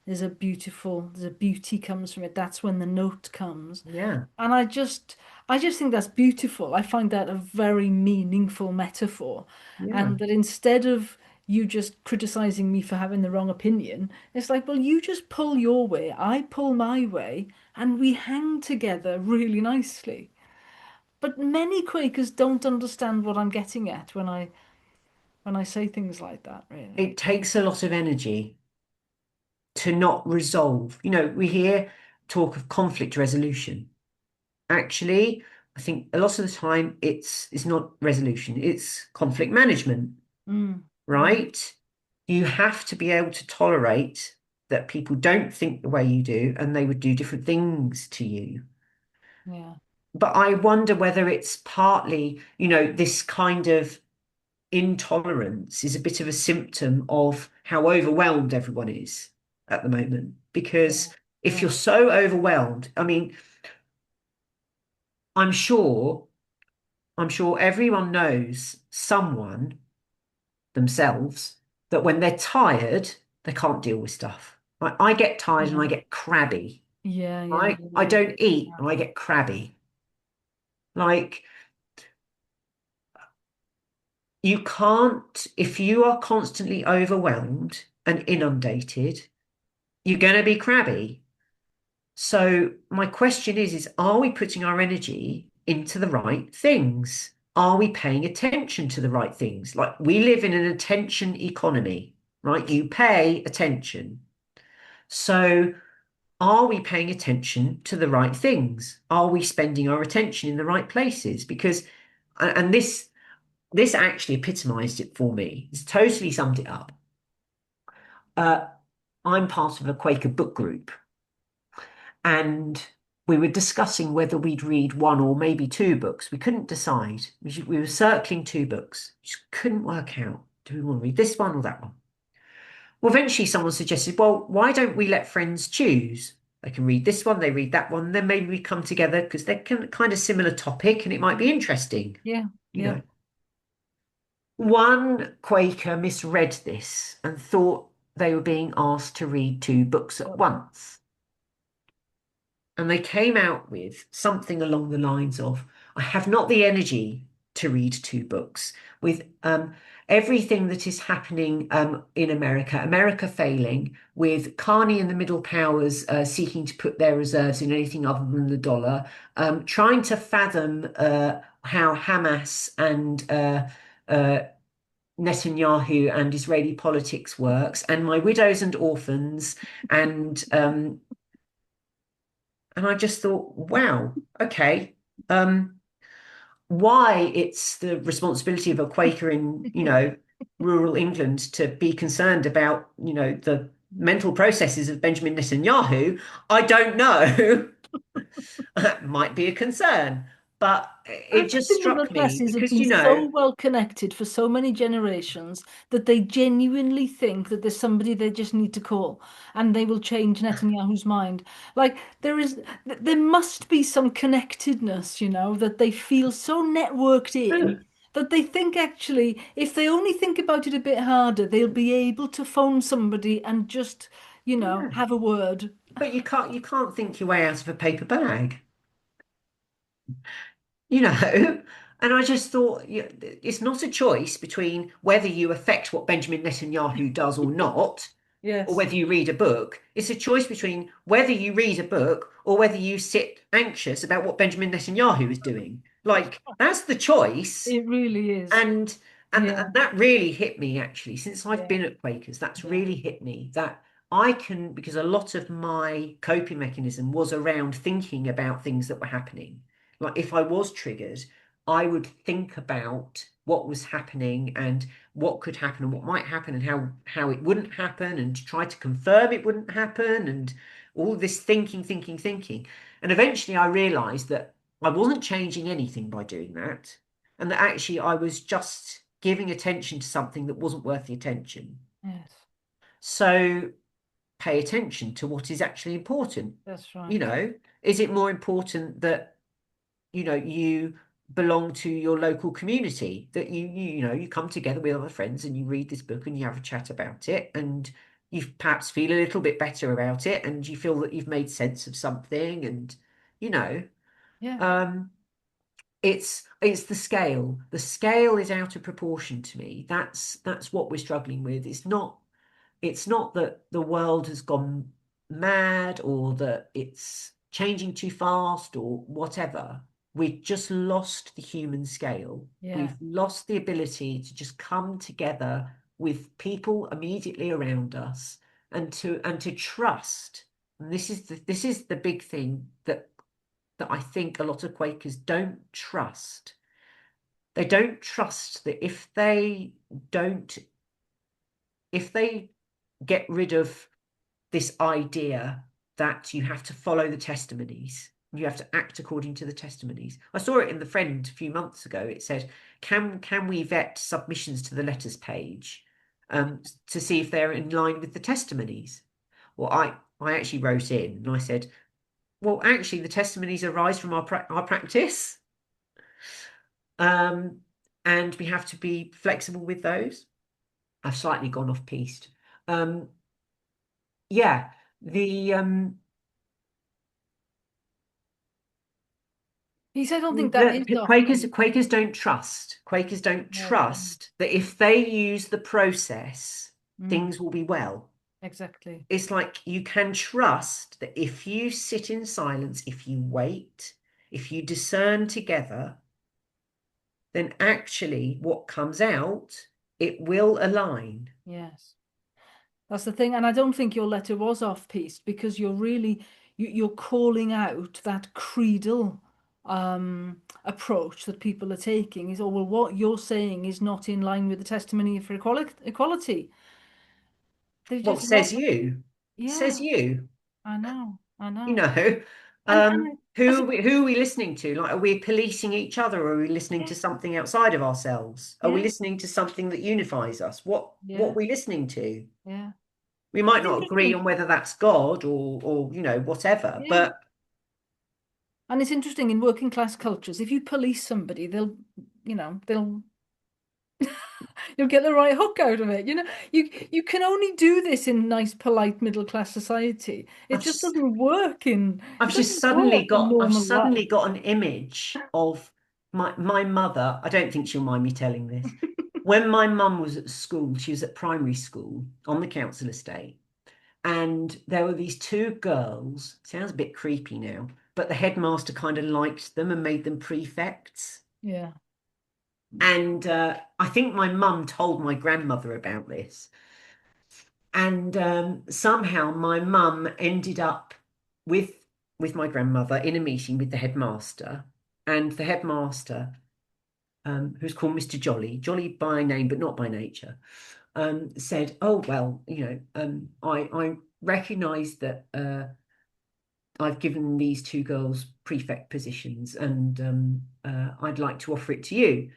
there's a beauty comes from it. That's when the note comes. yeah, And I just think that's beautiful. I find that a very meaningful metaphor. yeah, And that instead of you just criticizing me for having the wrong opinion, it's like, well, you just pull your way, I pull my way, and we hang together really nicely. But many Quakers don't understand what I'm getting at when I say things like that, really. it takes a lot of energy to not resolve. We hear talk of conflict resolution. Actually, I think a lot of the time it's not resolution, it's conflict management, Mm, mm, right? You have to be able to tolerate that people don't think the way you do and they would do different things to you. yeah. But I wonder whether it's partly, this kind of intolerance is a bit of a symptom of how overwhelmed everyone is at the moment. Yeah. Because if Yeah. you're so overwhelmed, I mean, I'm sure, I'm sure everyone knows someone themselves that when they're tired, they can't deal with stuff. Like I get tired and I Yeah. get crabby, Yeah. Yeah. right? I don't eat and I get crabby. Like you can't, if you are constantly overwhelmed and inundated, you're going to be crabby. So my question is, are we putting our energy into the right things? Are we paying attention to the right things? Like we live in an attention economy, right? You pay attention. So are we paying attention to the right things? Are we spending our attention in the right places? Because, and this actually epitomized it for me. It's totally summed it up. Uh, I'm part of a Quaker book group, and we were discussing whether we'd read one or maybe two books. We couldn't decide. We were circling two books. We just couldn't work out. Do we want to read this one or that one? Well, eventually someone suggested, well, why don't we let friends choose? They can read this one, they read that one, then maybe we come together because they're kind of similar topic and it might be interesting, Yeah. you Yeah. know. One Quaker misread this and thought they were being asked to read two books at Oh, once. And they came out with something along the lines of, I have not the energy to read two books with everything that is happening in America, America failing, with Carney and the Middle Powers seeking to put their reserves in anything other than the dollar, trying to fathom how Hamas and Netanyahu and Israeli politics works, and my widows and orphans, and I just thought, wow, okay. Why it's the responsibility of a Quaker in, rural England to be concerned about, the mental processes of Benjamin Netanyahu, I don't know. That might be a concern, but I it think just the middle struck me classes have because, been so well connected for so many generations that they genuinely think that there's somebody they just need to call and they will change Netanyahu's mind. Like there must be some connectedness, that they feel so networked yeah, in that they think actually, if they only think about it a bit harder, they'll be able to phone somebody and just, yeah. have a word. But you can't think your way out of a paper bag. you know. And I just thought, it's not a choice between whether you affect what Benjamin Netanyahu does or not, or Yes. whether you read a book. It's a choice between whether you read a book or whether you sit anxious about what Benjamin Netanyahu is doing. Like, that's the choice. It really is. And and Yeah, that really hit me actually since I've yeah, been at Quakers. That's yeah, really hit me that I can, because a lot of my coping mechanism was around thinking about things that were happening. Like if I was triggered, I would think about what was happening and what could happen and what might happen and how it wouldn't happen and try to confirm it wouldn't happen and all this thinking. And eventually I realized that I wasn't changing anything by doing that and that actually I was just giving attention to something that wasn't worth the attention. yes, So pay attention to what is actually important. that's You right. know, is it more important that, you belong to your local community, that you come together with other friends and you read this book and you have a chat about it and you perhaps feel a little bit better about it and you feel that you've made sense of something and, you know, Yeah, um, it's the scale. The scale is out of proportion to me. That's what we're struggling with. It's not that the world has gone mad or that it's changing too fast or whatever. We've just lost the human scale. yeah, We've lost the ability to just come together with people immediately around us and to trust. And this is the big thing that I think a lot of Quakers don't trust. They don't trust that don't, if they get rid of this idea that you have to follow the testimonies, you have to act according to the testimonies. I saw it in The Friend a few months ago. It said, can we vet submissions to the letters page to see if they're in line with the testimonies? Well, I actually wrote in and I said, well, actually, the testimonies arise from our practice. Um, and we have to be flexible with those. I've slightly gone off piste. Um, yeah, the he said, I don't think that is the off Quakers piece. Quakers don't trust. Quakers don't No, they don't. trust that if they use the process, Mm, things will be well. exactly. It's like you can trust that if you sit in silence, if you wait, if you discern together, then actually what comes out, it will align. Yes. That's the thing. And I don't think your letter was off-piste because you're really you're calling out that creedal approach that people are taking is, oh, well, what you're saying is not in line with the testimony for equality. They're Well, just not. says Yeah, you. I know. I You know. know, And I who are we listening to? Like, are we policing each other, or are we listening to something outside of ourselves? Are we yeah, listening to something that unifies us? What are yeah, we listening to? yeah. We might It's not agree interesting. on whether that's God or whatever, Yeah. but And it's interesting in working class cultures, if you police somebody, they'll you'll get the right hook out of it. You can only do this in nice, polite middle class society. It I've just just doesn't work I've it just doesn't work in I've normal suddenly life. got an image of my mother. I don't think she'll mind me telling this. When my mum was at school, she was at primary school on the council estate, and there were these two girls. Sounds a bit creepy now, but the headmaster kind of liked them and made them prefects. Yeah. And I think my mum told my grandmother about this. And somehow my mum ended up with with my grandmother in a meeting with the headmaster, and the headmaster, who's called Mr. Jolly, Jolly by name but not by nature, said, "Oh well, I recognise that I've given these two girls prefect positions, and I'd like to offer it to you."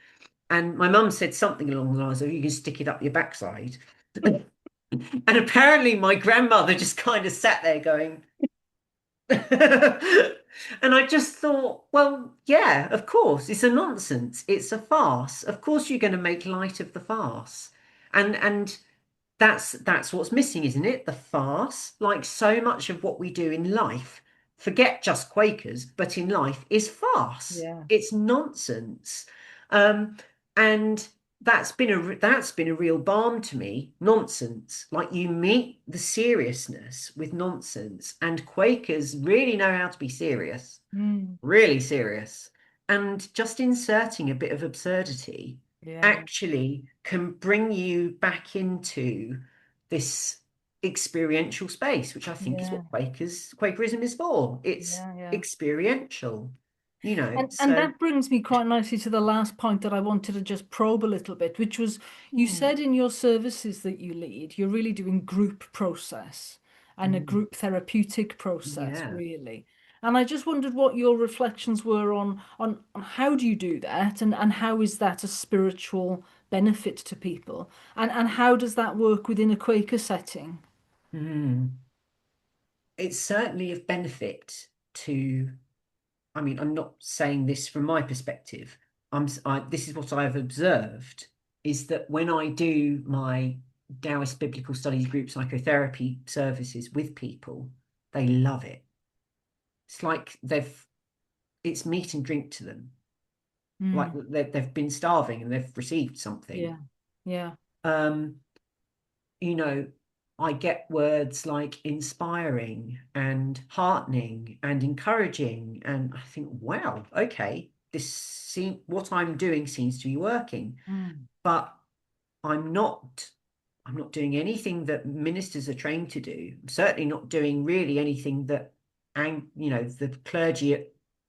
And my mum said something along the lines of, "You can stick it up your backside." And apparently my grandmother just kind of sat there going, and I just thought, well, yeah, of course, it's a nonsense. It's a farce. Of course you're going to make light of the farce. And that's what's missing, isn't it? The farce. Like so much of what we do in life, forget just Quakers, but in life is farce. Yeah. It's nonsense. Um, and that's been a real balm to me. Nonsense. Like you meet the seriousness with nonsense, and Quakers really know how to be serious, Mm. really serious. And just inserting a bit of absurdity Yeah. actually can bring you back into this experiential space, which I think is Yeah. what Quakerism is for. It's Yeah. Yeah. experiential, And so that brings me quite nicely to the last point that I wanted to just probe a little bit, which was you hmm, said in your services that you lead, you're really doing group process and a mm, group therapeutic process, yeah. really. And I just wondered what your reflections were on how do you do that and how is that a spiritual benefit to people? And how does that work within a Quaker setting? Mm. It's certainly of benefit to, I mean, I'm not saying this from my perspective. This is what I've observed is that when I do my Taoist biblical studies group psychotherapy services with people, they love it. It's like it's meat and drink to them. Like Mm, they've been starving and they've received something. yeah, yeah, Um, you know, I get words like inspiring and heartening and encouraging, and I think, wow, okay, what I'm doing seems to be working, mm, but I'm not. I'm not doing anything that ministers are trained to do. I'm certainly not doing really anything that, and the clergy at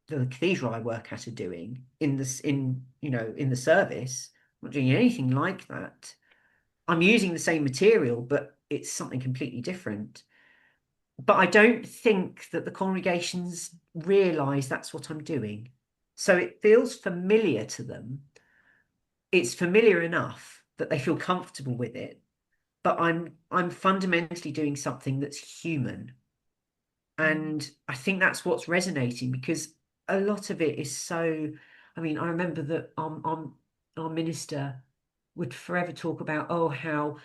the cathedral I work at are doing in the service. I'm not doing anything like that. I'm using the same material, but it's something completely different. But I don't think that the congregations realize that's what I'm doing. So it feels familiar to them. It's familiar enough that they feel comfortable with it, but I'm fundamentally doing something that's human. mm, And I think that's what's resonating because a lot of it is so. I mean, I remember that our minister would forever talk about, oh, how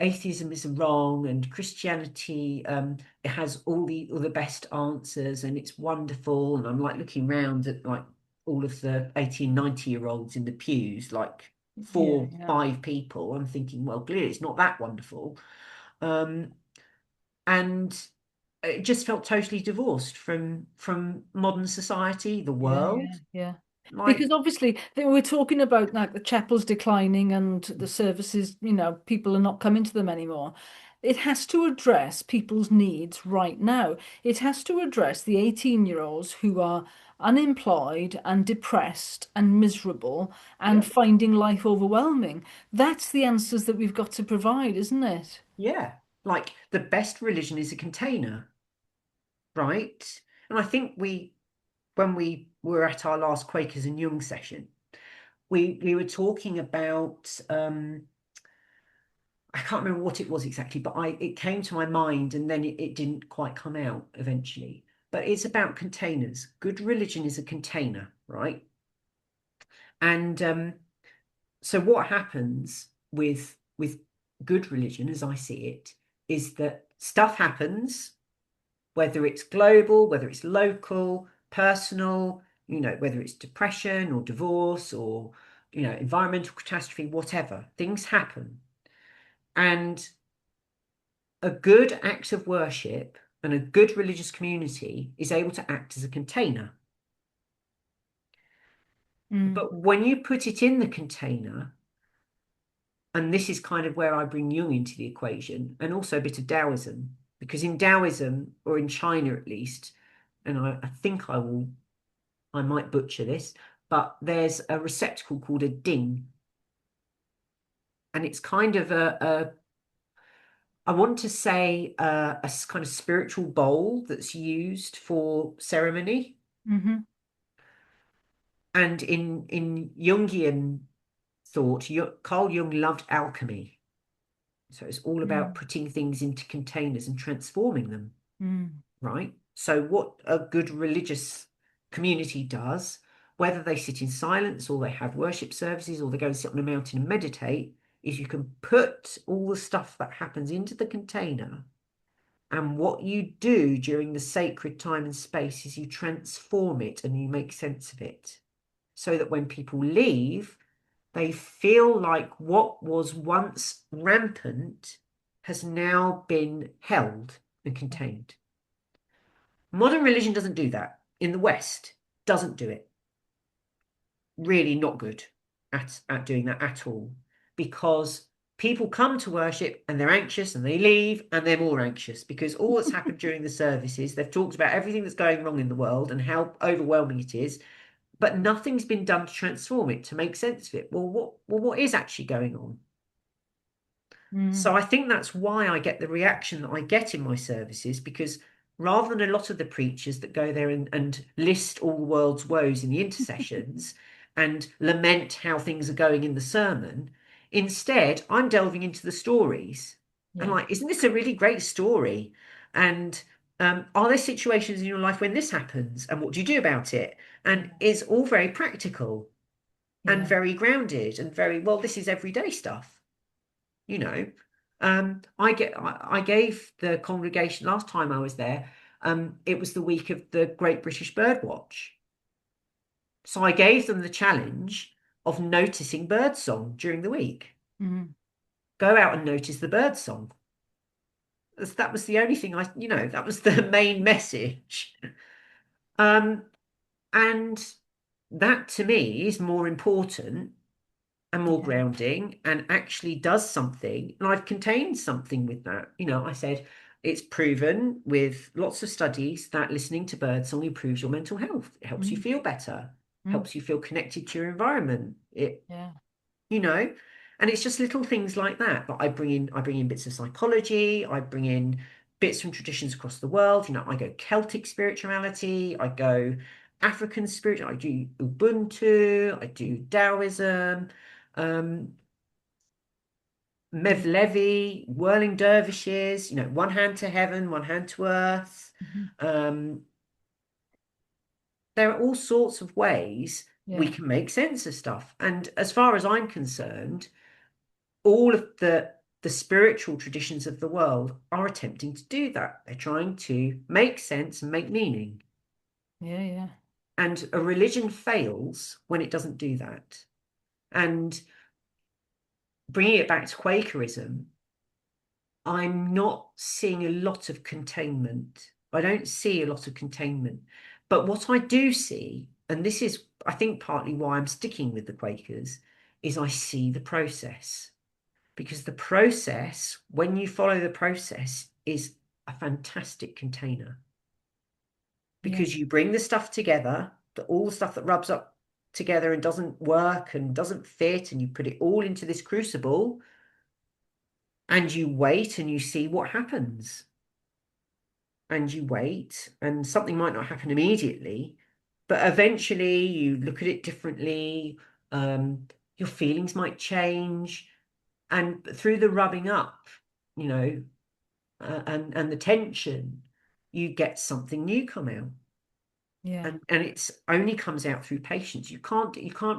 atheism is wrong and Christianity it has all the best answers and it's wonderful. And I'm like looking around at like all of the 18, 90-year-olds in the pews, like yeah, four, yeah. 5 people. I'm thinking, well, clearly it's not that wonderful. Um, and it just felt totally divorced from modern society, the Yeah, yeah, world. yeah. Like, Because obviously we're talking about like the chapels declining and the services, people are not coming to them anymore. It has to address people's needs right now. It has to address the 18-year-olds who are unemployed and depressed and miserable yeah, and finding life overwhelming. That's the answers that we've got to provide, isn't it? yeah. Like the best religion is a container, right? And I think when we were at our last Quakers and Jung session, we were talking about I can't remember what it was exactly, but I it came to my mind and then it didn't quite come out eventually. But it's about containers. Good religion is a container, right? And so what happens with good religion, as I see it, is that stuff happens, whether it's global, whether it's local, personal, whether it's depression or divorce or environmental catastrophe, whatever, things happen. And a good act of worship and a good religious community is able to act as a container. Mm, But when you put it in the container, and this is kind of where I bring Jung into the equation and also a bit of Taoism, because in Taoism, or in China at least, and I think I might butcher this, but there's a receptacle called a ding, and it's kind of I want to say kind of spiritual bowl that's used for ceremony. hmm And in Jungian thought, Carl Jung loved alchemy. So it's all about mm, putting things into containers and transforming them, mm, right? So what a good religious community does, whether they sit in silence or they have worship services or they go and sit on a mountain and meditate, is you can put all the stuff that happens into the container. And what you do during the sacred time and space is you transform it and you make sense of it so that when people leave, they feel like what was once rampant has now been held and contained. Modern religion doesn't do that. In the West, doesn't do it. Really not good at doing that at all. Because people come to worship and they're anxious and they leave and they're more anxious because all that's happened during the services, they've talked about everything that's going wrong in the world and how overwhelming it is, but nothing's been done to transform it, to make sense of it. Well, what is actually going on? So mm. I think that's why I get the reaction that I get in my services, because rather than a lot of the preachers that go there and list all the world's woes in the intercessions and lament how things are going in the sermon, instead I'm delving into the stories. And Yeah. like, isn't this a really great story? And are there situations in your life when this happens? And what do you do about it? And Yeah. it's all very practical and Yeah. very grounded and very, well, this is everyday stuff, you know. I gave the congregation last time I was there, it was the week of the Great British Birdwatch. So I gave them the challenge of noticing birdsong during the week. Mm, Go out and notice the birdsong. That was the only thing that was the main message. Um, and that to me is more important and more yeah. grounding and actually does something. And I've contained something with that. I said it's proven with lots of studies that listening to birdsong improves your mental health. It helps you Mm, feel better, mm, helps you feel connected to your environment. yeah. You know, and it's just little things like that. But I bring in bits of psychology, I bring in bits from traditions across the world. I go Celtic spirituality, I go African spirit, I do Ubuntu, I do Taoism, um, Mev Mm, Levy, whirling dervishes, one hand to heaven, one hand to earth. mhm. Um, there are all sorts of ways we Yeah. can make sense of stuff. And as far as I'm concerned, all of the spiritual traditions of the world are attempting to do that. They're trying to make sense and make meaning. Yeah. Yeah. And a religion fails when it doesn't do that. And bringing it back to Quakerism, I'm not seeing a lot of containment. I don't see a lot of containment. But what I do see, and this is, I think, partly why I'm sticking with the Quakers, is I see the process. Because the process, when you follow the process, is a fantastic container. Yeah, Because you bring the stuff together, all the stuff that rubs up together and doesn't work and doesn't fit, and you put it all into this crucible, and you wait and you see what happens. And you wait, and something might not happen immediately, but eventually you look at it differently. Um, your feelings might change, and through the rubbing up, you know, and the tension, you get something new come out. yeah. And it's only comes out through patience. You can't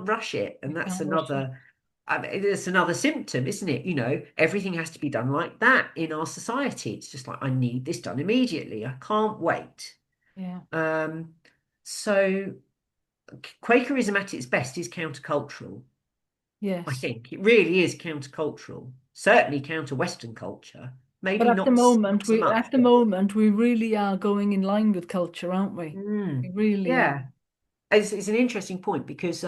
rush it, You and that's can't rush it. another. I mean, it's another symptom, isn't it? Everything has to be done like that in our society. It's just like, I need this done immediately. I can't wait. Yeah. Um, so Quakerism at its best is countercultural. I Yes. think it really is countercultural. Certainly counter Western culture. But Maybe at the not moment, so much, but we really are going in line with culture, aren't we? We really are. yeah. It's an interesting point because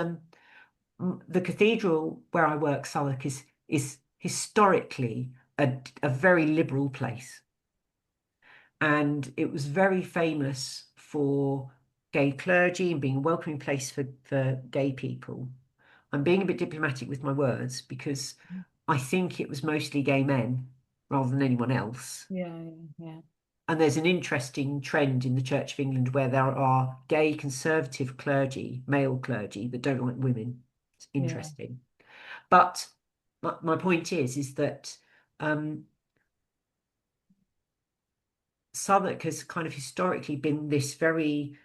the cathedral where I work, Southwark, is historically a very liberal place, and it was very famous for gay clergy and being a welcoming place for gay people. I'm being a bit diplomatic with my words because I think it was mostly gay men rather than anyone else. Yeah, yeah, yeah. And there's an interesting trend in the Church of England where there are gay conservative clergy, male clergy, that don't like women. It's Yeah. interesting. But my point is that um, Southwark has kind of historically been this very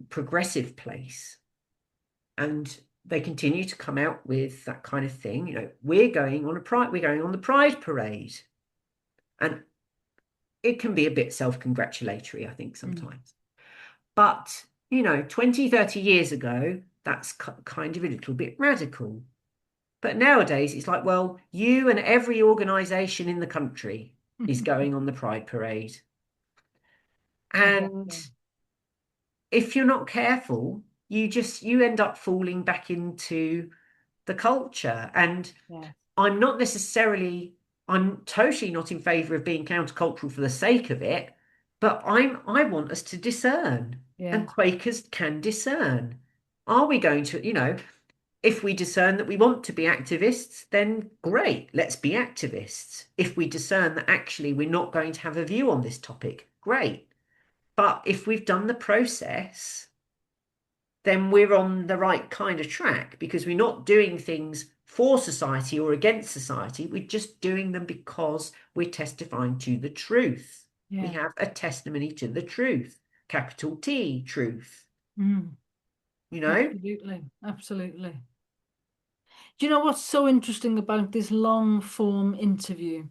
progressive place, and they continue to come out with that kind of thing. We're going on the Pride Parade, and it can be a bit self-congratulatory, I think, Mm. sometimes. But 20, 30 years ago, that's kind of a little bit radical. But nowadays, it's like, well, you and every organization in the country is going on the Pride Parade. And Exactly. if you're not careful, you end up falling back into the culture. And Yeah. I'm not necessarily, I'm totally not in favor of being countercultural for the sake of it, but I want us to discern, and Yeah. Quakers can discern. Are we going to, if we discern that we want to be activists, then great, let's be activists. If we discern that actually we're not going to have a view on this topic, great. But if we've done the process, then we're on the right kind of track because we're not doing things for society or against society. We're just doing them because we're testifying to the truth. We Yeah. have a testimony to the truth, capital T, truth, Mm. you know? Absolutely. Absolutely. Do you know what's so interesting about this long form interview?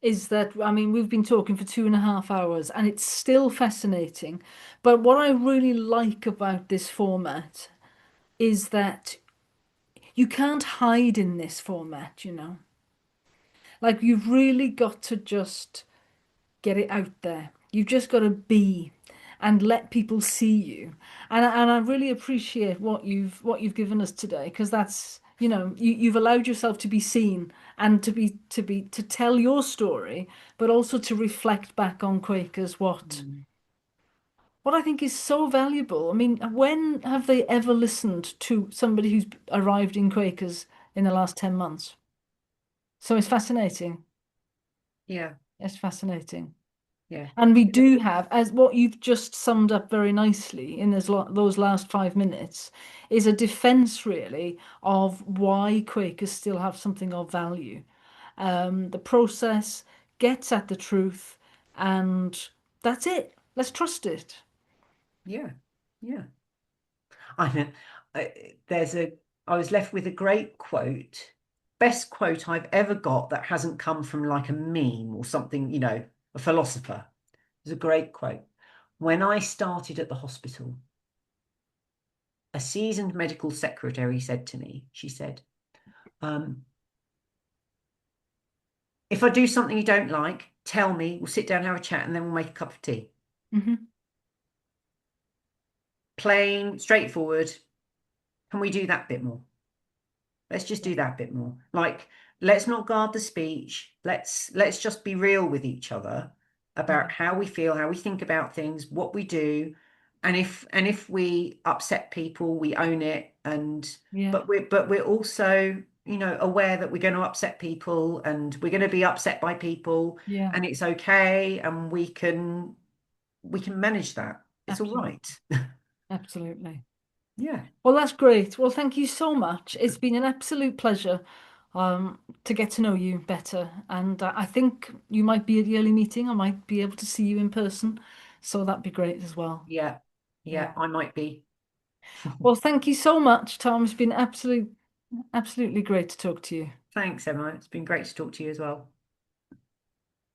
Is that, I mean, we've been talking for 2.5 hours and it's still fascinating. But what I really like about this format is that you can't hide in this format, you know. Like, you've really got to just get it out there. You've just got to be and let people see you. And I really appreciate what you've given us today because that's, you've allowed yourself to be seen and to tell your story, but also to reflect back on Quakers Mm. what I think is so valuable. I mean, when have they ever listened to somebody who's arrived in Quakers in the last 10 months? So it's fascinating. Yeah, It's fascinating. yeah, And we do have, as what you've just summed up very nicely in those last 5 minutes, is a defense really of why Quakers still have something of value. The process gets at the truth, and that's it. Let's trust it. yeah, yeah. I know. There's a. I was left with a great quote, best quote I've ever got that hasn't come from like a meme or something, a philosopher. It's a great quote. When I started at the hospital, a seasoned medical secretary said to me, she said, um, if I do something you don't like, tell me, we'll sit down, have a chat, and then we'll make a cup of tea. Hmm. Plain, straightforward. Can we do that bit more? Let's just Yeah. do that bit more. Like, let's not guard the speech. Let's just be real with each other Yeah. about how we feel, how we think about things, what we do. And if we upset people, we own it. And Yeah. but we're also, aware that we're going to upset people and we're going to be upset by people Yeah. and it's okay and we can manage that. It's all Absolutely. right. Absolutely. Yeah. Well, that's great. Well, thank you so much. It's been an absolute pleasure to get to know you better. And I think you might be at the early meeting. I might be able to see you in person. So that'd be great as well. Yeah. Yeah, Yeah. I might be. Well, thank you so much, Tom. It's been absolutely great to talk to you. Thanks, Emma. It's been great to talk to you as well.